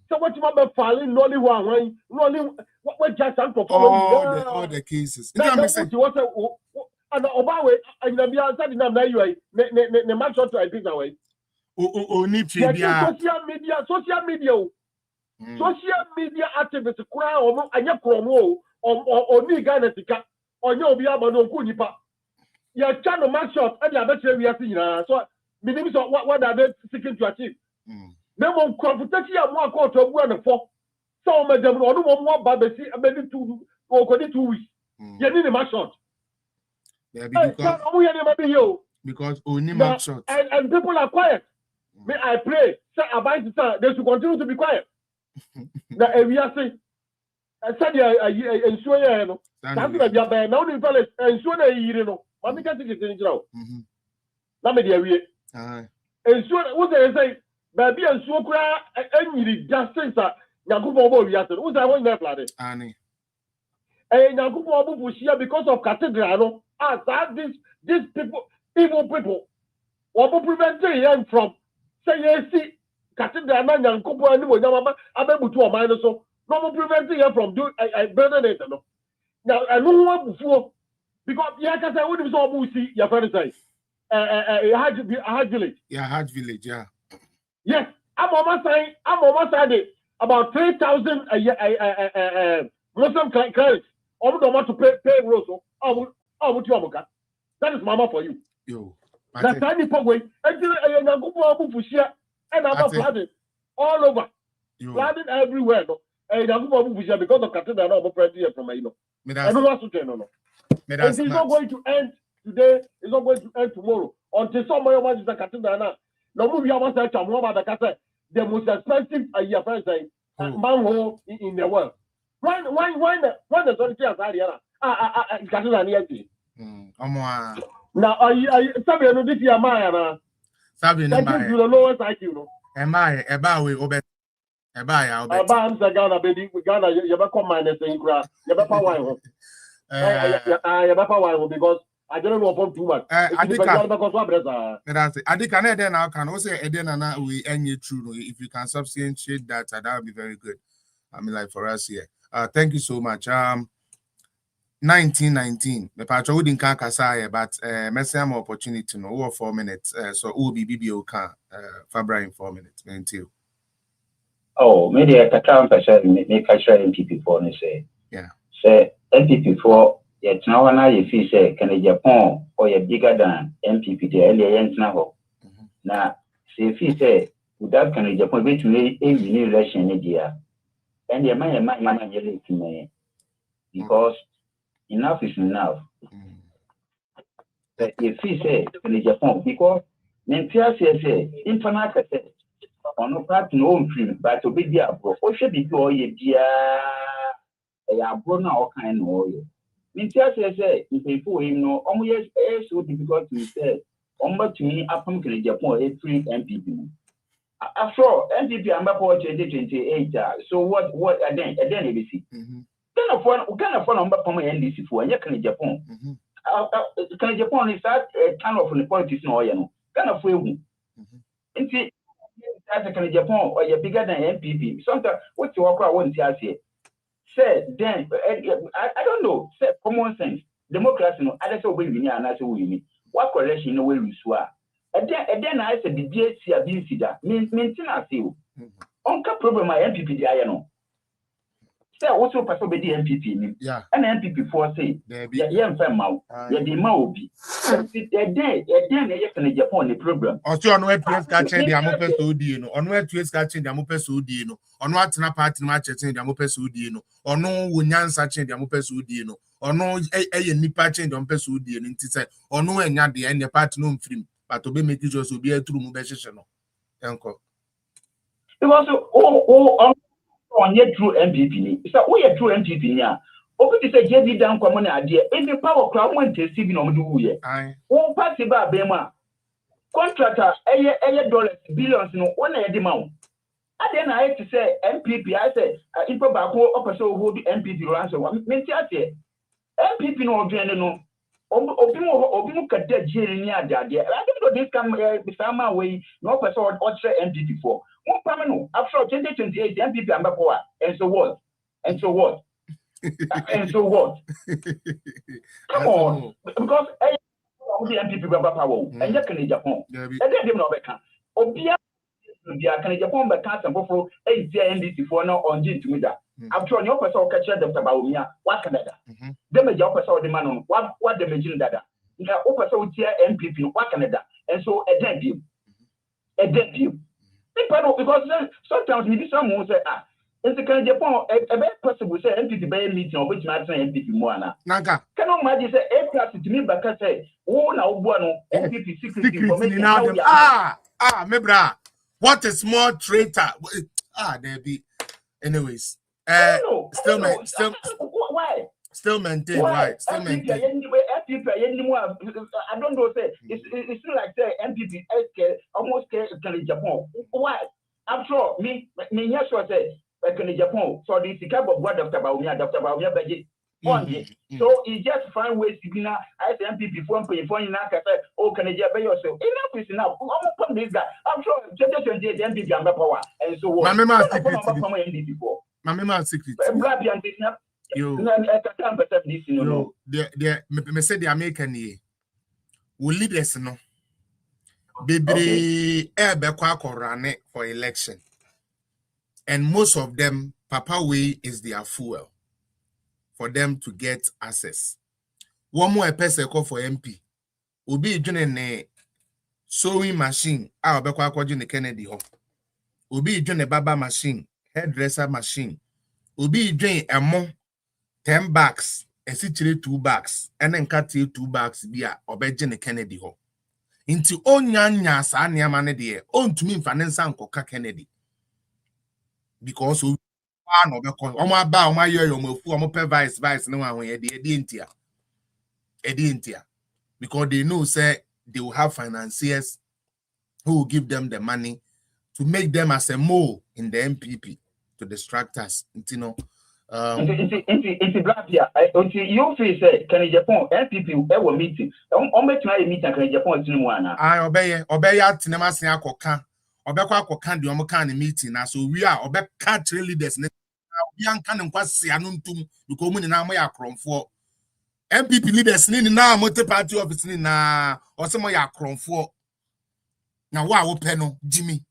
So what you about filing only one, what just all the cases. And Obawe, and the outside in the match to I think away. Social media activists, crown, and your promo, or me Ghana, or no be able to Kunipa. Your channel match shot, and I bet we are seeing. So, what are they seeking to achieve? They won't confrontation more quarter of 1 and 4. So, madam, or no more Babesi, a minute 2 weeks. You need a match shot. Because only match shot. And people are quiet. May I pray, say, advise they should continue to be quiet. Now, if we are saying, I said, ensure you something like that, now the fellas, ensure you know, what make it in jail. Let me dear you. Ensure what they say. Baby and so cry and you just say that Yakubo Yasan. Who's I want that flooded? Annie. And Yakubo was here because of Cathedral. As that these people, evil people, what will prevent them from say, yes, see, Cathedral and Yakubo and Yamama, I'm able to a minor so. No more prevent them from doing a better than now. I know one before because Yakas, I wouldn't saw see your friend say. A hard village. Yeah, hard village, yeah. Yes, I'm almost saying about 3,000 Muslim clients. I don't want to pay Rosso. That is mama for you. Yo. That's tiny way. And I'm flooding all over. Flooding everywhere. And I'm because of Cathedral and I'm from you. I don't want to tell no. It's not going to end today. It's not going to end tomorrow. Until somebody wants the Cathedral. No movie I want to tell you about the most expensive manhole in the world. Why the authority has had Cathedral now, I Sabi this year, Maya. Sabi no to the lowest IQ. Am I about we obey? I'm Ghana, baby. Ghana, you ever come minus in crowd. You ever power. I ever power because I don't know about too much. I think I then I can also then we end it through. If you can substantiate that would be very good. I mean, like for us here. Thank you so much. 1919. The patch wouldn't say, but messy more opportunity no over 4 minutes. So BBO can Fabra in 4 minutes. Until oh, maybe I can't make a share MPP for say. Yeah. Say MPP for yet now and I feel say can Japan or you're bigger than MPP the earlier now. Now, say if you say without can Japan wait to make a new election in India. And the man yelling to me because enough is enough. But if he say in Japan, because Nentia say, internet say, on no part no free, but to be there, bro, or should be to ye dear a brown all kind of oil. Nentia say, if people know, almost so difficult to say, almost to me, up from Japan, a free MPP. After all, NPP and Bapor 2028. So what again ABC? Then of one kind of phone number from NDC for and you can Japan. Can Japan is that kind of the politics no you know. Kind of way. And see as a can Japan or you're bigger than NPP. Sometimes what you walk out won't say. Say then I don't know, say common sense. Democracy no other so we win and so we mean. What correction no way we swear. And then I said the DSC ability that maintenance you. Onka problem my MPP the know. Say also person be the MPP. Yeah. And MPP for say yeah mfa ma yeah the ma obi. Then you can Japan the program. Also on where to catching the amope so di no. On where to catching the amope so di no. On what na party match the amope so di no. On no wonyansa chen the amope so di no. On no nipa chen the amope so di no. Nti say on no enya the any party no mfrim. But to be making sure so be a true move no. Uncle. It was on your true MPP. So we are true MPP now. Open to say JB down common idea. If the power crowd went to see no do ye. Oh, party ba bema. Contractor dollars billions no one the amount. And then I have to say MPP. I say if about upper so hold the MPP answer. MPP no no. Obimu kade jeri ni adade. I don't know this come be sama way no person or MPP for. One permanent after 2028 MPP ambapoa and so what? And so what? And so what? Come on, because the MPP power and you can Japan. And then them no beka. Obia can Japan be cancer for NDC for now on June to me that. After all, your person will catch Dr. Baumia, what Canada? Them a job person the man on what the Majin Dada. You can open so MPP, what Canada, and so a dead deal. A dead deal. Because sometimes maybe someone say, it's the kind of Japan, a bad person will say MPP by meeting or which matter MPP Moana. Naga. Cannot imagine say A plus to me, but I say, oh, now one MPP secret information. Mebra. What a small traitor. There be. Anyways. Still maintain. Why? Still maintain. Why? Still maintain. I don't know. Say it's still like say MPP almost can Japan. Why? After all, me yes was say can Japan. So this is kind of what Dr. Baumia budget. So he just find ways to be now. I say MPP for you now. Oh, can you pay yourself? Enough is enough. I'm this guy. I'm sure 2028 MPP and power and so on. My memory secret. You me say the American ye will leaders no baby run for election, and most of them Papa way is their fuel for them to get access. One more person call for MP will be joining a sewing machine. Our Bekwa Kennedy home will be joining a baba machine, hairdresser machine will be joining a more 10 bags, and situate 2 bags, and then cut 2 bags beer or Benjamin Kennedy ho. Into Onyanya Sanya Manedy, own to me finance Uncle Kennedy. Because one of the my bow, my year, your vice, no one way, the Edintia. Because they know, say, they will have financiers who will give them the money to make them as a mole in the MPP to distract us, you know. It's black here. You feel say can Japan MPP ever meeting. On make try meet can Japan in one. I obey at Tinamasia Koka. Obekwa Koka the Omokan meeting. So we are Obeka leaders. We can was Sianuntum because we now may crom for MPP leaders ni na mote party office ni na osemo ya kronfo na wa pe no Jimmy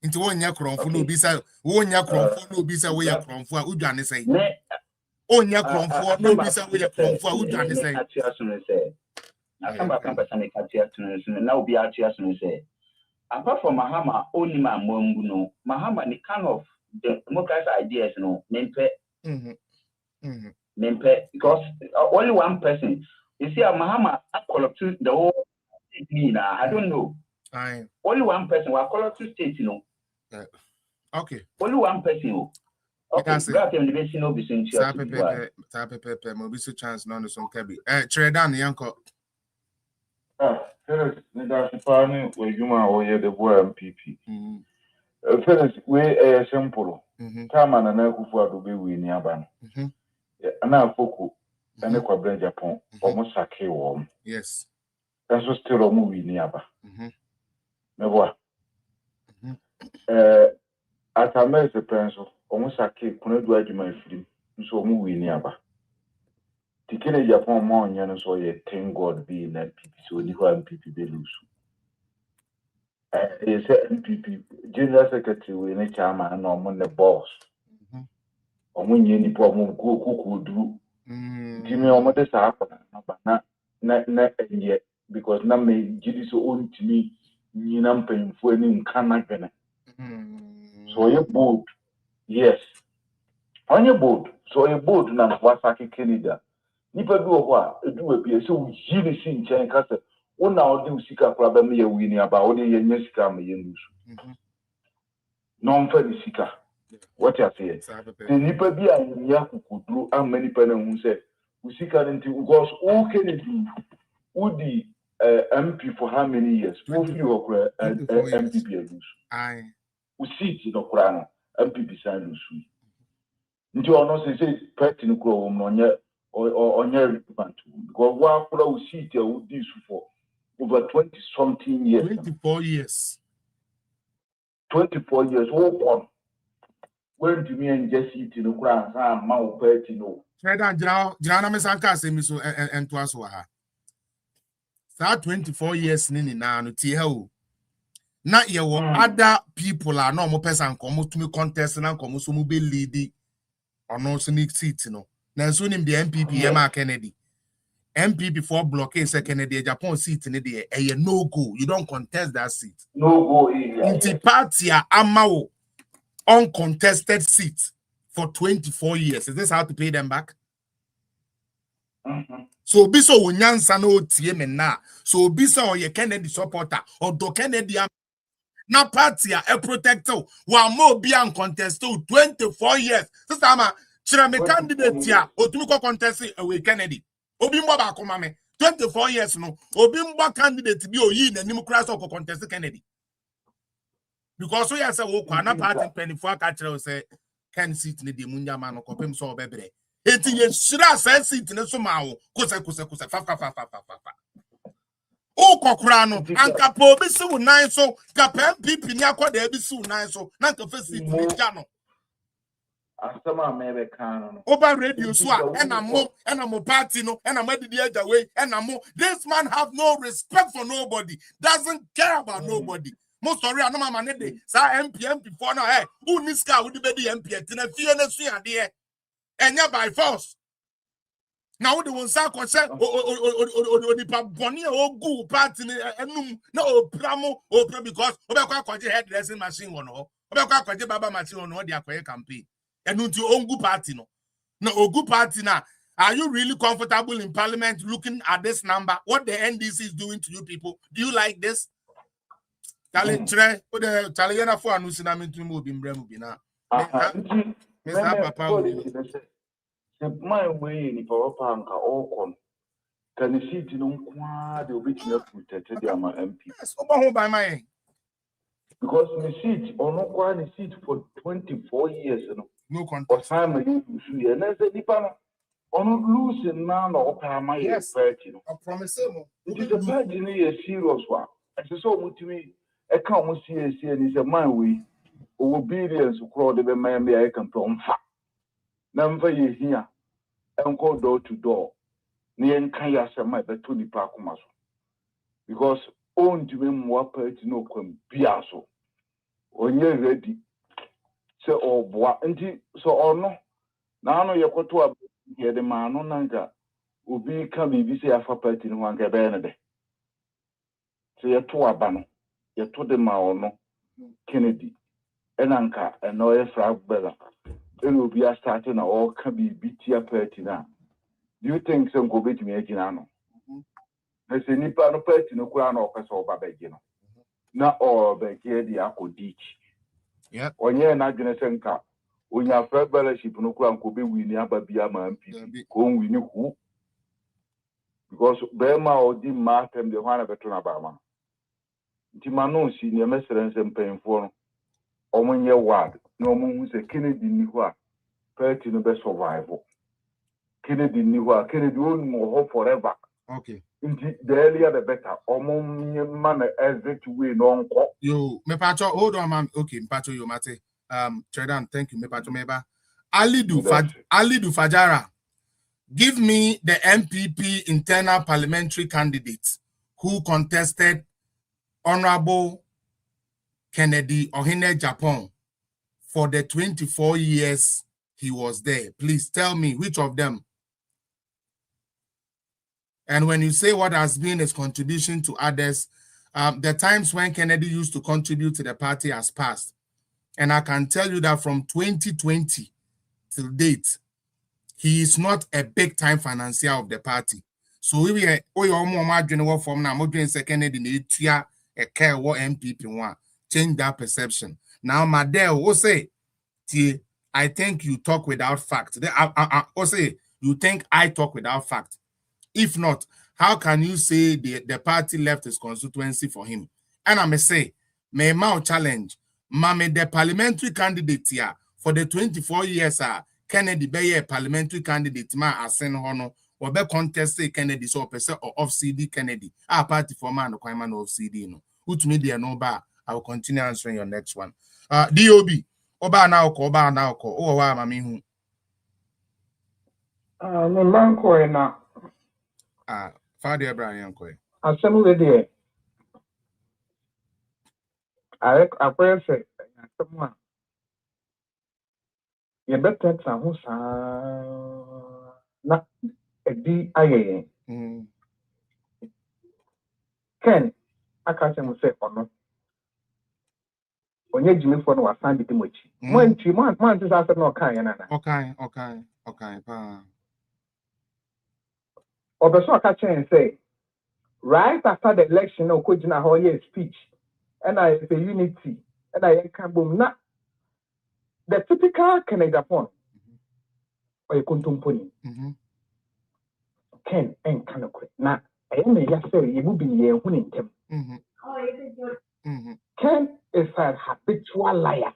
nti wonya kronfo no bisa wonya kronfo no bisa wo ya kronfo a udwane sei onya kronfo no bisa wo ya kronfo a udwane sei Asamba kan person make atia tunu na obi atia tunu say apart from Mahama only ma mwambu no Mahama ni kind of the democratic ideas no mempe because only one person you see Mahama collect the whole state I don't know only one person will collect state okay only one person okay grab him the best no be sin pepe mo bi so chance no so kabi Tredan yanko Felix, Nidashipani, where you are the boy MPP. Felix, we are simple. Time and an echo for to be winning Aban. And now, Foku, and a quadrant Japan, almost a K warm. Yes. That's still a movie nearby. Never. At a mess a pencil, almost a K, couldn't do it my film, so movie nearby. Tikene Japan more and so ye thank God be in MPP so you MPP be lose. He said MPP General Secretary we ne chairman no mo the boss. Omo nye ni po mo ko do. Jimmy omo de sa na enye because na me gidi so on timi nyina mpemfo ani nka na gwene. So ye bold. Yes. On your board. So ye board na Wasaki Canada. Nipa bi wo a edu abi so yi ne si nchen ka se wo na odi usika kora ba me ye wi ni aba wo de ye nya sika me ye nusu no mfa ni sika what you say the nipa bi a nya kukuduru amma nipa na hu se usika ne nti because o Kennedy udi MP for how many years wo fi wo kora MPP nusu ai usiti no kora no MPP san nusu nti ono se party no kora wo no nya or relevant because one will see this for over 20 something years. 24 years. 24 years. Open. When do me and Jesse to the ground? I'm Mount Pertino. Fredan Jana Mesanka say me so and to us wa. Start 24 years nini na no ti how. Na ye wo other people are no more person come to me contest na come so mu be lead or no so seat no. Na so nim the MPP Yema Kennedy. MPP for blockade say Kennedy Japan seat in the air no go. You don't contest that seat. No go area. Inti party amawo uncontested seat for 24 years. Is this how to pay them back? So biso wonyansa no tie me na. So biso ye Kennedy supporter or do Kennedy na party a protector wa mo be uncontested 24 years. Sister ma me candidate ya otumi ko contest away Kennedy obi mbo ba akoma me 24 years no obi mbo candidate bi oyi na nim class ko contest Kennedy because so ya say wo kwa na party penifo aka kire say can seat ne de munya ma no kopem so obebre enti ye shira say seat ne so ma wo kose fa o kokura no anka po obi si wo nan so ka MPP ni akoda abi si wo nan so na ka fa seat ne ja no Asama mebe kano. Over radio so and mo party no and I'm the other way and this man have no respect for nobody, doesn't care about nobody. Most sorry I know my man dey sa MP before now who niska would be the MP tina fie na so ade and by force. Now the one say o nipa boni o gu party enum na o pramo because obekwa kwaje hairdressing machine wono obekwa kwaje baba machine wono dey akoye campaign. And to Ongu party no. No Ogu party now. Are you really comfortable in parliament looking at this number? What the NDC is doing to you people? Do you like this? Tale tre o de tale yana fo anu sinami tu mo bi mbre mu bi na. Mr. Papa the my way ni power panka all come. Can you see no kwa the original protected their MP? Yes, oba by my because the seat or no quality seat for 24 years no contest. Time and then say nipa on losing man or my yes party I promise you it is a party a serious one as so mutimi e kan mo see and is a man we obedience crowd the man I can from fa na mfa ye here and go door to door Nien can yasama beto nipa akoma so. Because on to me more party no kwam biaso. Onye ready. Se obwa nti so ono na ano yekoto ab ye de ma no nanga obi ka bibi se afa party no anka be ne de. Se yeto aba no yeto de ma ono Kennedy enanka eno ye frag bella. Eno obi a start na all ka bibi tia party na. Do you think some go bit me agina no? Na se nipa no party no kura na opesa oba begi no. Na o begi di akodi. Yeah. Onye na adwene senka onya frag fellowship no kura nko be wini aba bia ma MPP ko wini hu. Because bema odi matem de hwana beto na ba ma. Nti mano si ne mesrense mpemfo no. Omonye ward no omo hu se Kennedy ni ho a party no be survival. Kennedy ni ho a Kennedy won mo forever. Okay. The earlier the better. Man exit way no nko. Yo, me pacho, hold on, man. Okay, pacho yo mate. Tredan, thank you, me pacho meba. Alidu Fajara, give me the MPP internal parliamentary candidate who contested Honorable Kennedy Ohene Japan for the 24 years he was there. Please tell me which of them. And when you say what has been his contribution to others, the times when Kennedy used to contribute to the party has passed. And I can tell you that from 2020 till date, he is not a big-time financier of the party. So we are from now, Kennedy a care what MPP want. Change that perception. Now, Madel will say, I think you talk without fact. I say, you think I talk without fact. If not, how can you say the party left his constituency for him? And I may say, may Mao challenge, Mame the parliamentary candidate here for the 24 years, Kennedy be a parliamentary candidate, ma asen hono, or be contest Kennedy so person or off CD Kennedy. Our party for man or man of CD no. Which media no bar. I will continue answering your next one. DOB, Oba now ko, oh wa mami hu. No manko na. Father Brian Koy. Assembly there. I pray say someone. You better tell who na a D I Ken, I can't say or no. Onye Jimmy for no assigned the mochi. Man, is after no kind. Okay. Obeso catch and say, right after the election, no could na hoye speech, and I say unity, and I can boom na the typical Canada phone or a contumpony. Ken and Kanakwe. Now, I may just say you will be here winning them. Ken is a habitual liar.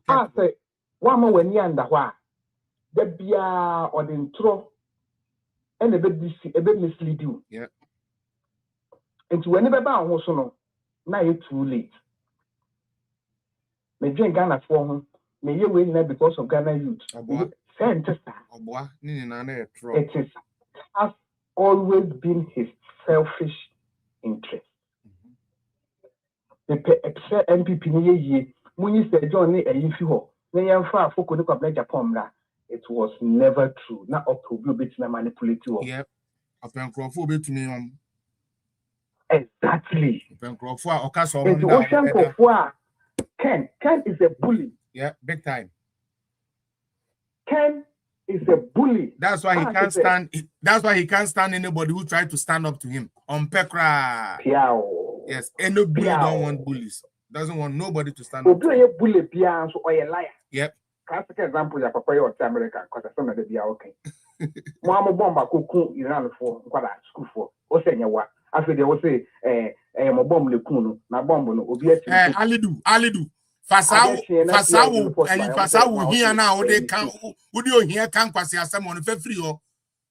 I say, one more when you under why the beer or the intro. And a bit mislead you. Yeah. And whenever I was no, now it's too late. May drink Ghana for him, may you win there because of Ghana youth. It has always been his selfish interest. The MPP when you say John a you Japan. It was never true. Not up to be bit manipulative. Yep. Exactly. Ken is a bully. Yeah, big time. Ken is a bully. That's why he can't stand. That's why he can't stand anybody who tried to stand up to him. On Pekra. Yes, anybody don't want bullies. Doesn't want nobody to stand up. Bully so or a liar. Yep. Classic example, ya papa you America, because some of the be okay. Mama bomba kuku Iran for what school for. O say what? After they will say, my bomb le kunu, na bomb no, obiet. Alidu. Fasawo, and Fasawo here now, they can, would you hear can pass your someone for free or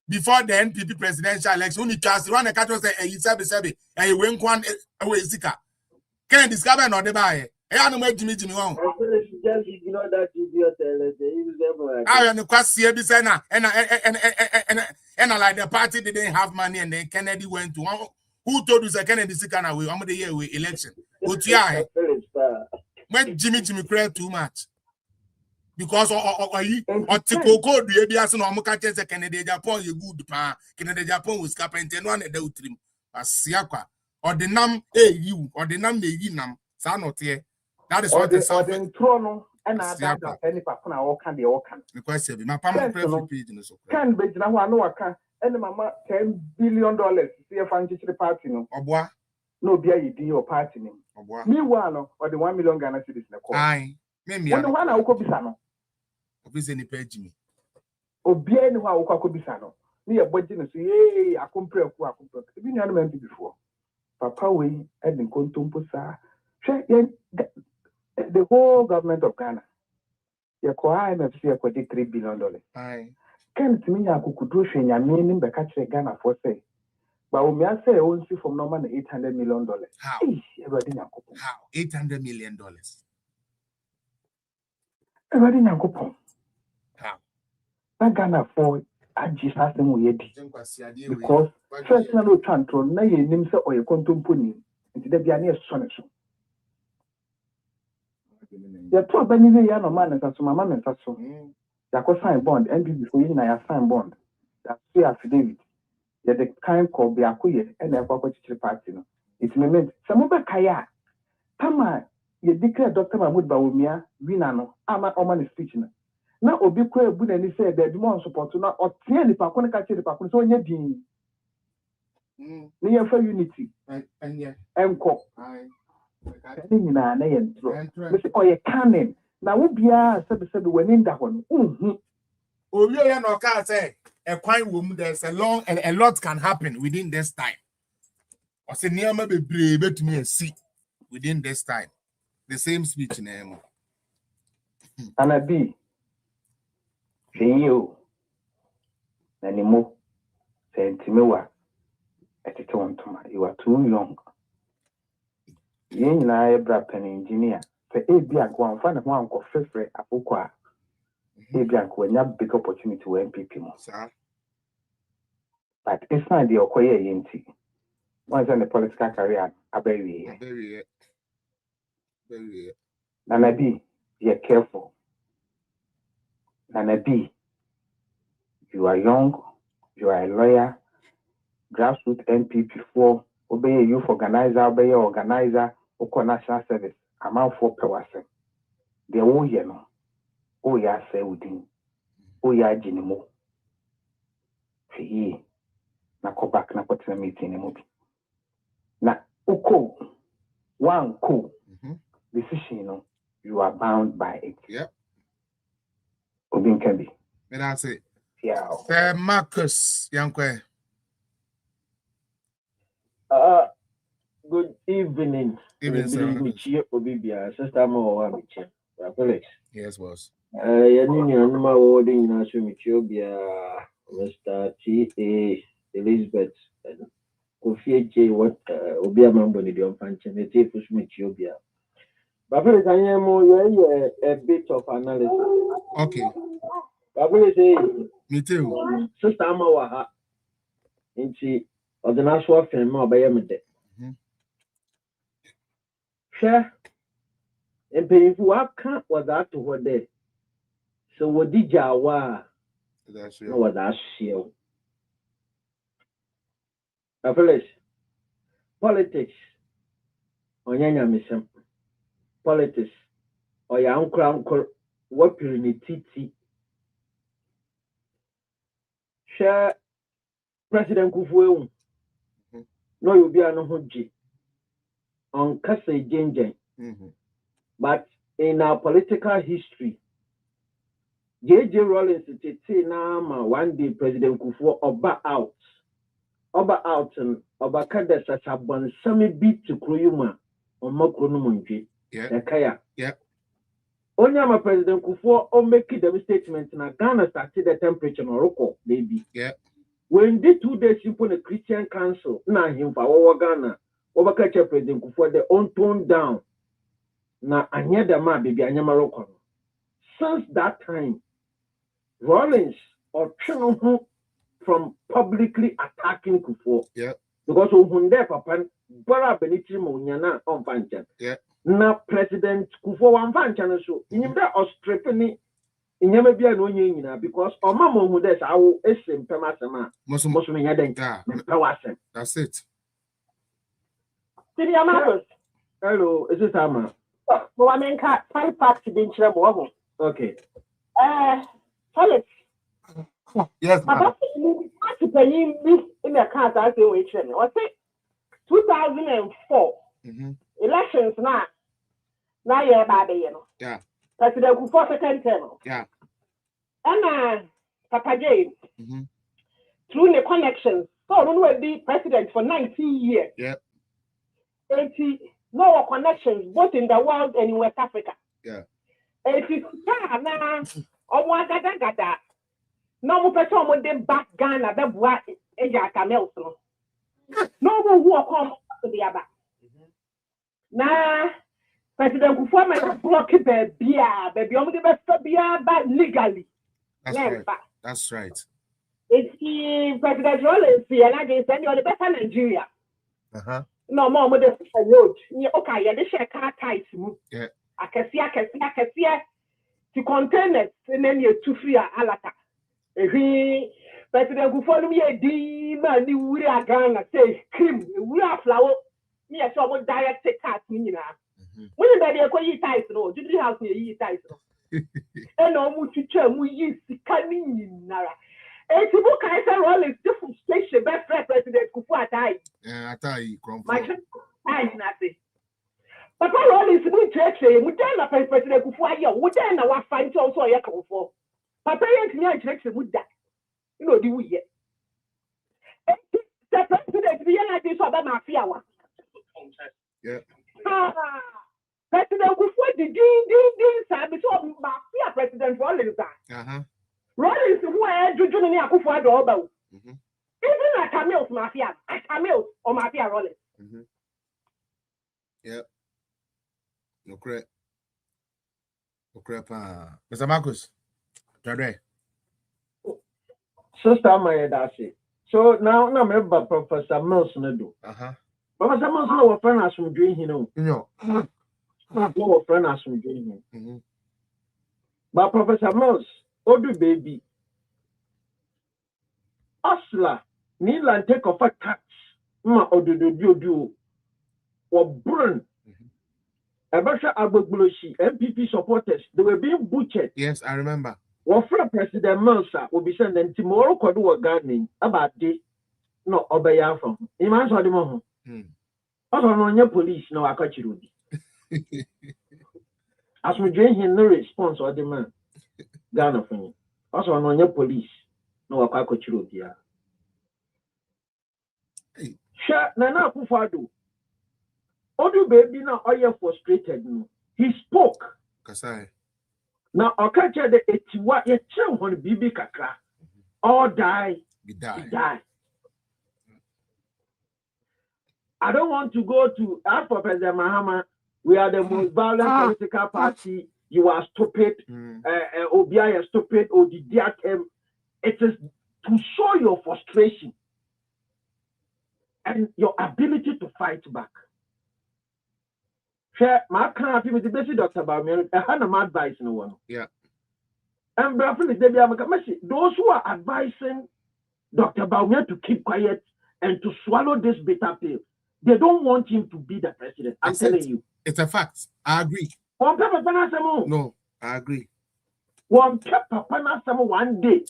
before the NPP presidential election, only just run a cattle say, you sabi, and you went one away, Zika. Can't discover no the buy. I don't make Jimmy on. Just ignore that idiot. I am the quasi and And like the party didn't have money, and then Kennedy went to who told you that Kennedy is going away? I'm the year with election. But yeah, when Jimmy cried too much. Because Tiko code the ABS and Omoka Kennedy Japan, you good pa, Kennedy Japan was carpenter and one a day trim. As Siaka or the num you or the num the nam, Sanot here. That is what the Southern Trono and I don't have any papana or can the Okan. Because my family page in the so can be now I know I can and Mama $10 billion see a fancy party no or no be a deal party name. Meanwhile, or the 1 million Ghana cedis in the court. Aye, maybe the one I will be sano. Obviously, page me. Obia no how could be sano. Me a budget and say, hey, I compare who I compare. It's been an before. Papa, we had been contumpusa. The whole government of Ghana. Your IMF for $3 billion. Aye. Can't mean I could do your meaning by catching Ghana for say. But we may say only from no man $800 million. How? How? $800 million. How? That Ghana for I just asked them we because first no control na ye nim se oye kontomponi nti da bia na ye so ne so ya to ba ni ya no man nsa so mama nsa so ya ko sign bond NPB for you na ya sign bond ya see affidavit ya the kind call be akoye e na e kwa chichiri party no it meant some be kaya tama ye declare Dr. Mahmoud Bawumia winner no ama oman speech no na obi kwa ebu na ni say that mo support na otie ni pa ko na ka chiri pa ko so onye din ni ya fa unity enko ni na na ye ntro me say oye canon na wo bia sebe wani nda ho no obi ya no ka say a kwan wom there's a lot can happen within this time o say niam bebre betumi see within this time the same speech na Anabi Fiyo Nanimo Sentimewa Etitontoma. You are too young. Yen na ebra pen engineer. Say ebia go and find one ko fefre apokwa. Ebia ko nya big opportunity to MPP mo. But it's not the okoye yenti. Once in the political career abewi. Very Nanabi, be careful. Nanabi, you are young, you are a lawyer, grassroots MPP for obey youth organizer, Oko National Service, amount for Pewase. The old yeno, oh ya say within, oh ya jinimo. Fi na ko back na potina meeting mobi. Na uko one ko decision you are bound by it. Yep. Obin can be. That's it. Yeah. Marcus Yankwe. Good evening. Evening, sir. Obibia, sister Mo Felix. Yes, boss. Yanini Anuma Warding Nasu Michobia, Mr. T.A. Elizabeth, and Kofi J. What Obia Mamboni, the Unfunction, the Tifus Michobia. But Felix, I am a bit of analysis. Okay. Babylon say, me too. Sister Amawaha, and she or the national film or by Yamade. Share and pay if what can't was that to what day. So what did Jawa? No, what that shield. Babylon politics on Yanya Mission politics or your uncle what titi. Share President Kufuor. No, you'll be an Hoji on Kase Jenjen. But in our political history, J.J. Rollins nama one day President Kufuor Oba out and Oba Kada Sasabon Sami beat to Kruyuma on Mokonumunji. Yeah. Onyama President Kufuor o make the statement na Ghana started the temperature no roko baby. Yeah. When the 2 days simple the Christian Council na him for our Ghana over catch President Kufuor the on tone down na anya da ma baby anya maroko. Since that time Rollins or Chino from publicly attacking Kufo. Yeah. Because Hunde Papa, Bara Beniti Monyana on Fanchan. Yeah. Now President Kufo one Fanchan so in the Australian in Yamabia no Yina because Omamo Hudes I will SM Pemasama Muslim Yadenka. That's it. Hello, is it Ama? So I mean, can't find parts to be in trouble. Okay. Felix. Yes, ma'am. To pay me in the car, I say, wait, what's it? 2004 elections now. Now you're baby, you know. Yeah. President Kufo second term. Yeah. And Papa James. Through the connections. So I don't know be president for 19 years. Yeah. 80 no connections both in the world and in West Africa. Yeah. 80 na omo gada. No mo person mo dem back Ghana be boa eja camels no. No mo who come to the aba. Na President Kufo ma block baby omo dey be ba legally. That's right. It's President Rollins here and against any other better Nigeria. No more with the road. Okay, yeah, they share car ties. Yeah. I can see to contain it and then you two free alaka. President who follow me a demon, we are gonna say cream, we are flower. Me a shop direct take cat me now. When you baby a ties road, you house near ties road. And no much we use the canning nara. It's a book I said all is different station best friend President Kufu Atai. Atai my time nothing. Papa all is we church we then President Kufu Ayo, we then our find also a come for. Papa ain't near church with that. You know the we the president the like this about mafia one. Yeah. President Kufu the din sabi so mafia president for all is that. Rollins who are Juju and Akufa Doba. Even a camels mafia, camels or mafia Rollins. Yeah. No crap. Mr. Marcus, Jadre. Sister Maya Dashi. So now remember Professor Mills do. Professor Mills no friend as from doing him. No friend as from doing him. But Professor Mills. Odu baby. Asla, Nilan take off a tax. Ma odu or burn. Abasha Abogbuloshi, MPP supporters, they were being butchered. Yes, I remember. What for President Melsa will be sending tomorrow Kodu gardening about this. No, obey from. Imagine what the moment. I don't know your police, no, I catch you. As we drink him, no response or demand. Ghana for me. Also, on your police, no, I could you here. Sure, Nana Pufado. Odu baby now, are you frustrated? He spoke. Kasai. Now, I catch the 81 year child on Bibi Kaka. All die. He die. I don't want to go to ask for President Mahama. We are the most violent political party. You are stupid. Obia is stupid. It is to show your frustration and your ability to fight back. My country with the basic Dr. Baumian, I had no advice no one. Yeah. And those who are advising Dr. Baumian to keep quiet and to swallow this bitter pill, they don't want him to be the president. I'm telling you. It's a fact. I agree. No, I agree. One day.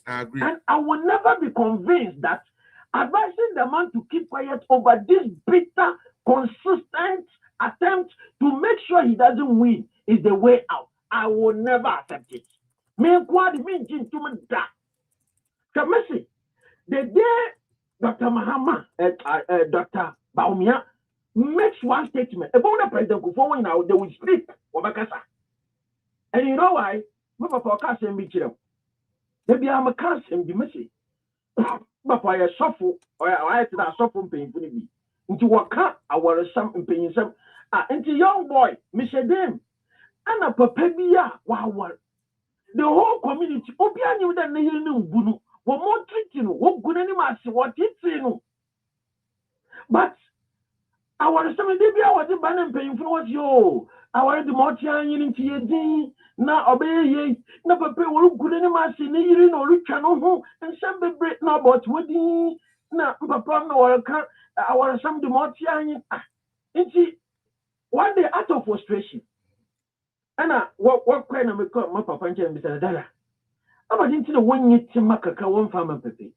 I agree. And I will never be convinced that advising the man to keep quiet over this bitter, consistent attempt to make sure he doesn't win is the way out. I will never accept it. The day Dr. Mahama, Dr. Baumia makes one statement about the president Kufo now, they will speak. And you know why? Maybe I'm a cast and be messy. But why a shuffle or I said a shuffle pain for me. Into what cut our some opinion some into young boy, Mr. Dem, and a papabia wow. The whole community, Obia knew that they knew Bunu, Wo mo treat no, wo guna ni ma se what it no. But our some dey bia what ban mpanyimfo was yo. Our the multi anyin nti yedin na obeye na papa wo guna ni ma se ni yiri no retwa no ho nsem bebre na about wodi na papa no wo ka our some the multi anyin nti one day out of frustration and what kind of my papa and Mr. Dada. I didn't know one year to Makaka one farmer pepe.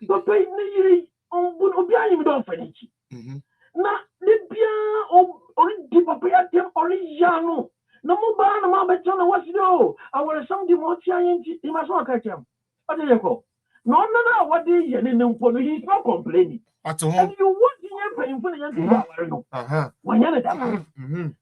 But pay me on Bubian don't finish. Now, the Pia or deep up or Yano. No more barn, Mamma John, what's do? I was some demotion in my sock at him. What do you call? No, what is he? He's not complaining. And you want to pay for the when you're done.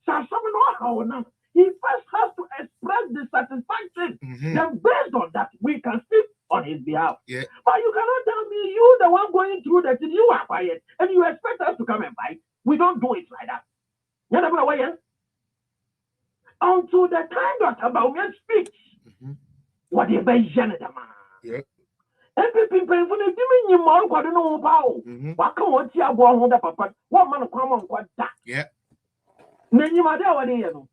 So, some know how now. He first has to express the satisfaction. Then based on that, we can speak on his behalf. Yeah. But you cannot tell me you the one going through that you are quiet and you expect us to come and fight. We don't do it like that. You know what I mean? Until the time that about me speaks, what you be Janet man. Every people for the giving you more what no power. What can what you are going to papa? What man come on what that? Yeah. Then you matter what you know.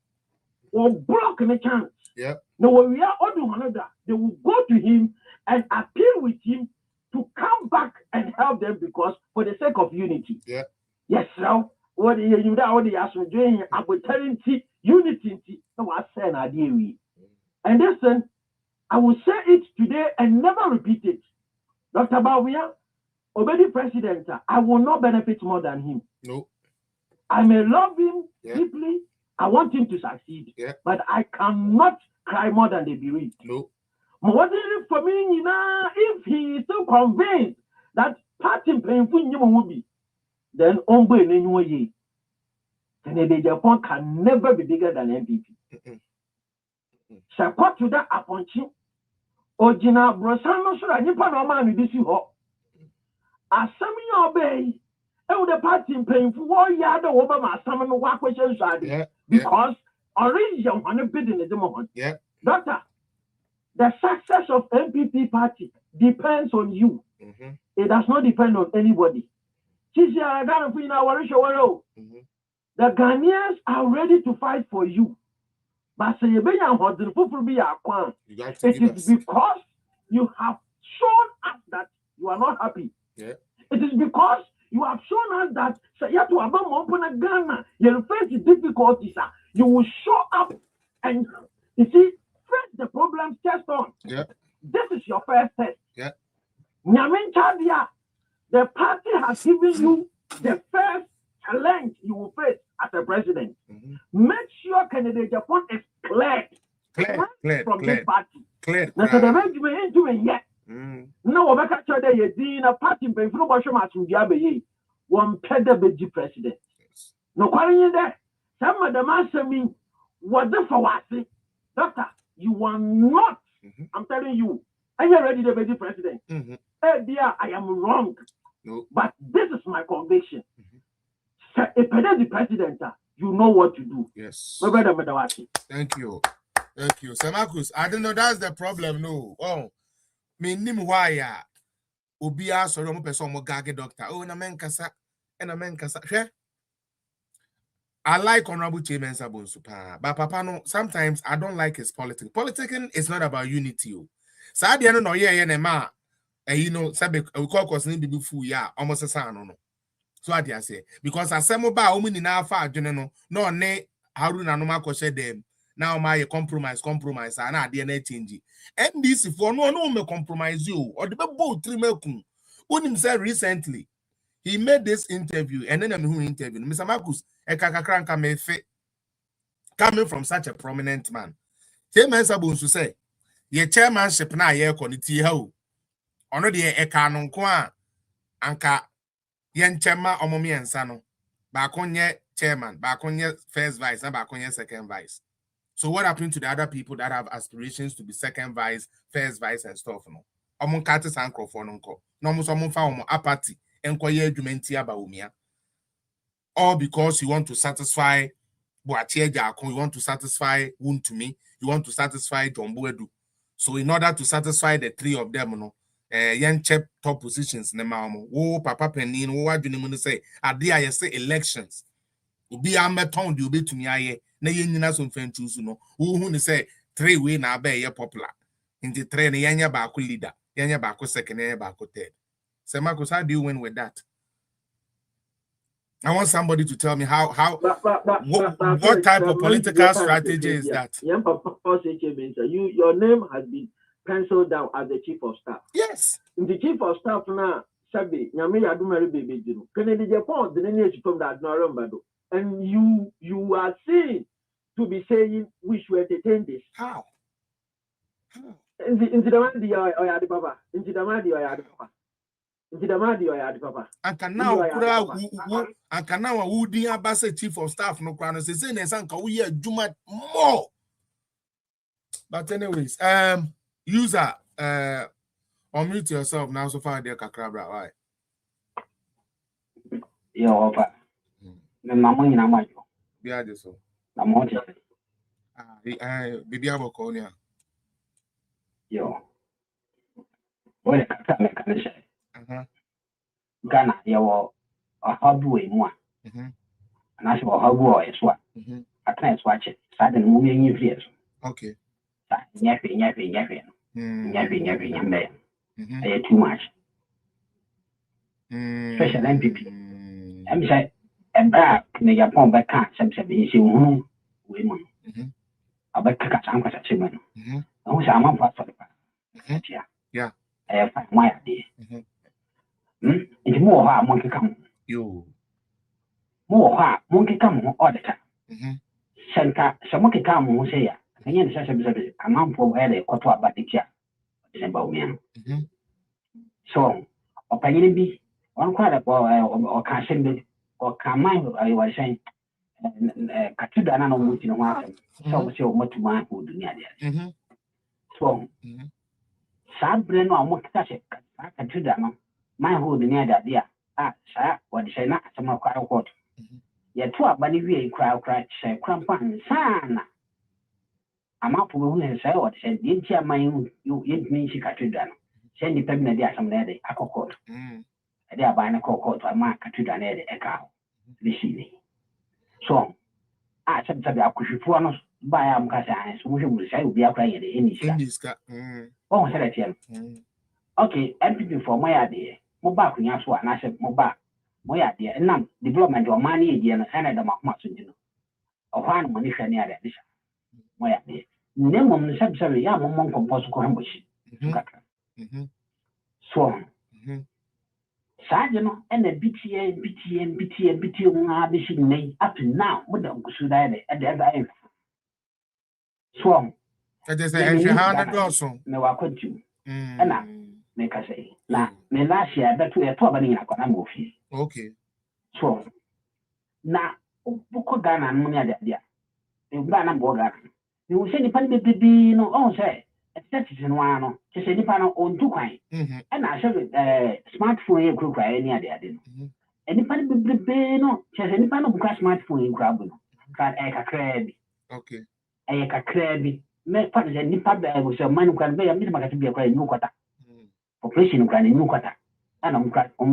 Or block the chance. Yeah. Now when we are on another, they will go to him and appeal with him to come back and help them because for the sake of unity. Yeah. Yes, sir. What you know what they are doing about unity. No, I say an idea. And listen, I will say it today and never repeat it. Dr. Bawia, already president, I will not benefit more than him. No. I may love him deeply. I want him to succeed, but I cannot cry more than they bereaved. No. What is it for me, if he is so convinced that party painful will be, then Ombo in any way, and the Japan can never be bigger than MPP. Support to that upon you. Ojina Brosano should have nipped on man with this you hope. As some obey. Oh, the party painful war yard over my summon work questions because original one bidding is the moment. Yeah. Doctor, the success of MPP party depends on you. It does not depend on anybody. The Ghanaians are ready to fight for you. But say it is because you have shown us that you are not happy. Yeah. It is because you have shown us that you have to open Ghana. You face difficulties. You will show up and you see face the problems test on. Yeah. This is your first test. Yeah. The party has given you the first challenge you will face as a president. Make sure candidate Japan is cleared from this party. Cleared. Now, so the management ain't doing yet. No, we can't tell you the party pay for no much to be one pedagogy president. No, calling there. Some of the master mean what the for what? Doctor, you are not. I'm telling you, are you ready to be the president? Hey, dear, I am wrong. No. But this is my conviction. If you're the president, you know what to do. Yes. Thank you. Thank you. Samakus, I don't know that's the problem. No. Oh. Me nim why Obia sorry mo person mo gage doctor. Oh na men kasa. Hwe. I like Honorable Chairman Sabon Super. But Papa no, sometimes I don't like his politics. Politicking is not about unity. So I don't know yeah ma. You know, sabe we call cause ni bibi fu ya almost say no. So I dey say because asemo ba o mu ni na afa adwene no ne Haruna no makose dem. Now my compromise and I DNA change. NDC for no me compromise you or the boat 3 mekum. When himself recently he made this interview and then I'm who interview Mr. Marcus Ekakakranka me fe coming from such a prominent man. Chairman Sabun to say ye chairmanship na ye koniti how ono de eka no nko a anka ye nchema omomi ensa no ba konye chairman ba konye first vice na ba konye second vice. So what happened to the other people that have aspirations to be second vice, first vice, and stuff? No, among Curtis and Crawford, no more someone found apathy and quiet argumenti about Umia. All because you want to satisfy Boatie Jako, you want to satisfy Woon to me, you want to satisfy John Buedu. So in order to satisfy the three of them, no, young chep top positions ne mamo wo papa penin wo adwene mu no say ade a say elections obi ameton de obetumi aye na yenyina so mfantu su no wo hu ne say three way na aba ye popular into three ne yanya ba ko leader yanya ba ko second yanya ba ko third. So Marcus, how do you win with that? I want somebody to tell me what type of political strategy is that? Your name has been penciled down as the chief of staff. Yes. The chief of staff now, Sabi, Nyame Adumari Baby Dino. Kennedy Japan, the name from that Norambado. And you are seen to be saying we should entertain this. How? Into the man, the Oyadi Papa. Into the man, the Oyadi Papa. And can now who the ambassador chief of staff no crown say Nesanka we hear Juma more. But anyways, user unmute yourself now so far there Kakrabra. Why? Yo, Papa. Mama ina majo. Bia de so. Na monte. Bibi abokonia. Yo. Wale kaka mekanisha. Ghana, you are a hardway one. And I saw hardware as well. I can't watch it. Sudden moving in years. Okay. Yapping. Too much. Special MPP. I'm saying, and back, make a pump back, some women. I bet some women. I was a month for the yeah. I have my idea. It's more hard monkey come. You More hard monkey come all the time. Santa, some monkey come who say, and yet such a man for where they got to about the chair. About me. So, opinion be one quite or can send it or can mind I was saying, Katuda no much in one. So much man who do near there. So, Sabrina or more catch it. Katuda no. My who the near that dear. Sir, what say not some of crowd court. Yet two are bunny we crowd say crampan sana. I'm up who has said what said, didn't you mind you ain't mean she cut you down. Send the pebble there some lady, a court. They are buying a court to a mark cut you down there, a cow. Listen. So, I said to the Akushi buy am Cassan, so we will say, be a crying in this cat. Oh, said it. Okay, everything for my idea. Mobile can answer, and I said, Mobile, my idea, and now development of money again, and the Maxin. Or one money near that. My idea. Name on the subsidy, young monk composed Corambush. So, Sergeant and the BTA, name up to now, what the should I at the other end. Swarm. That is a hundred also. No, I could you. And now. Make us say, now, me last year that we are talking about fees. Okay. So now, Boko Ghana and money at the idea. You Ghana Bogan. You will say the pan baby, no, oh, say, that is in one, to say the panel on 2 coins. And I said, smartphone, you could cry any idea. And the pan baby, no, says any pan of smartphone in crab. Can't a crab. Okay. A crab. Make part of the nipper was a man who can be a minimum to be a crying no quarter. Operation Ukraine new quarter. And I'm crack or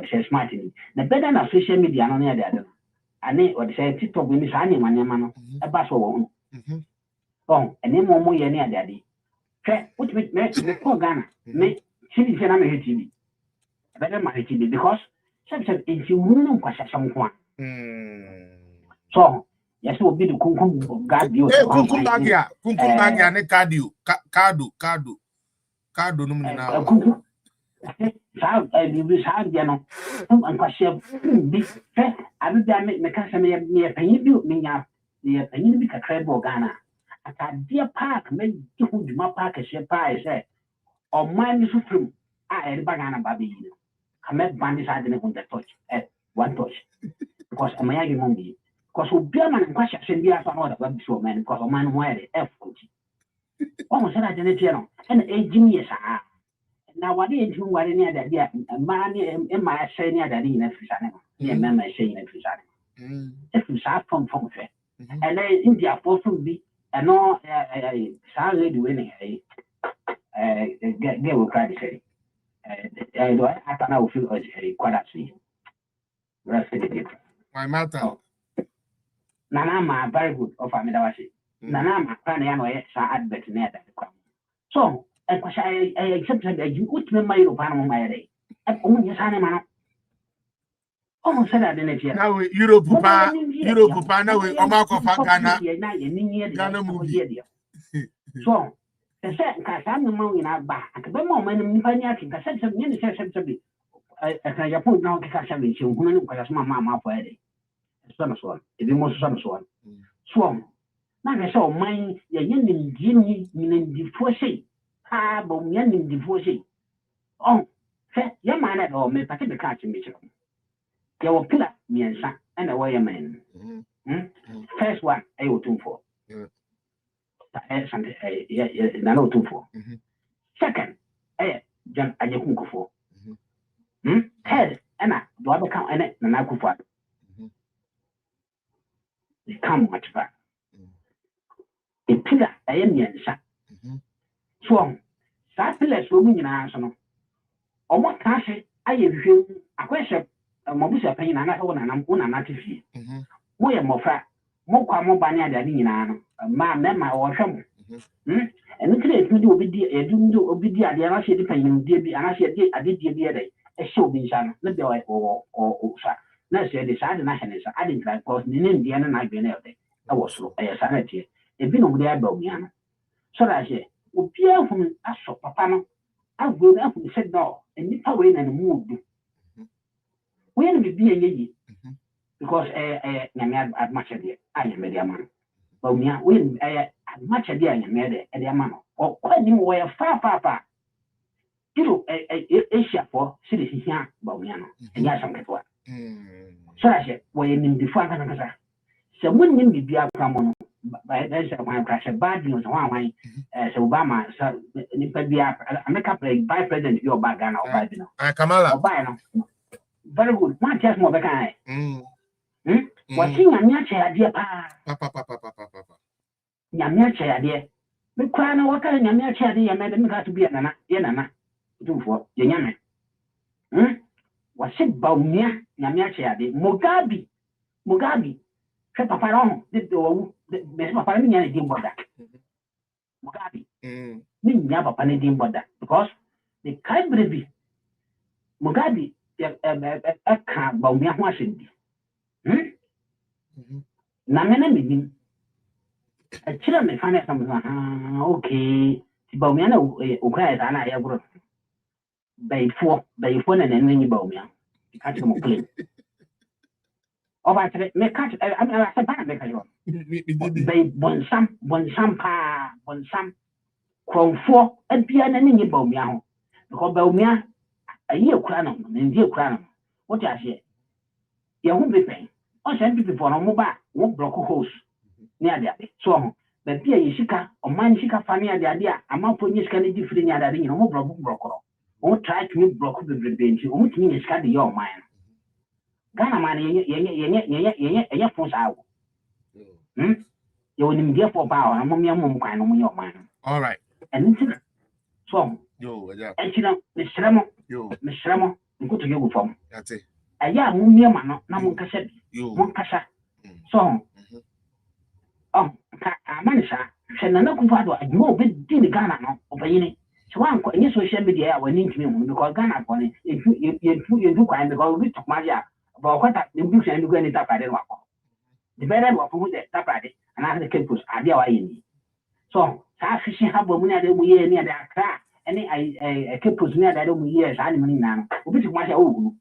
the smart in the better than social media on the other. And they or the say TikTok when it's any man a bus or oh, and then more near daddy. Which makes me poor Ghana. Make TV TV. Better my TV because sometimes if you won't question someone. So, yes, will be the Kunkum God you. Kunkum Bagia, ne Cardo. Cardo now. Child, we had Yano, and question big fact. I will make the customer near Penny me up near Penny Crab Ghana. At a dear park, made you my park as your pie said. Or mine is true. I had banana baby. I met bandits I didn't want to touch at one touch. Because I'm a young monkey. Because we'll be a man and question send me out on other show man because a man wear the F. Almost said I didn't know. And a genius. Now, what did you want near that? Yeah, man, in my say near that in every Sunday. Yeah, man, I say in every Sunday. If you start from fair. And then India for be and no, sorry, do any get will cry the say. I thought I would feel quite actually. My matter. Nana, very good of Amidawashi. Nana, Paniano, advert near that. So, I accepted that you would remember your Panama my day. And only your son, almost said I didn't hear. Now, Europe, now we Ghana movie. So, the second class, I'm the money in our back. I can be more men in Paniac, I said some many sessions to be. I can put now to catch every woman because my mamma for a day. Son of one, if you most son of one. Swarm. Now I saw mine, your young Jimmy, meaning divorcee. Ah, but young divorcee. Oh, your man at all may particularly catch me. There were pillar, me and son, and a way man. First one, I will do for. No, 2 4. Second, John, I can for. Third, and I do other count and it, and I could find. They come much back. A pillar, I am yen, sir. So, that pillars will mean an answer. Or what can I say? I have you a question, a mobile pain, and I own an native. We are more fat, more banya than in an mamma or some. And the place we do obedient, the Anasi depending, and I did the other day. A show being son, not the way or sir. Let's say the side nationals, I didn't like both in Indian and I've been out there. I was a sanity. A bit of the Abdomian. So I say, would be out from us, Papa. I will have said no, and nip away and move. When we be a lady, because at much a dear, I am a man. But we are much a dear and made a man, or quite new way of far. You know, Asia for citizens here, Bomiano, and Yasam Catwa. So I said, well, in the front of the so when you be a common, by there's a one crash, a bad news, one way, as Obama, so be a make up a vice president, your background or Biden. Kamala. Very good. One test more guy. What's in a nature, dear papa. Yamacha, dear. The crown of what kind of nature, dear madam, got to be an anna. Do for Yaman. Was it Baumia, Yamacha, Mugabe, Papa, Miss Papania didn't bother. Mugabe, me never didn't bother because the kind baby Mugabe, a car Baumia Washington. Namena meeting. A children may find some okay. Baumiano, okay, and I have by four and then many Baumia. Catch them clean. Oh, I may catch I'm a make a bay one some pa, one some crown 4 and piano and any Baumia. Because Baumia a year cranum and dear cranum. What I say? You won't be paying. I send people for a mobile, won't block a house near the so. But Pia Ishika or Manishika Family idea, a month for you can different than the broker. Won't try to make block the bench, you won't mean it's got your mind. Ghana money, yeah, force out. You will be for power among your mom kind of your mind. All right. And it's so, and you know, Miss Ramo, go to you from. That's it. A young woman, no cassette, one cassa. So, oh, Manisha, said Nana Kufado, I know bit in Ghana, Opayini. So one in social media when into me because Ghana for it, if you do kind because we took Maria, but what the books and you go any tap at it. The better work with the tap at it, and other campus are there in. So, fishing have a money near the crack, and I campus near that over years, animal now, which is my own.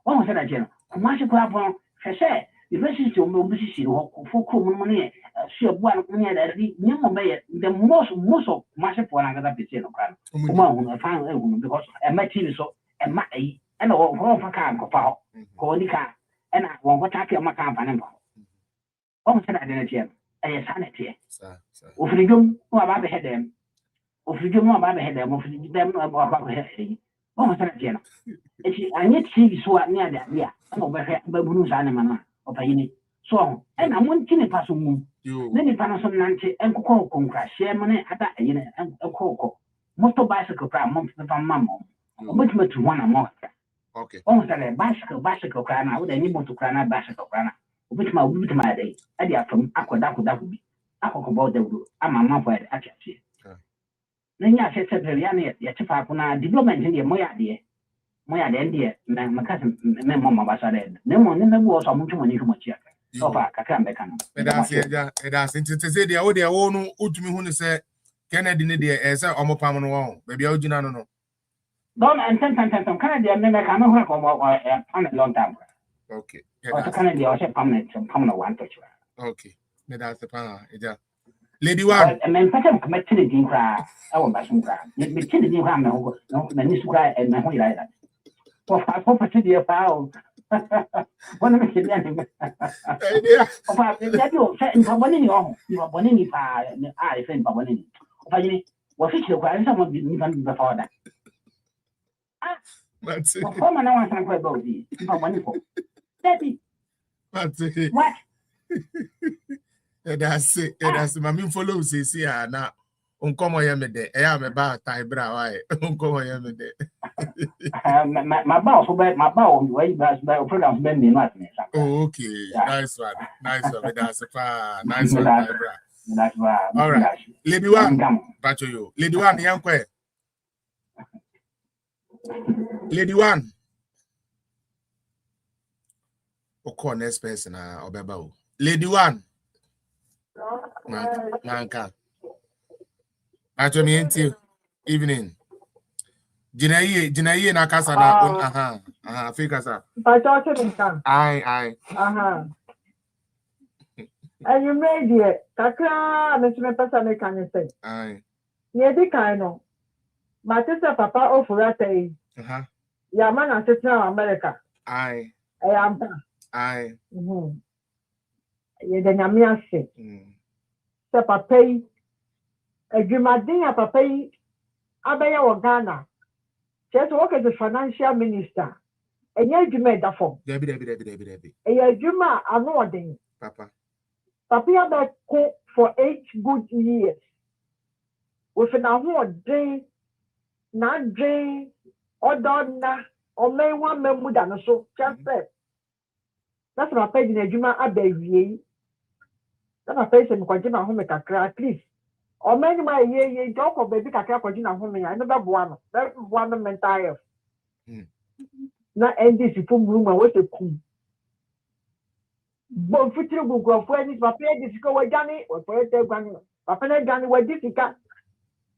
One was a general, commercial problem, say. The message to Mobisi for money, she one near that the most of Marshall for another pigeon of crime. I found because a material so and my and a one for camp of power, Konica, and I want what I feel my company. Almost an identity, a sanity. Of the room, who about the head them, of the room about the head them, of them about the head. Almost an agenda. I need to see so near that, yeah, I'm over here, but Bruce Animal. Opayini. So, and I want to pass on. Then if I know some Nancy and Coco, share money at that, and a cocoa. motor bicycle cry, mom from mamma. But me to one amount. Okay. Almost a bicycle cry now with any motor cry, bicycle cry. Which my day. I did from Aquadaku that would be. I talk about the road. I'm a mom for it. Actually. Then I said, Riani, Yachapuna, development in the Moya dear. Moya dear, my cousin, my mamma was there. No one never was on money too much yet. So far, I can't make that's into to say the audio own Utmi who say Kennedy Nidia as a Omopamon wall. Maybe I no. Don't and 10 Canada, men I can't work on a long time. Okay. Or Canada, or permanent one touch. Okay. That's the power. Lady one. And then Peckham committed in cry. I will buy some cry. Maybe killing you, no, Manis cry and my whole like that. For 5 years, pound. One of the enemy. You are born in I think about winning. What is your cry? Someone didn't even before that. That's it. For my now, I'm quite body. Daddy. That's it. What? That's it. That's my main follow says here now. Uncommon yamede. I am about tie brow. Uncommon yamede. My boss, my bow, way by program, me not me. Oh, okay. Nice one. Nice one. That's a far. Nice one. That's why. All right. Lady one. Back to you. Lady one, young quay. Lady one. Oko next person obeba. Lady one. Manka. Actually, into evening. Jinaye na kasa na Africa sa. Aye. And you made it. Kakra, Mr. Person can say. Aye. Ye di kaino. Matisa papa ofurate. Yaman assistant America. Aye. Aye. Ye de nyame ase. Se papa yi adwumaden a papa yi abaya wo Ghana. Just work as a financial minister. Enye adwuma da fom. Debi. Enye adwuma ano odin. Papa ya ba ko for 8 good years. With an odin na dwen odonna o me wan memu da no so just say. That's my page in adwuma abawie. That's my page in kwagye home kakra at least. O me ma ye talk of baby kakra kwagye na home ya no beboa no mental health. Na NDC for room and what a cool. But future will go for any papa this go with Johnny or for a papa Johnny with this.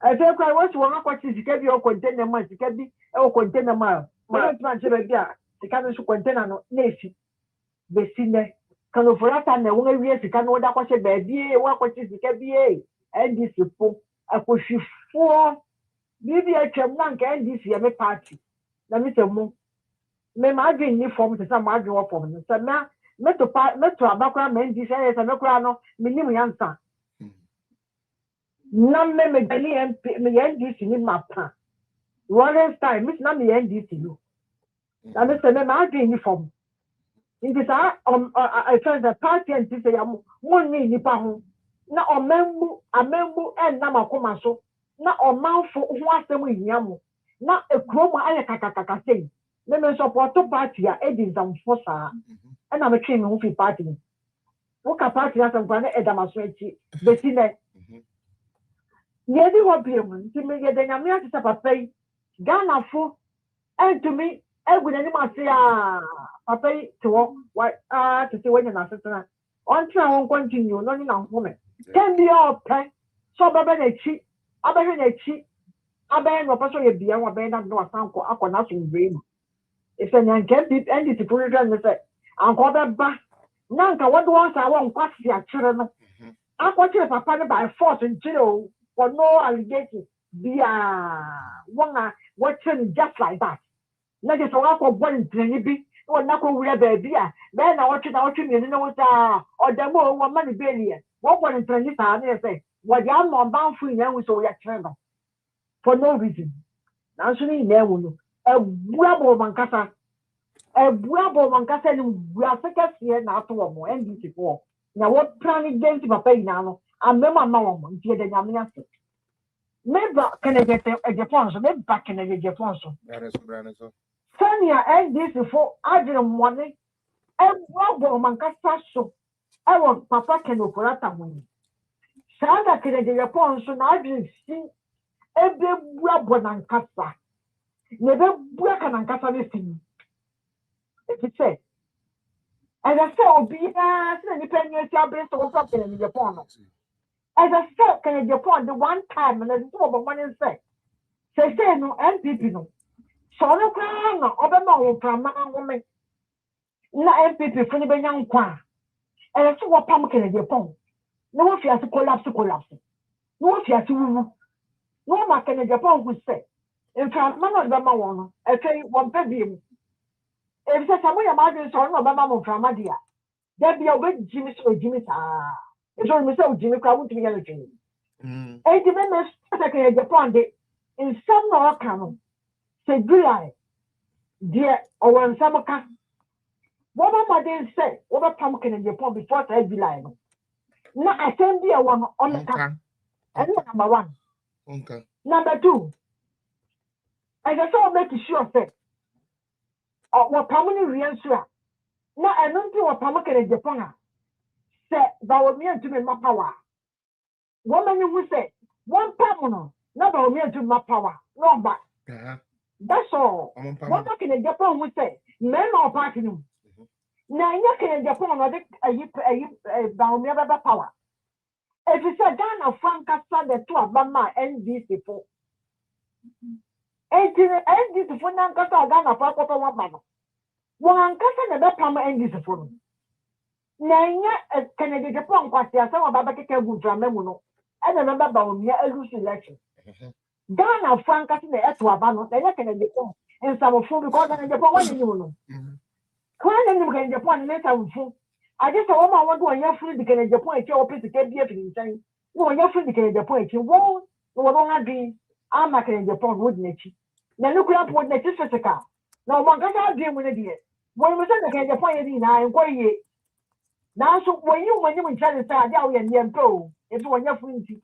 I think I was one of what is can be or contain a month, it can be or contain a mile. But man, the cannon contain a nation. The sinner can for that and the only years you can order what a baby, what is the KBA and this report. I push you for maybe I can not get this year party. Let me tell you. Me imagine ni form to some argument form. So na me to abakwa men di say say me kura no minim yansa. Na me gani MP me NDC ni mapa. One time miss na me NDC you. Na me say me imagine ni form. In this I find the party and this say am money ni pa ho. Na omembu en na makoma so. Na omanfo ho asem yiamu. Na ekromo aye kakakaka sei. Me support party a edin some força and I'm a train who fi party. Woka party as I'm gonna edamaso echi betine. Yedi wo biemu ti me yede nyame atisa papai Ghana fo and to me e gu nani ma se papai to what to see when na setena on try won continue no ni na home can be all pen so baba na echi abahwe na echi abaye no paso ye bia wo abaye na no asanko akona so nbremu. If any can be ended to put it on the set, and call that back. Nanka, what once I won't pass the children. I want you papa by force in jail for no allegation. Be one watching just like that. Let us walk of one be or knuckle with a baby. Then I want you to know what or the more money billion. What one in 20 times say, what the other bound free now we saw your channel for no reason. Now, she never a brabo mankasa ni Africa here na to mo NDC for na what plan against papa ina no amema ma wo ntie de nyame ase maybe can I get a Japan so maybe back in a Japan so Sanya and this before I didn't want it and Robo Mancasa so I want Papa can operata money. Sada can I get Japan so now I didn't see every Robo Mancasa. Never work an Ancasa listen. If it said, as I said, be any penny based on something in Japan. As I said, can I Japan the one time and there's two of one in say no MPP no. So no crown no Obama from my woman. Na MPP for the young qua. And I saw what pumpkin in Japan. No one fears to collapse. No one fears to move. No man can in Japan would say. In fact, man of Bama one, I tell you one pedium. If there's someone imagine so no Bama from Madia, there be a big Jimmy or Jimmy. It's only so Jimmy Crowd to be anything. A demand second Japan day in some no canon. Say July, dear, or when some can. What am I then say? Over pumpkin in Japan before July. Now I send you one on the car. And number one. Okay. Number two. As I saw make sure say. What permanent reanswer. Now I don't know what pumpkin in Japan. Say that was me to me my power. Woman who say one permanent. Not about me to my power. No, but that's all. What can in Japan who say men are partying. Now you can in Japan about me about power. If you say Ghana Franca the two of Bama NDC for 18 NDC for Nankasa Ghana Franca one man. One Kasa the Bama NDC for Nanya Kennedy Japan Quatia, some of Babaka good from Memuno, and remember about me a loose election. Ghana Franca in the Etwabano, the Kennedy Japan, and some of whom because in Japan one you know. When you can Japan later with you. I just want to free the Japan your place to get the saying, no, you're free the Japan, you won't, no, be, I'm not in Japan, wouldn't it? Now look up what next is a car. Now, one can't deal with it. When we send the Japan, I'm going now, so when you try to start out and then go, it's when you're free.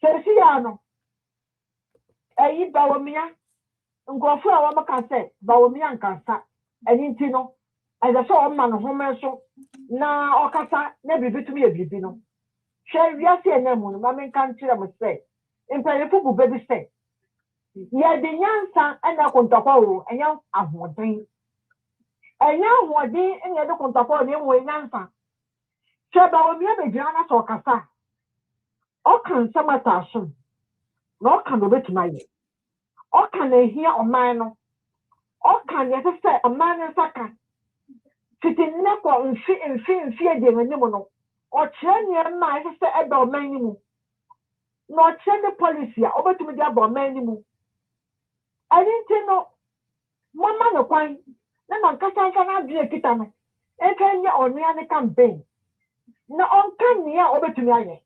So, see, I know. I eat Bawamia and go for our cassette, Bawamia and Cassa, and Intino. As I saw a man home so now Okasa never be to me a bibino. Shall we see a name on Mamma can't tell them say. In Pelifu baby say. Yet the young son and a contaporo and young of what thing. A young what day and the other contaporo name with Nansa. Shall we have a Gianna or Cassa? Or can some soon? Nor can the bit my way. Or can they hear a man? Or can they say a man in Saka? Sitting never in fear de Menimono, or train your mind to say about many. Nor train the policy over to me about many. I didn't know one man of wine. No man can't be a kitten. And can you on me on the campaign? No on can near over to me.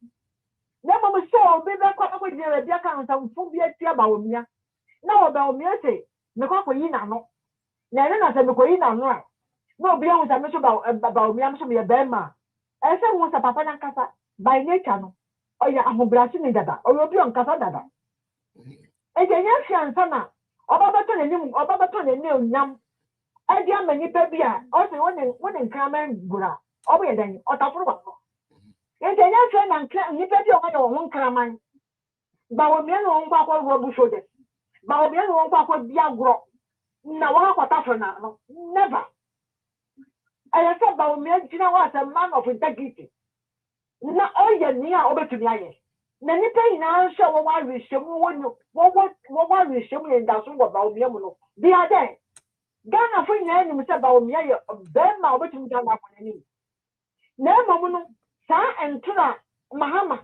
Never saw baby with your account and phobia about me. Now about me, I say, no, for you now. Never as a Mokoina. No, beyond a message about me, I'm so be a bema. I said, once a papa and casa by nature. Oh, yeah, I'm blessing in that, or you'll be on casa dada. And then, yes, and sana, or Babaton and you, or Babaton and you, yam. I dear many baby, also one in Carmen Gura, or then, or Tapu. And then, yes, and you baby on your own Carmen. Bawamian won't walk on Robu shoulders. Bawamian won't walk with Biagro. Now, what Tafana? Never. I said about me, you know what, a man of integrity. Now, all your near over to me. Many pay now show why we show what we show me and that's what about me. The other day, Ghana for name about me, Ben over to Ghana for any. Never, Sa and Tuna, Mahama.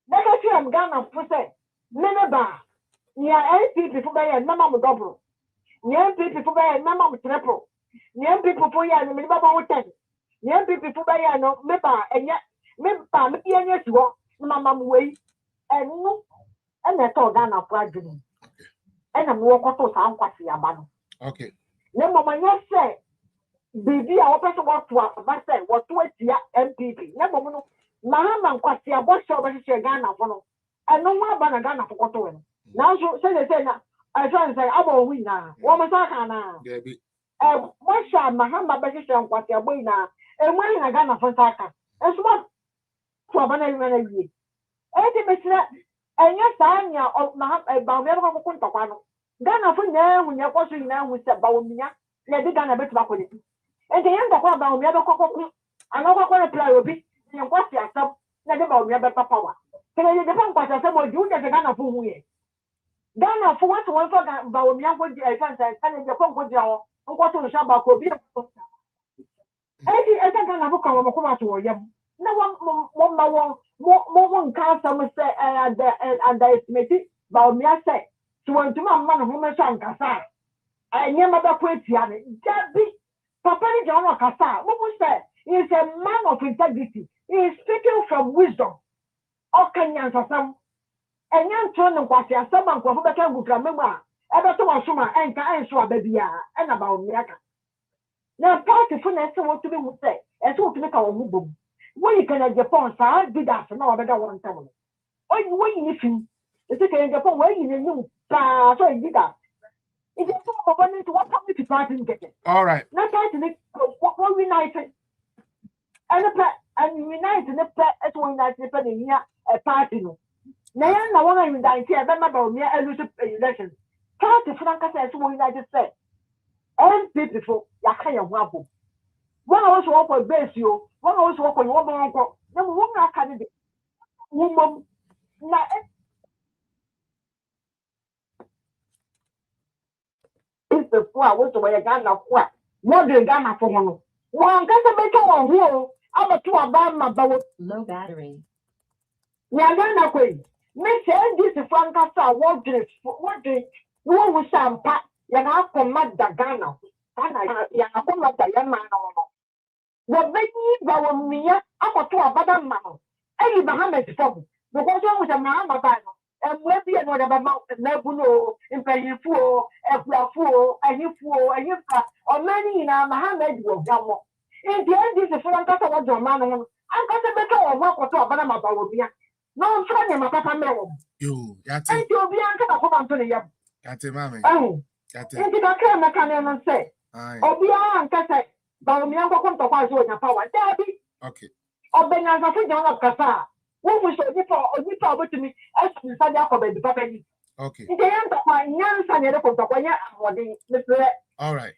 Never see I'm Ghana for say, Menaba, near LP before by a number of double. Near people by a number of triple. Young people for you and me about 10. Young people for you, maybe, and yet, maybe, yes, you want, Mamma way, and no, and that's all Ghana gradually. And I'm walking to sound quite a okay. Never mind, yes, say, baby, I open to what to us, but say, what to it, MPP. Never know, Mamma, quite a boss over Ghana for no. and no one ban a Ghana for cotton. Now, so say the same. I try and say, I'm a winner. Woman, what shall Mahama Bessie what you're winner? And when I got a Fantaka, and what for a banana year. And yes, I'm of Mahama Contapano. Ghana for now, when you're watching now with the Baumia, let the Ghana bet back with it. And the end of what Baumia Coco, I know what to play with it, and what's yourself, let about your better power. So you depend what I said, what you get a Ghana for me. Ghana for what one for Baumia would be a chance and the phone with your what to Shabba could be. I think Ghana book on Mokoma to him. No one can't say underestimated Baumia said. To want to my man who may sound Cassa. I never quit Yanni. Jabby, Papa John Cassa, what was that? He is a man of integrity. He is speaking from wisdom. All Kenyans are some. And young turn of what you are someone who became with a memoir. Ever to a summer and can answer a baby and about Miaka. Now, part of fullness what to be would say, and so to make our move. When you can at Japan, sir, did that for no better one time. When you think, it's okay in Japan, where you knew, so you did that. It's a form of running to what public party get it. All right. Not trying to make what united. And unite in the pet as one night in a party. Now, I want to unite here, but about me, I lose election. Party Franca says, one United States. All people, Yakaya Wabu. One also work for base you, one also work for your woman. No one candidate. Woman, not it's the four was the way a Ghana what? What do Ghana for one? One got to make one here. I'm a two about my boat. Low battery. Ghana queen. Miss this is Franca, what do you want with some pat? You're not from Ghana. You're not from the young man. The baby, Bawamia, I'm a two about man. Any Bahamas trouble. Because I was a man, and maybe another amount of Nebulo, in Payfu, Eflafu, and you or many in our Mohammed will come. In the end, this is one cut of your man. I'm going to make a walk or two of Banama Bawabia. No, I'm trying my papa Mel. You, that's it. You'll be on to the yam. That's it, mammy. Oh, that's it. I can't say. Oh, be on Cassa. Bawamia come to pass with your power. Okay. Oh, Ben, as a figure of Cassa. What was your before to me as you said that for the papa? Okay. In the end of my young son, all right,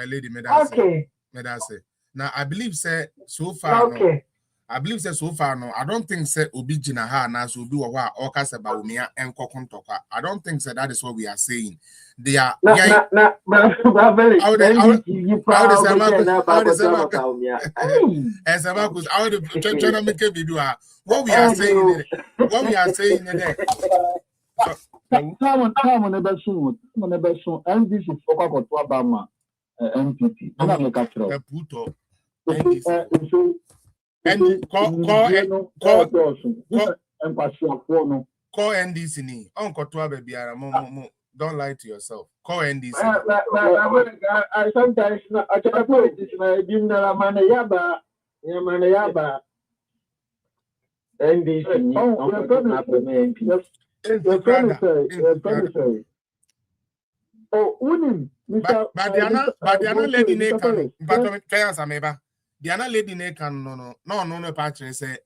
lady, okay. Medase. Now I believe say so far okay. No. I believe say so far no. I don't think say obi jina ha na so do wa or kasa ba umia enko kontokwa. I don't think say that is what we are saying. They are what we are saying MPP. Call NDC ni. Don't lie to yourself. Call NDC. I sometimes I try to put this my dinner manayaba. Yamanayaba. NDC. Oh, winning. But Diana lady Nakan, but Kayas Ameba. Diana lady Nakan, no, patron say,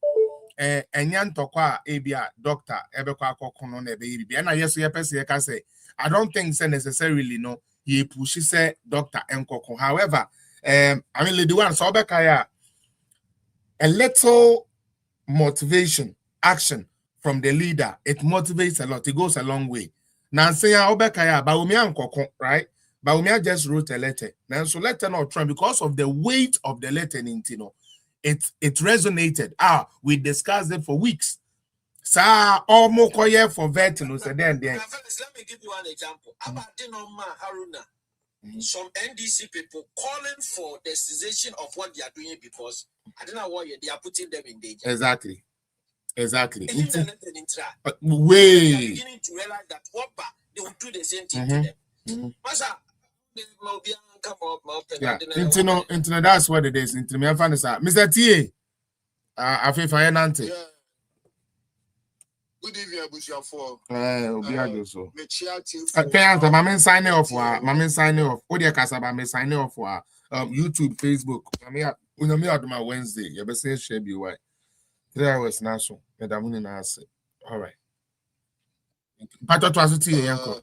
Enyan Tokwa, Abia, doctor, Ebekwa Kokono, baby. And I yes, can say, I don't think so necessarily, no, he pushes say doctor and Koko. However, I mean, lady one, so Bekaya, a little motivation, action from the leader, it motivates a lot, it goes a long way. Now, say, Obekaya, Baumia and Koko, right? Baumia just wrote a letter. Now, so letter not Trump because of the weight of the letter, it resonated. We discussed it for weeks. Sa almost for veterans. Let me give you an example. About Dinoma Haruna, some NDC people calling for the cessation of what they are doing because I don't know why they are putting them in danger. Exactly. Way. They are beginning to realize that they will do the same thing to them. Yeah, that's what it is. Mr. T.A. I feel for Nante. Good evening, Abusia for. Obi Ajoso. Okay, I'm signing off. I'm signing off. Odia Kasaba, I'm signing off for YouTube, Facebook. I'm here my Wednesday. You better say share be why. 3 hours now, so. All right. Pato to